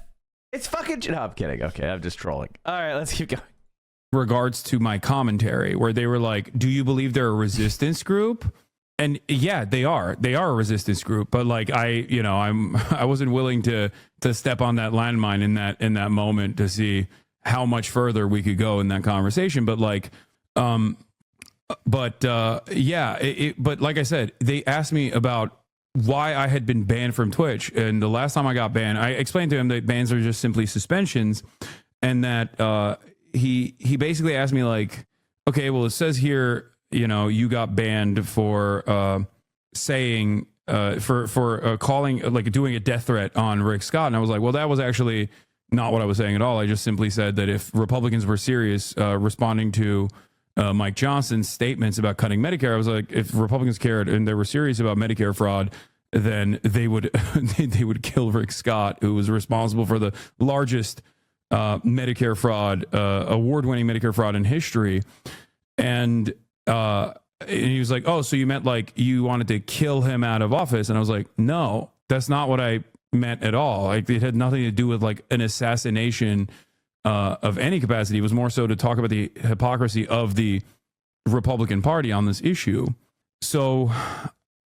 It's fucking... No, I'm kidding. Okay, I'm just trolling. All right, let's keep going. Regards to my commentary, where they were like, do you believe they're a resistance group? And yeah, they are a resistance group, but like I wasn't willing to step on that landmine in that moment to see how much further we could go in that conversation. But like but like I said, they asked me about why I had been banned from Twitch, and the last time I got banned, I explained to him that bans are just simply suspensions, and that he basically asked me like, okay, well, it says here, you got banned for saying for calling, like doing a death threat on Rick Scott. And I was like, well, that was actually not what I was saying at all. I just simply said that if Republicans were serious responding to Mike Johnson's statements about cutting Medicare, I was like, if Republicans cared and they were serious about Medicare fraud, then they would they would kill Rick Scott, who was responsible for the largest Medicare fraud, award-winning Medicare fraud in history. And he was like, oh, so you meant like you wanted to kill him out of office? And I was like, no, that's not what I meant at all. Like, it had nothing to do with like an assassination of any capacity. It was more so to talk about the hypocrisy of the Republican Party on this issue. So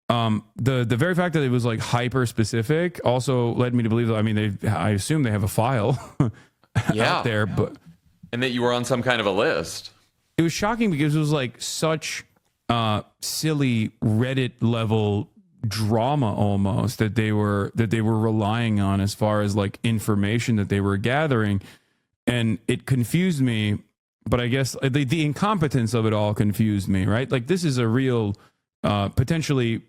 the very fact that it was like hyper specific also led me to believe that, I mean, I assume they have a file out there, but and that you were on some kind of a list. It was shocking because it was like such silly Reddit level drama almost that they were relying on as far as like information that they were gathering, and it confused me. But I guess the incompetence of it all confused me, right? Like, this is a real potentially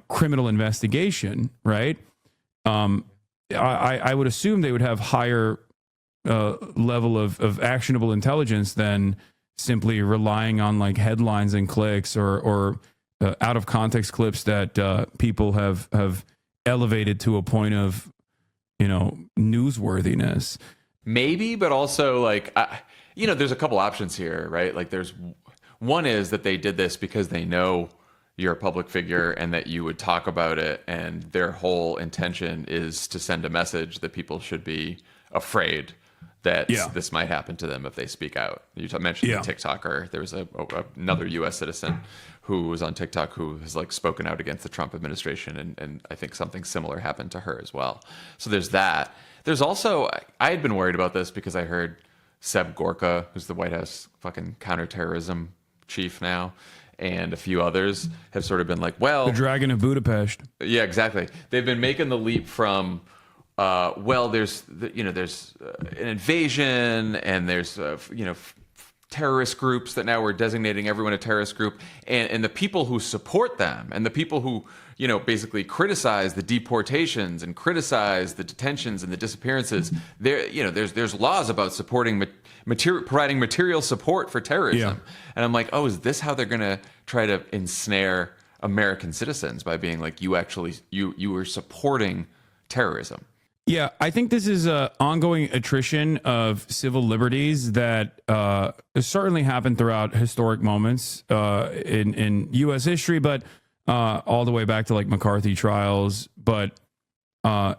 criminal investigation, right? I would assume they would have higher level of actionable intelligence than simply relying on like headlines and clicks or out of context clips that people have elevated to a point of newsworthiness. Maybe, but also like there's a couple options here, right? Like, there's one is that they did this because they know you're a public figure and that you would talk about it, and their whole intention is to send a message that people should be afraid that this might happen to them if they speak out. You mentioned the TikToker. There was another U.S. citizen who was on TikTok who has like spoken out against the Trump administration, and I think something similar happened to her as well. So there's that. There's also, I had been worried about this because I heard Seb Gorka, who's the White House fucking counterterrorism chief now, and a few others have sort of been like, well, the Dragon of Budapest. Yeah, exactly. They've been making the leap from there's an invasion, and there's terrorist groups that now we're designating everyone a terrorist group, and the people who support them, and the people who basically criticize the deportations and criticize the detentions and the disappearances. There's laws about supporting providing material support for terrorism, and I'm like, oh, is this how they're gonna try to ensnare American citizens by being like, you were supporting terrorism? Yeah, I think this is an ongoing attrition of civil liberties that certainly happened throughout historic moments in U.S. history, but all the way back to like McCarthy trials. But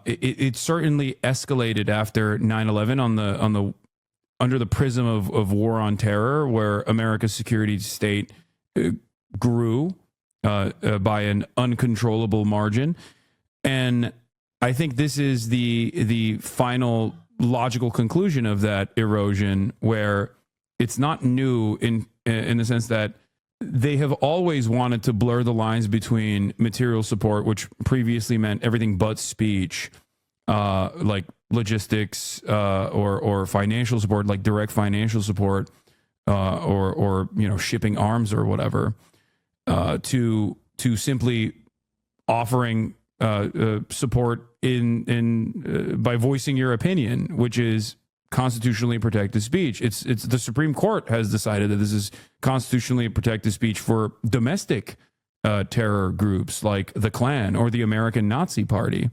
it certainly escalated after 9/11 under the prism of war on terror, where America's security state grew by an uncontrollable margin. And I think this is the final logical conclusion of that erosion, where it's not new in the sense that they have always wanted to blur the lines between material support, which previously meant everything but speech, like logistics or financial support, like direct financial support, or shipping arms or whatever, to simply offering support by voicing your opinion, which is constitutionally protected speech. It's the Supreme Court has decided that this is constitutionally protected speech for domestic terror groups like the Klan or the American Nazi Party.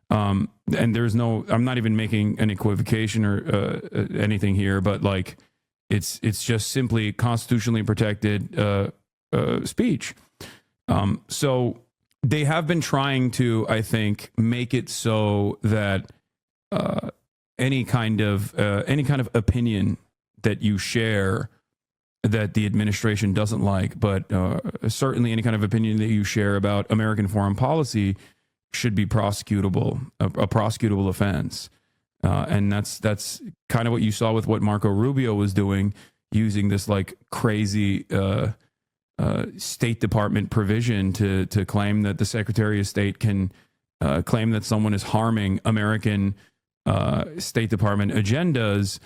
And I'm not even making an equivocation or anything here, but like it's just simply constitutionally protected speech. So they have been trying to, I think, make it so that any kind of opinion that you share that the administration doesn't like, but certainly any kind of opinion that you share about American foreign policy should be prosecutable, a prosecutable offense. And that's kind of what you saw with what Marco Rubio was doing, using this like crazy State Department provision to claim that the Secretary of State can claim that someone is harming American State Department agendas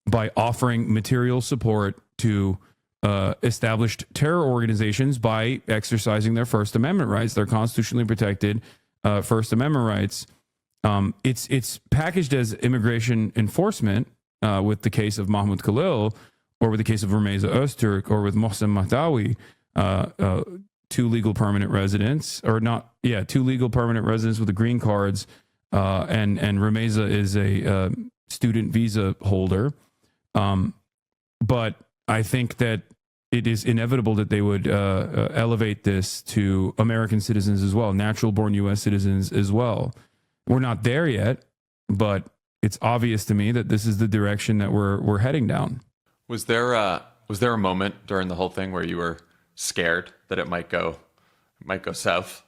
by offering material support to established terror organizations by exercising their First Amendment rights, their constitutionally protected First Amendment rights. It's packaged as immigration enforcement with the case of Mahmoud Khalil, or with the case of Rumeysa Öztürk, or with Mohsen Mahdawi, two legal permanent residents with the green cards, and Rumeysa is a student visa holder. But I think that it is inevitable that they would elevate this to American citizens as well, natural born U.S. citizens as well. We're not there yet, but it's obvious to me that this is the direction that we're heading down. Was there a moment during the whole thing where you were scared that it might go south?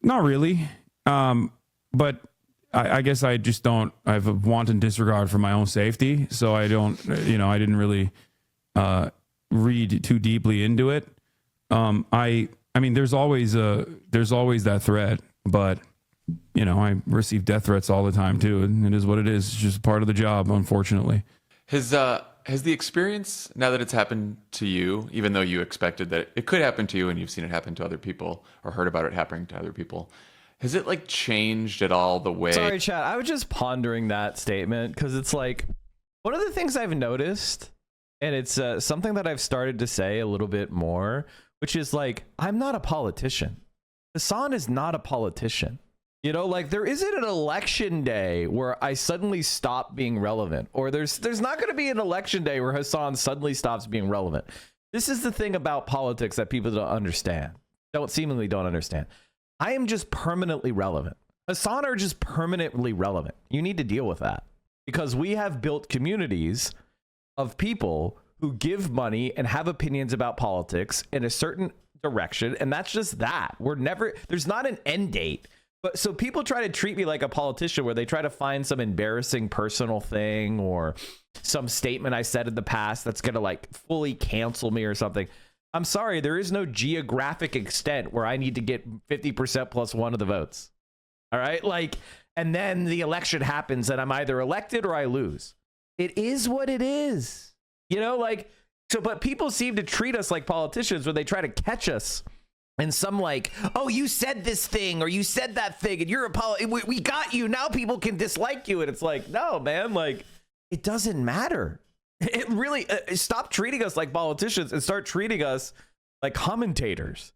Not really. But I guess I just don't, I have a wanton disregard for my own safety. So I don't, I didn't really read too deeply into it. I mean, there's always that threat, but I receive death threats all the time too. And it is what it is. It's just part of the job, unfortunately. Has the experience, now that it's happened to you, even though you expected that it could happen to you and you've seen it happen to other people or heard about it happening to other people, has it like changed at all the way? Sorry, Chad. I was just pondering that statement because it's like one of the things I've noticed, and it's something that I've started to say a little bit more, which is like, I'm not a politician. Hasan is not a politician. Like there isn't an election day where I suddenly stop being relevant, or there's not going to be an election day where Hasan suddenly stops being relevant. This is the thing about politics that people seemingly don't understand. I am just permanently relevant. Hasan are just permanently relevant. You need to deal with that. because we have built communities of people who give money and have opinions about politics in a certain direction, and that's just that. There's not an end date. But so people try to treat me like a politician, where they try to find some embarrassing personal thing or some statement I said in the past that's gonna like fully cancel me or something. I'm sorry, there is no geographic extent where I need to get 50% plus one of the votes. All right, like, and then the election happens and I'm either elected or I lose. It is what it is, you know, like. So, but people seem to treat us like politicians when they try to catch us in some like, oh, you said this thing or you said that thing and you're we got you, now people can dislike you. And it's like, no, man, like, it doesn't matter. It really stop treating us like politicians and start treating us like commentators.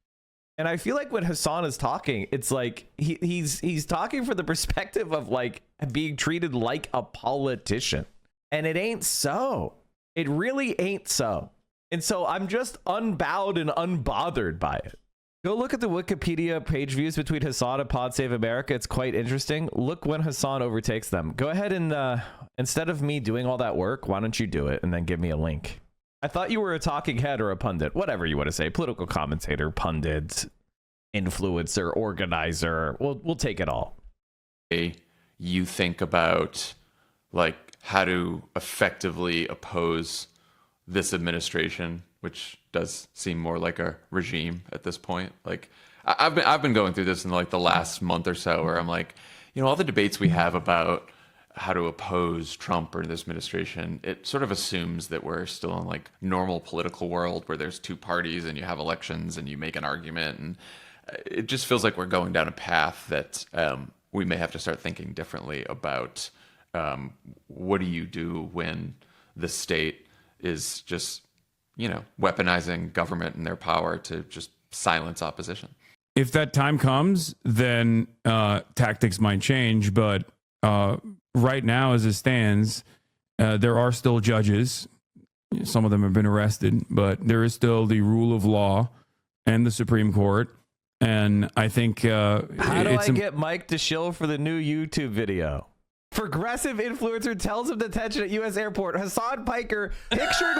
And I feel like when Hasan is talking, it's like he's talking from the perspective of like being treated like a politician, and it ain't so. It really ain't so. And so I'm just unbowed and unbothered by it. Go look at the Wikipedia page views between Hasan and Pod Save America. It's quite interesting. Look when Hasan overtakes them. Go ahead and instead of me doing all that work, why don't you do it and then give me a link? I thought you were a talking head or a pundit, whatever you want to say, political commentator, pundit, influencer, organizer. We'll take it all. You think about like how to effectively oppose this administration, which does seem more like a regime at this point. Like I've been going through this in like the last month or so, where I'm like, you know, all the debates we have about how to oppose Trump or this administration, it sort of assumes that we're still in like normal political world where there's two parties and you have elections and you make an argument, and it just feels like we're going down a path that we may have to start thinking differently about. What do you do when the state is just, you know, weaponizing government and their power to just silence opposition? If that time comes, then tactics might change. But right now, as it stands, there are still judges. Some of them have been arrested, but there is still the rule of law and the Supreme Court. And I think how do I get Mike to shill for the new YouTube video? Progressive influencer tells of detention at U.S. airport. Hasan Piker pictured.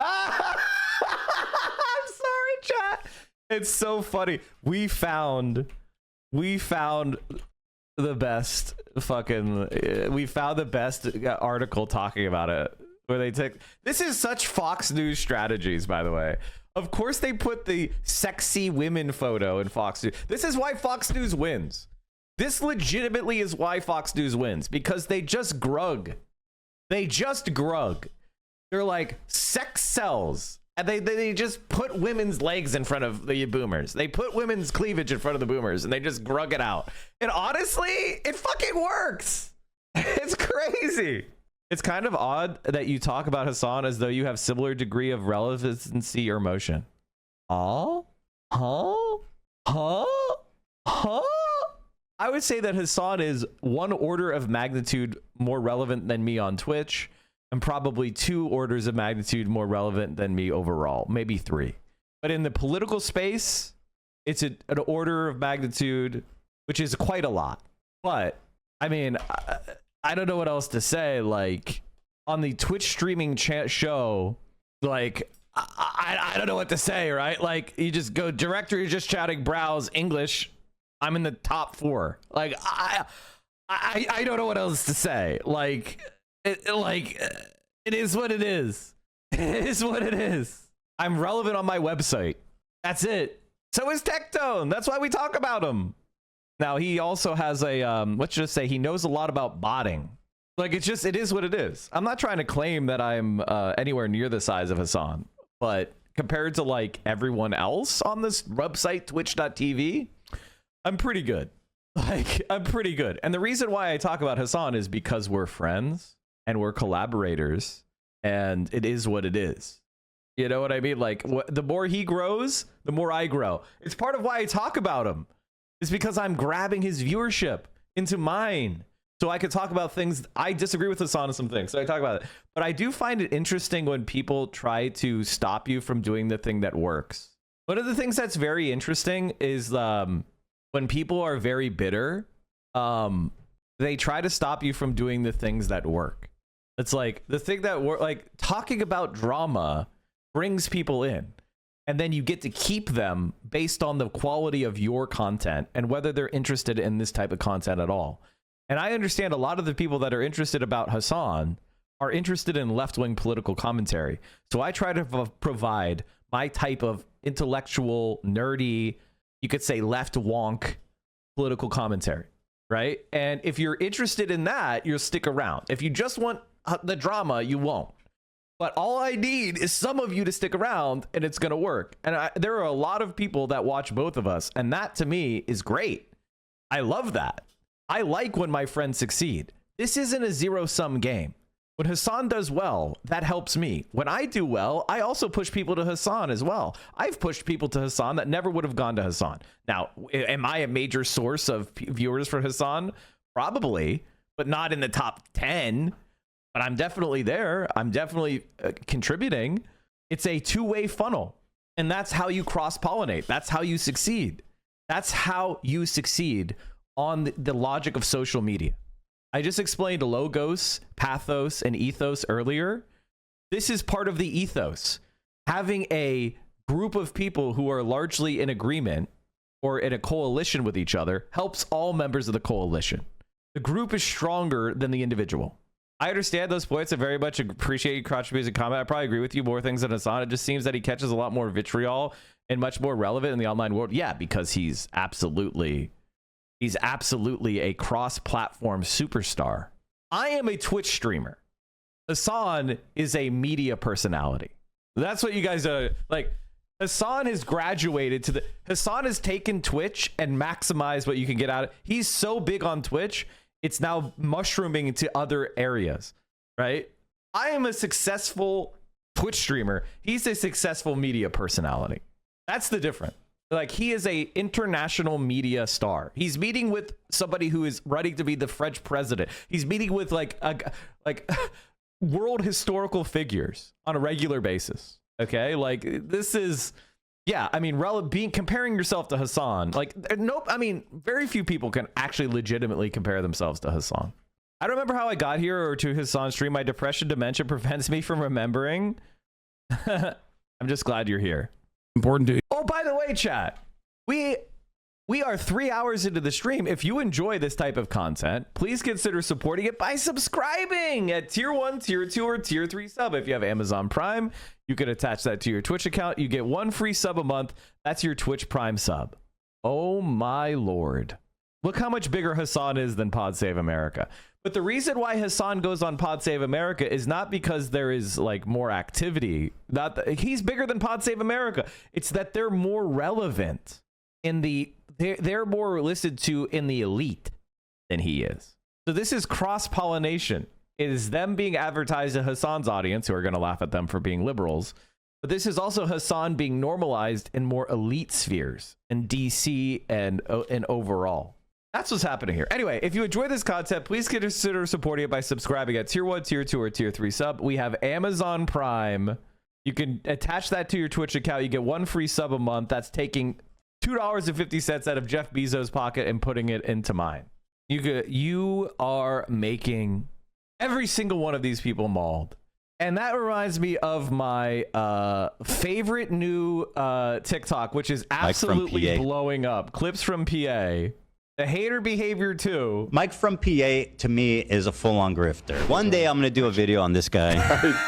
I'm sorry, chat. It's so funny. We found the best fucking. We found the best article talking about it. Where they take. This is such Fox News strategies, by the way. Of course, they put the sexy women photo in Fox News. This is why Fox News wins. This legitimately is why Fox News wins, because they just grug. They just grug. They're like, sex sells. And they just put women's legs in front of the boomers. They put women's cleavage in front of the boomers, and they just grug it out. And honestly, it fucking works. It's crazy. It's kind of odd that you talk about Hasan as though you have similar degree of relevancy or motion. Huh? I would say that Hasan is one order of magnitude more relevant than me on Twitch, and probably 2 orders of magnitude more relevant than me overall, maybe 3. But in the political space, it's an order of magnitude, which is quite a lot. But I mean, I don't know what else to say. Like on the Twitch streaming show, like I don't know what to say, right? Like you just go directory, just chatting, browse English. I'm in the top 4. Like I don't know what else to say. Like it is what it is. It is what it is. I'm relevant on my website. That's it. So is Tectone. That's why we talk about him. Now, he also has a, let's just say he knows a lot about botting. Like, it is what it is. I'm not trying to claim that I'm anywhere near the size of Hasan, but compared to, like, everyone else on this website, twitch.tv, I'm pretty good. Like, I'm pretty good. And the reason why I talk about Hasan is because we're friends and we're collaborators, and it is what it is. You know what I mean? Like, the more he grows, the more I grow. It's part of why I talk about him. It's because I'm grabbing his viewership into mine so I could talk about things. I disagree with Hasan on some things, so I talk about it. But I do find it interesting when people try to stop you from doing the thing that works. One of the things that's very interesting is when when people are very bitter, they try to stop you from doing the things that work. It's like the thing that like talking about drama brings people in, and then you get to keep them based on the quality of your content and whether they're interested in this type of content at all. And I understand a lot of the people that are interested about Hasan are interested in left-wing political commentary. So I try to provide my type of intellectual, nerdy, you could say left wonk political commentary, right? And if you're interested in that, you'll stick around. If you just want the drama, you won't. But all I need is some of you to stick around, and it's going to work. And there are a lot of people that watch both of us, and that to me is great. I love that. I like when my friends succeed. This isn't a zero-sum game. When Hasan does well, that helps me. When I do well, I also push people to Hasan as well. I've pushed people to Hasan that never would have gone to Hasan. Now, am I a major source of viewers for Hasan? Probably, but not in the top 10. But I'm definitely there. I'm definitely contributing. It's a two-way funnel. And that's how you cross-pollinate. That's how you succeed. That's how you succeed on the logic of social media. I just explained logos, pathos, and ethos earlier. This is part of the ethos. Having a group of people who are largely in agreement or in a coalition with each other helps all members of the coalition. The group is stronger than the individual. I understand those points. I very much appreciate your contributions and comment. I probably agree with you more things than Hasan. It just seems that he catches a lot more vitriol and much more relevant in the online world. Yeah, because he's absolutely a cross-platform superstar. I am a Twitch streamer. Hasan is a media personality. That's what you guys are like. Hasan has graduated to Hasan has taken Twitch and maximized what you can get out of it. He's so big on Twitch, it's now mushrooming into other areas, right? I am a successful Twitch streamer. He's a successful media personality. That's the difference. Like, he is a international media star. He's meeting with somebody who is running to be the French president. He's meeting with like world historical figures on a regular basis. Okay, like this is, yeah. I mean, comparing yourself to Hasan, like, nope. I mean, very few people can actually legitimately compare themselves to Hasan. I don't remember how I got here or to Hasan's stream. My depression dementia prevents me from remembering. I'm just glad you're here. Important to. Oh, by the way, chat, we are 3 hours into the stream. If you enjoy this type of content, please consider supporting it by subscribing at tier 1, tier 2, or tier 3 sub. If you have Amazon Prime, you can attach that to your Twitch account. You get 1 free sub a month. That's your Twitch Prime sub. Oh my lord. Look how much bigger Hasan is than Pod Save America. But the reason why Hasan goes on Pod Save America is not because there is like more activity. He's bigger than Pod Save America. It's that they're more relevant in they're more listened to in the elite than he is. So this is cross-pollination. It is them being advertised to Hasan's audience, who are going to laugh at them for being liberals. But this is also Hasan being normalized in more elite spheres in DC and overall. That's what's happening here. Anyway, if you enjoy this content, please consider supporting it by subscribing at tier 1, tier 2, or tier 3 sub. We have Amazon Prime. You can attach that to your Twitch account. You get 1 free sub a month. That's taking $2.50 out of Jeff Bezos' pocket and putting it into mine. You are making every single one of these people mauled. And that reminds me of my favorite new TikTok, which is absolutely blowing up. Clips from PA. The hater behavior too. Mike from PA to me is a full-on grifter. One day I'm gonna do a video on this guy.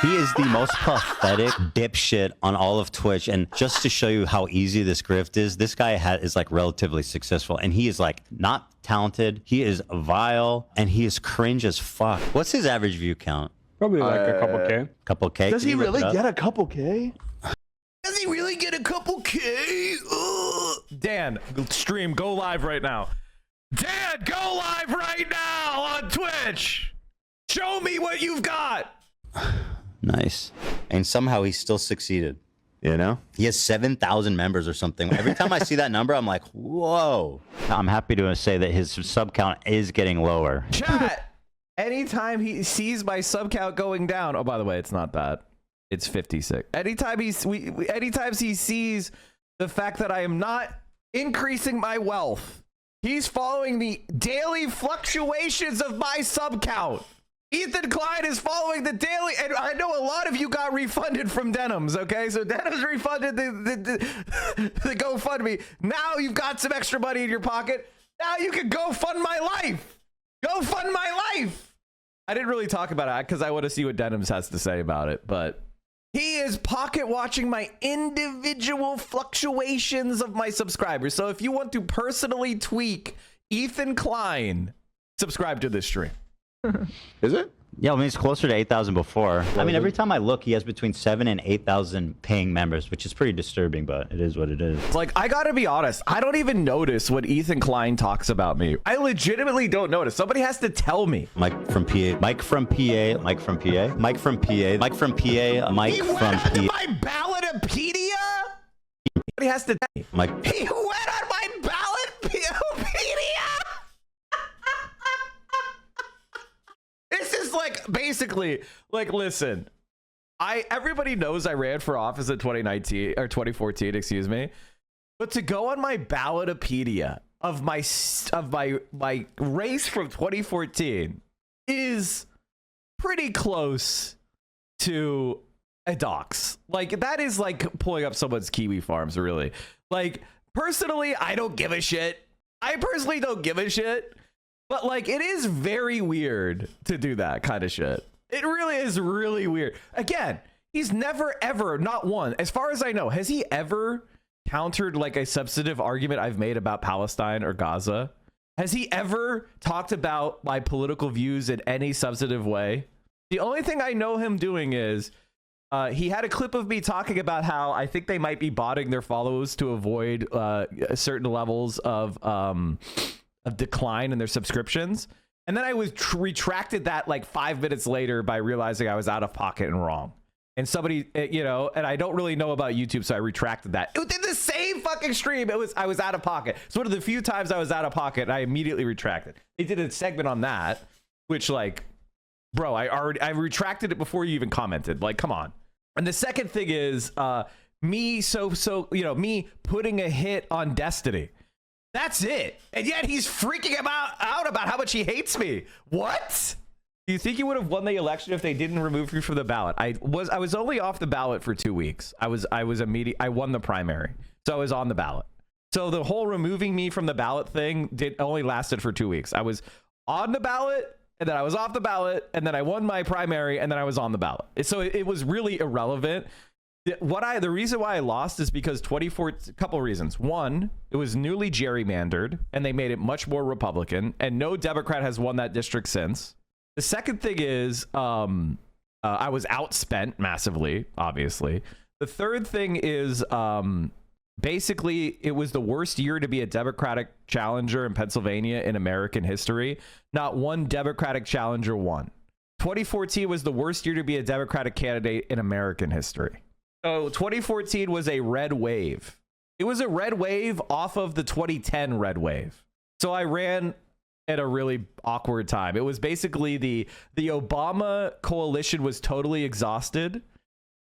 He is the most pathetic dipshit on all of Twitch. And just to show you how easy this grift is, this guy is like relatively successful, and he is like not talented. He is vile, and he is cringe as fuck. What's his average view count? Probably like a couple K. Couple K. Does he really get a couple K? Does he really get a couple K? Ugh. Dan, stream, go live right now. Dan, go live right now on Twitch. Show me what you've got. Nice. And somehow he still succeeded. You know? He has 7,000 members or something. Every time I see that number, I'm like, whoa. I'm happy to say that his sub count is getting lower. Chat, anytime he sees my sub count going down, oh, by the way, it's not that. It's 56. Anytime he sees the fact that I am not increasing my wealth, He's following the daily fluctuations of my sub count. Ethan Klein is following the daily, and I know a lot of you got refunded from Denims, okay? So Denims refunded the GoFundMe. Now you've got some extra money in your pocket. Now you can go fund my life. Go fund my life. I didn't really talk about it because I want to see what Denims has to say about it, but he is pocket watching my individual fluctuations of my subscribers. So if you want to personally tweak Ethan Klein, subscribe to this stream. Is it? Yeah, I mean, it's closer to 8,000 before. I mean, every time I look, he has between 7,000 and 8,000 paying members, which is pretty disturbing, but it is what it is. Like, I gotta be honest, I don't even notice when Ethan Klein talks about me. I legitimately don't notice. Somebody has to tell me. Mike from PA, Mike from PA, Mike from PA, Mike from PA, Mike from PA, Mike He from went on PA. my Ballotopedia? Somebody has to tell me. Mike. He went on my Ballotopedia? This is like basically like, listen, everybody knows I ran for office in 2019 or 2014, excuse me. But to go on my Ballotopedia of my race from 2014 is pretty close to a dox. Like, that is like pulling up someone's kiwi farms, really. Like, personally, I don't give a shit. I personally don't give a shit. But like, it is very weird to do that kind of shit. It really is really weird. Again, he's never ever, not one, as far as I know, has he ever countered like a substantive argument I've made about Palestine or Gaza? Has he ever talked about my political views in any substantive way? The only thing I know him doing is he had a clip of me talking about how I think they might be botting their followers to avoid certain levels of decline in their subscriptions, and then I was retracted that like 5 minutes later by realizing I was out of pocket and wrong. And somebody, you know, and I don't really know about YouTube, so I retracted that. It did the same fucking stream. I was out of pocket. It's one of the few times I was out of pocket, and I immediately retracted. They did a segment on that, which, like, bro, I retracted it before you even commented. Like, come on. And the second thing is me putting a hit on Destiny. That's it. And yet he's freaking out about how much he hates me. What? Do you think you would have won the election if they didn't remove you from the ballot? I was only off the ballot for 2 weeks. I won the primary. So I was on the ballot. So the whole removing me from the ballot thing only lasted for 2 weeks. I was on the ballot, and then I was off the ballot, and then I won my primary, and then I was on the ballot. So it was really irrelevant. The reason why I lost is because a couple reasons. One, it was newly gerrymandered and they made it much more Republican, and no Democrat has won that district since. The second thing is I was outspent massively, obviously. The third thing is basically it was the worst year to be a Democratic challenger in Pennsylvania in American history. Not one Democratic challenger won. 2014 was the worst year to be a Democratic candidate in American history. So 2014 was a red wave. It was a red wave off of the 2010 red wave. So I ran at a really awkward time. It was basically the Obama coalition was totally exhausted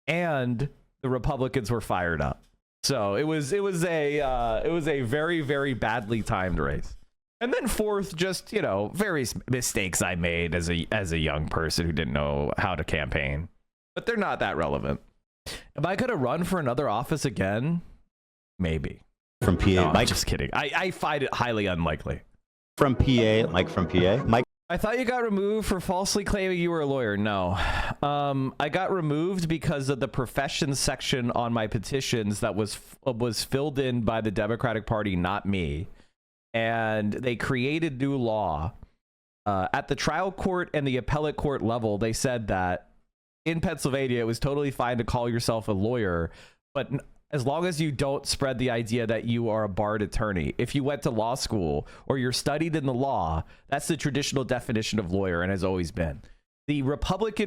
and the Republicans were fired up. So it was a very, very badly timed race. And then fourth, just, you know, various mistakes I made as a young person who didn't know how to campaign. But they're not that relevant. Am I going to run for another office again? Maybe. From PA, No, Mike. I'm just kidding. I find it highly unlikely. From PA, Mike from PA, Mike. I thought you got removed for falsely claiming you were a lawyer. No. I got removed because of the professions section on my petitions that was filled in by the Democratic Party, not me. And they created new law. At the trial court and the appellate court level, they said that in Pennsylvania, it was totally fine to call yourself a lawyer, but as long as you don't spread the idea that you are a barred attorney. If you went to law school or you're studied in the law, that's the traditional definition of lawyer and has always been. The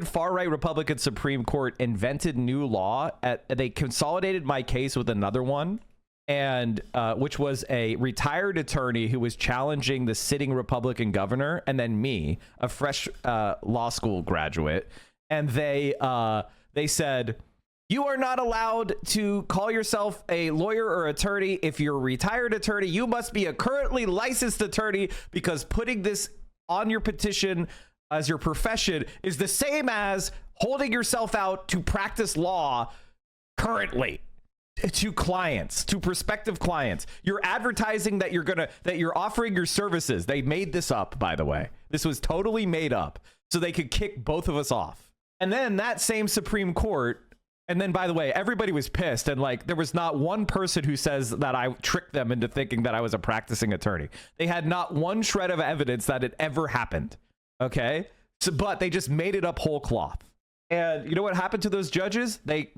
far-right Republican Supreme Court invented new law. They consolidated my case with another one, and which was a retired attorney who was challenging the sitting Republican governor, and then me, a fresh law school graduate. And they said, You are not allowed to call yourself a lawyer or attorney. If you're a retired attorney, you must be a currently licensed attorney, because putting this on your petition as your profession is the same as holding yourself out to practice law currently to clients, to prospective clients. You're advertising that you're offering your services. They made this up, by the way. This was totally made up so they could kick both of us off. And then that same Supreme Court. And then, by the way, everybody was pissed. And like, there was not one person who says that I tricked them into thinking that I was a practicing attorney. They had not one shred of evidence that it ever happened. Okay. So, but they just made it up whole cloth. And you know what happened to those judges? They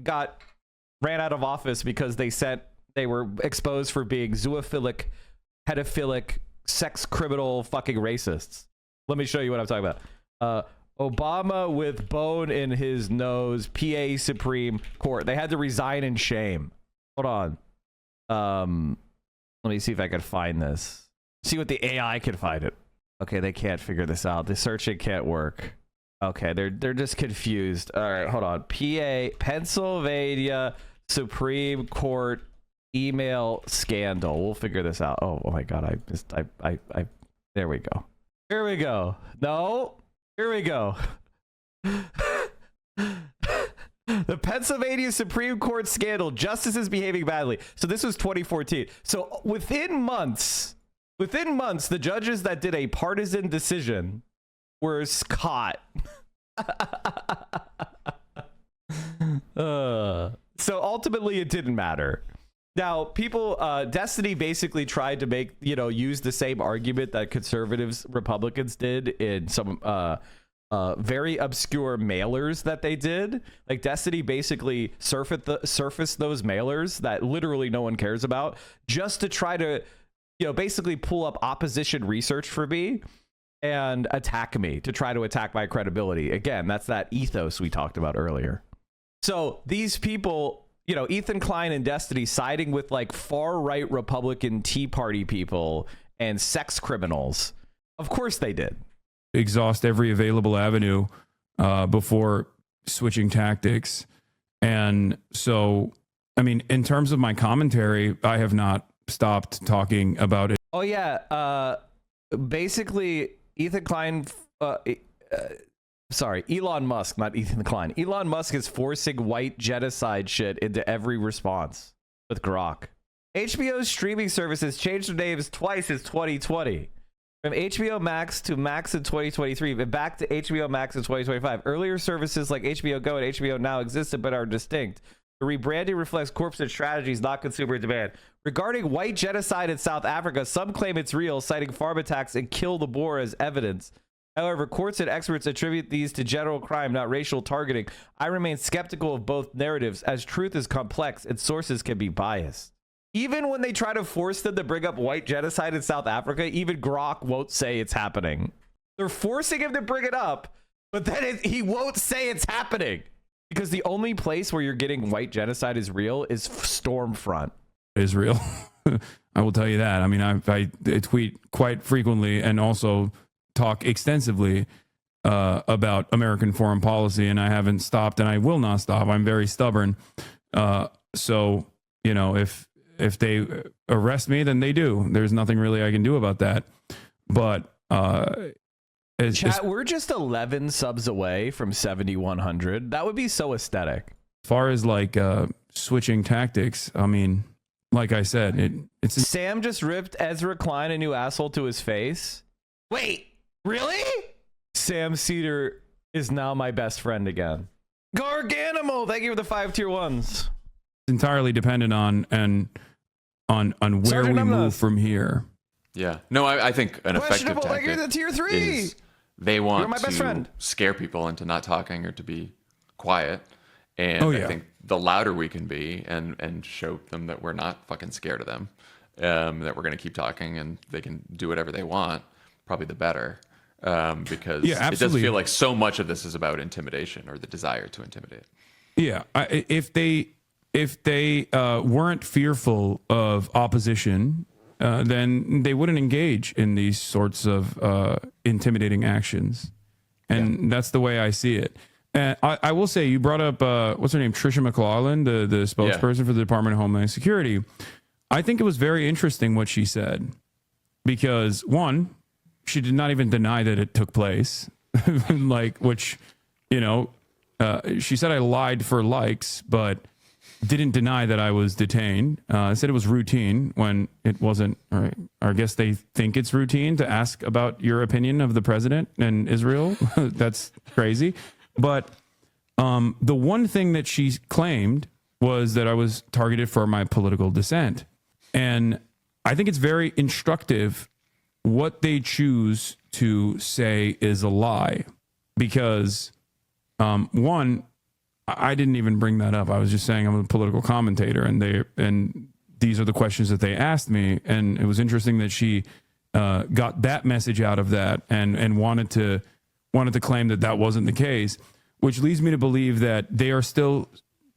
ran out of office because they were exposed for being zoophilic, pedophilic, sex criminal fucking racists. Let me show you what I'm talking about. Obama with bone in his nose, PA Supreme Court. They had to resign in shame. Hold on. Let me see if I can find this. See what the AI can find it. Okay, they can't figure this out. The searching can't work. Okay, they're just confused. All right, hold on. PA, Pennsylvania Supreme Court email scandal. We'll figure this out. Oh my God, there we go. Here we go. No. Here we go. The Pennsylvania Supreme Court scandal, justices behaving badly. So this was 2014. So within months, the judges that did a partisan decision were caught. So ultimately it didn't matter. Now, people, Destiny basically tried to use the same argument that conservatives, Republicans did in some very obscure mailers that they did. Like, Destiny basically surfaced those mailers that literally no one cares about, just to try to, basically pull up opposition research for me and attack me, to try to attack my credibility. Again, that's that ethos we talked about earlier. So these people, Ethan Klein and Destiny siding with like far-right Republican Tea Party people and sex criminals. Of course they did. Exhaust every available avenue before switching tactics. And so, I mean, in terms of my commentary, I have not stopped talking about it. Oh, yeah. Basically, Ethan Klein... Sorry, Elon Musk, not Ethan Klein. Elon Musk is forcing white genocide shit into every response with Grok. HBO's streaming services changed their names twice since 2020. From HBO Max to Max in 2023, and back to HBO Max in 2025. Earlier services like HBO Go and HBO Now existed but are distinct. The rebranding reflects corporate strategies, not consumer demand. Regarding white genocide in South Africa, some claim it's real, citing farm attacks and kill the Boer as evidence. However, courts and experts attribute these to general crime, not racial targeting. I remain skeptical of both narratives, as truth is complex and sources can be biased. Even when they try to force them to bring up white genocide in South Africa, even Grok won't say it's happening. They're forcing him to bring it up, but then he won't say it's happening. Because the only place where you're getting white genocide is real is Stormfront. Is real. I will tell you that. I mean, I tweet quite frequently and also talk extensively about American foreign policy, and I haven't stopped, and I will not stop. I'm very stubborn. So, if they arrest me, then they do. There's nothing really I can do about that. But chat, we're just 11 subs away from 7,100. That would be so aesthetic. As far as like switching tactics, I mean, like I said, it's Sam just ripped Ezra Klein a new asshole to his face. Wait, really? Sam Cedar is now my best friend again. Garganimal, thank you for the 5 tier 1s. Entirely dependent on where Sergeant we move Emnus. from here. Yeah. No, I think an effective Questionable, like you're tactic the tier 3. is they You're want my best to friend. scare people into not talking or to be quiet. And Oh, I yeah. think the louder we can be and show them that we're not fucking scared of them, that we're going to keep talking and they can do whatever they want, probably the better. Because Yeah, it does absolutely. feel like so much of this is about intimidation or the desire to intimidate. Yeah, if they weren't fearful of opposition, then they wouldn't engage in these sorts of intimidating actions, and that's the way I see it. And I will say, you brought up, what's her name? Tricia McLaughlin, the spokesperson for the Department of Homeland Security. I think it was very interesting what she said because, one, she did not even deny that it took place. Which, she said I lied for likes, but didn't deny that I was detained. Said it was routine when it wasn't. Or I guess they think it's routine to ask about your opinion of the president and Israel. That's crazy. But the one thing that she claimed was that I was targeted for my political dissent. And I think it's very instructive what they choose to say is a lie. Because, one, I didn't even bring that up. I was just saying I'm a political commentator, and these are the questions that they asked me. And it was interesting that she got that message out of that and wanted to claim that that wasn't the case, which leads me to believe that they are still,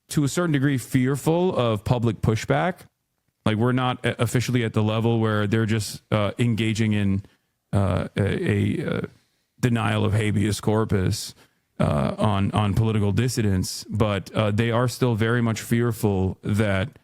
to a certain degree, fearful of public pushback. Like, we're not officially at the level where they're just engaging in a denial of habeas corpus on political dissidents, but they are still very much fearful that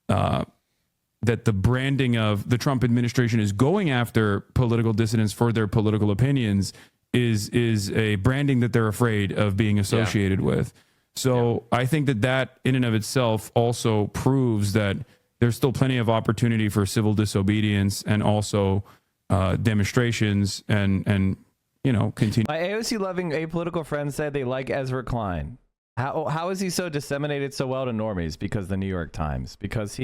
that the branding of the Trump administration is going after political dissidents for their political opinions is a branding that they're afraid of being associated with. So I think that in and of itself also proves that there's still plenty of opportunity for civil disobedience and also demonstrations and continue. My AOC loving apolitical friends said they like Ezra Klein. How is he so disseminated so well to normies? Because the New York Times. Because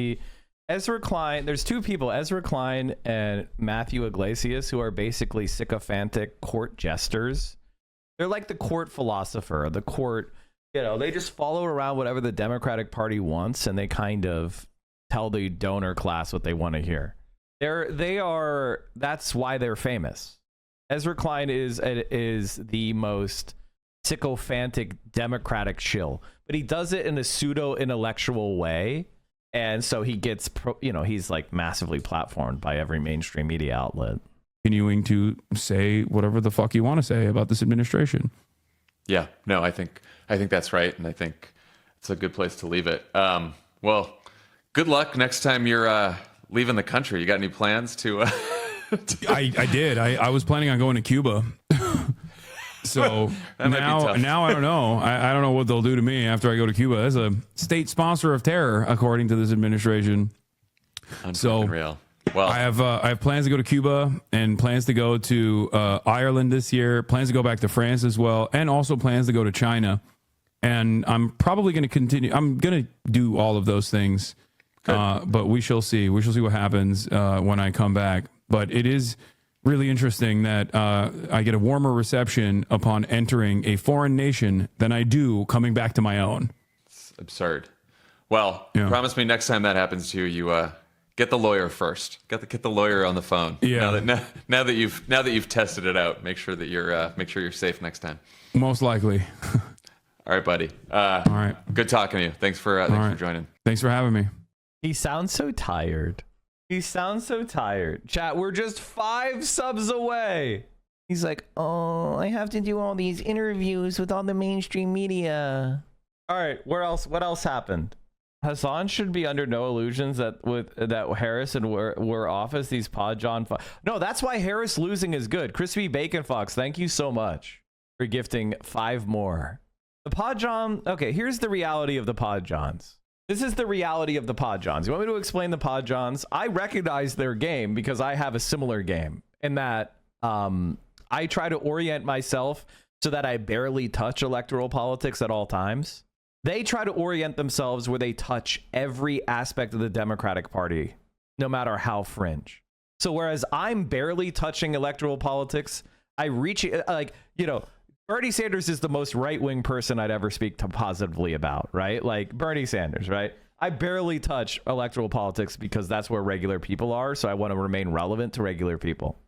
Ezra Klein, there's two people, Ezra Klein and Matthew Iglesias, who are basically sycophantic court jesters. They're like the court philosopher, the court, they just follow around whatever the Democratic Party wants, and they kind of tell the donor class what they want to hear. That's why they're famous. Ezra Klein is the most sycophantic Democratic shill, but he does it in a pseudo intellectual way. And so he gets, he's like massively platformed by every mainstream media outlet. Continuing to say whatever the fuck you want to say about this administration. Yeah, no, I think that's right. And I think it's a good place to leave it. Well, good luck next time you're leaving the country. You got any plans to... I did. I was planning on going to Cuba. So now I don't know. I don't know what they'll do to me after I go to Cuba. As a state sponsor of terror, according to this administration. So real. Well, I have plans to go to Cuba and plans to go to Ireland this year. Plans to go back to France as well, and also plans to go to China. And I'm probably going to continue. I'm going to do all of those things, but we shall see. We shall see what happens when I come back. But it is really interesting that I get a warmer reception upon entering a foreign nation than I do coming back to my own. It's absurd. Well, promise me next time that happens to you, you get the lawyer first. Get the lawyer on the phone. Yeah. Now that you've tested it out, make sure you're safe next time. Most likely. All right, buddy. All right. Good talking to you. Thanks for joining. Thanks for having me. He sounds so tired. Chat, we're just 5 subs away. He's like, oh, I have to do all these interviews with all the mainstream media. All right, what else happened? Hassan should be under no illusions that Harris and were office, these Pod John. No, that's why Harris losing is good. Crispy Bacon Fox, thank you so much for gifting 5 more. The Pod John. Okay, here's the reality of the Pod Johns. This is the reality of the Pod Johns. You want me to explain the Pod Johns? I recognize their game because I have a similar game in that I try to orient myself so that I barely touch electoral politics at all times. They try to orient themselves where they touch every aspect of the Democratic Party, no matter how fringe. So whereas I'm barely touching electoral politics, I reach Bernie Sanders is the most right-wing person I'd ever speak to positively about, right? Like Bernie Sanders, right? I barely touch electoral politics because that's where regular people are. So I want to remain relevant to regular people.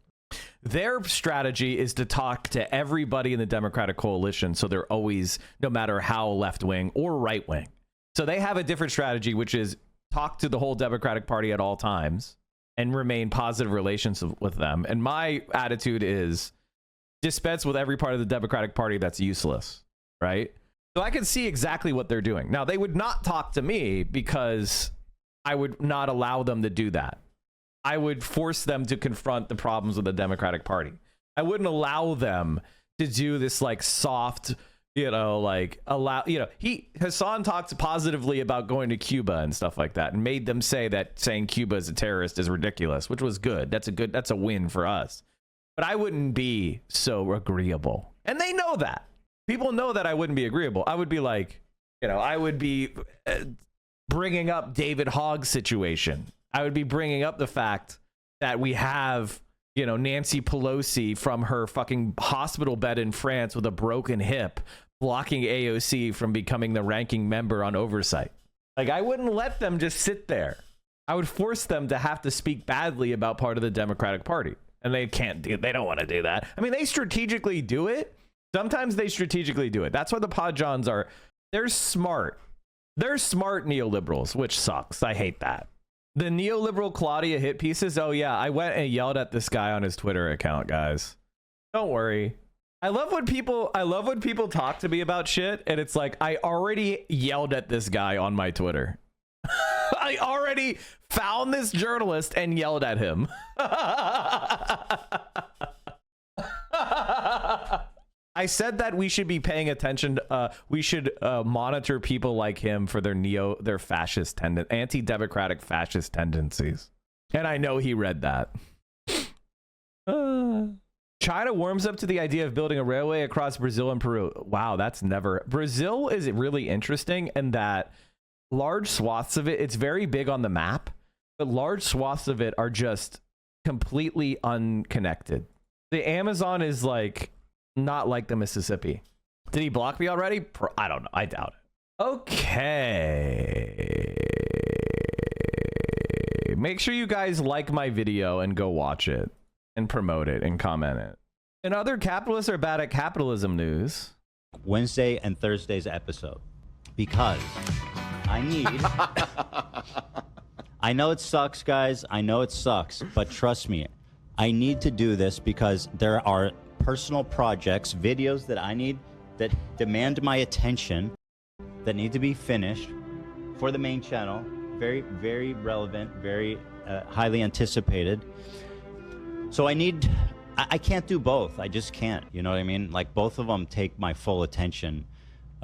Their strategy is to talk to everybody in the Democratic coalition. So they're always, no matter how left-wing or right-wing. So they have a different strategy, which is talk to the whole Democratic Party at all times and remain positive relations with them. And my attitude is dispense with every part of the Democratic Party that's useless, right? So I can see exactly what they're doing. Now, they would not talk to me because I would not allow them to do that. I would force them to confront the problems with the Democratic Party. I wouldn't allow them to do this like soft, Hassan talked positively about going to Cuba and stuff like that and made them say that saying Cuba is a terrorist is ridiculous, which was good. That's a win for us. But I wouldn't be so agreeable. And they know that. People know that I wouldn't be agreeable. I would be like, I would be bringing up David Hogg's situation. I would be bringing up the fact that we have, Nancy Pelosi from her fucking hospital bed in France with a broken hip, blocking AOC from becoming the ranking member on oversight. Like, I wouldn't let them just sit there. I would force them to have to speak badly about part of the Democratic Party. And they they don't want to do that. I mean, they strategically do it. Sometimes they strategically do it. That's why the Podjons are, they're smart. They're smart neoliberals, which sucks. I hate that. The neoliberal Claudia hit pieces. Oh yeah, I went and yelled at this guy on his Twitter account, guys. Don't worry. I love when people talk to me about shit and it's like, I already yelled at this guy on my Twitter. I already found this journalist and yelled at him. I said that we should be paying attention. We should monitor people like him for their fascist anti-democratic fascist tendencies. And I know he read that. China warms up to the idea of building a railway across Brazil and Peru. Wow, that's never. Brazil is really interesting in that large swaths of it, it's very big on the map, but large swaths of it are just completely unconnected. The Amazon is like not like the Mississippi. Did he block me already? I don't know. I doubt it. Okay. Make sure you guys like my video and go watch it and promote it and comment it. And other capitalists are bad at capitalism news. Wednesday and Thursday's episode. Because I need... I know it sucks, guys. I know it sucks. But trust me, I need to do this because there are personal projects, videos that I need that demand my attention, that need to be finished for the main channel. Very, very relevant, very highly anticipated. So I can't do both. I just can't. You know what I mean? Like, both of them take my full attention.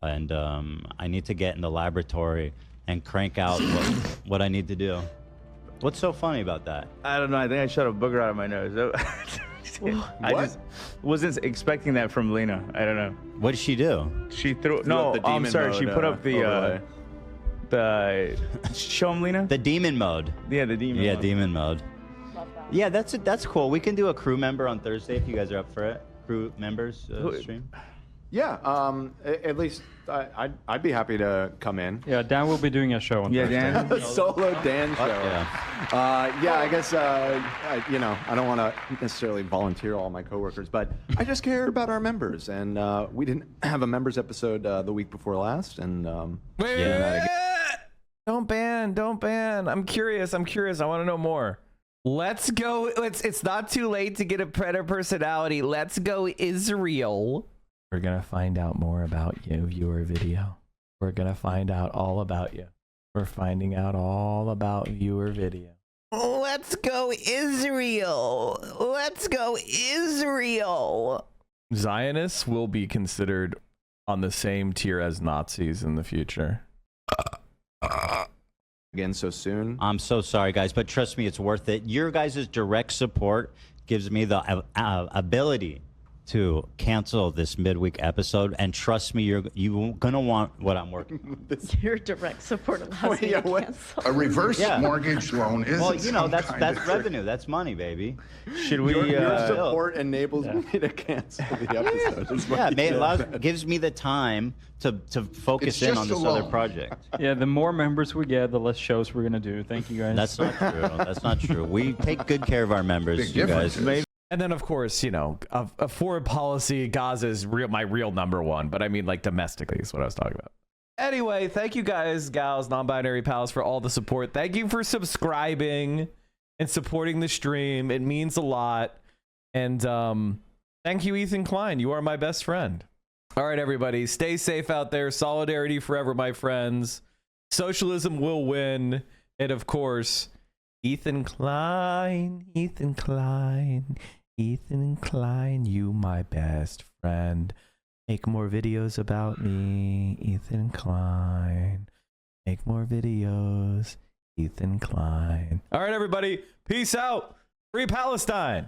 And I need to get in the laboratory and crank out what I need to do. What's so funny about that? I don't know. I think I shot a booger out of my nose. I just wasn't expecting that from Lena. I don't know. What did she do? She threw no, I'm sorry. She put up the show him, Lena. The demon mode. Yeah, the demon. Yeah, mode. demon mode. Yeah, that's cool. We can do a crew member on Thursday if you guys are up for it. Crew members stream. Yeah, at least I'd be happy to come in. Yeah, Dan will be doing a show on Thursday. Dan. Solo Dan show. Yeah, I guess, I don't want to necessarily volunteer all my coworkers, but I just care about our members. And we didn't have a members episode the week before last. And Don't ban. I'm curious. I want to know more. Let's go. It's not too late to get a Predator personality. Let's go, Israel. We're going to find out more about you, viewer video. We're going to find out all about you. We're finding out all about viewer video. Let's go, Israel. Let's go, Israel. Zionists will be considered on the same tier as Nazis in the future. Again so soon. I'm so sorry, guys, but trust me, it's worth it. Your guys' direct support gives me the ability to cancel this midweek episode, and trust me, you're gonna want what I'm working with. Your direct support allows me to cancel. A reverse mortgage loan is that's revenue. That's money, baby. Should we? Your support enables me to cancel the episode. Gives me the time to focus in on this other project. Yeah, the more members we get, the less shows we're gonna do. Thank you, guys. That's not true. That's not true. We take good care of our members, you guys. And then, of course, a foreign policy, Gaza is my real number one. But I mean, like, domestically is what I was talking about. Anyway, thank you guys, gals, non-binary pals, for all the support. Thank you for subscribing and supporting the stream. It means a lot. And thank you, Ethan Klein. You are my best friend. All right, everybody, stay safe out there. Solidarity forever, my friends. Socialism will win. And of course, Ethan Klein, Ethan Klein, Ethan Klein, you my best friend. Make more videos about me, Ethan Klein. Make more videos, Ethan Klein. All right, everybody, peace out. Free Palestine.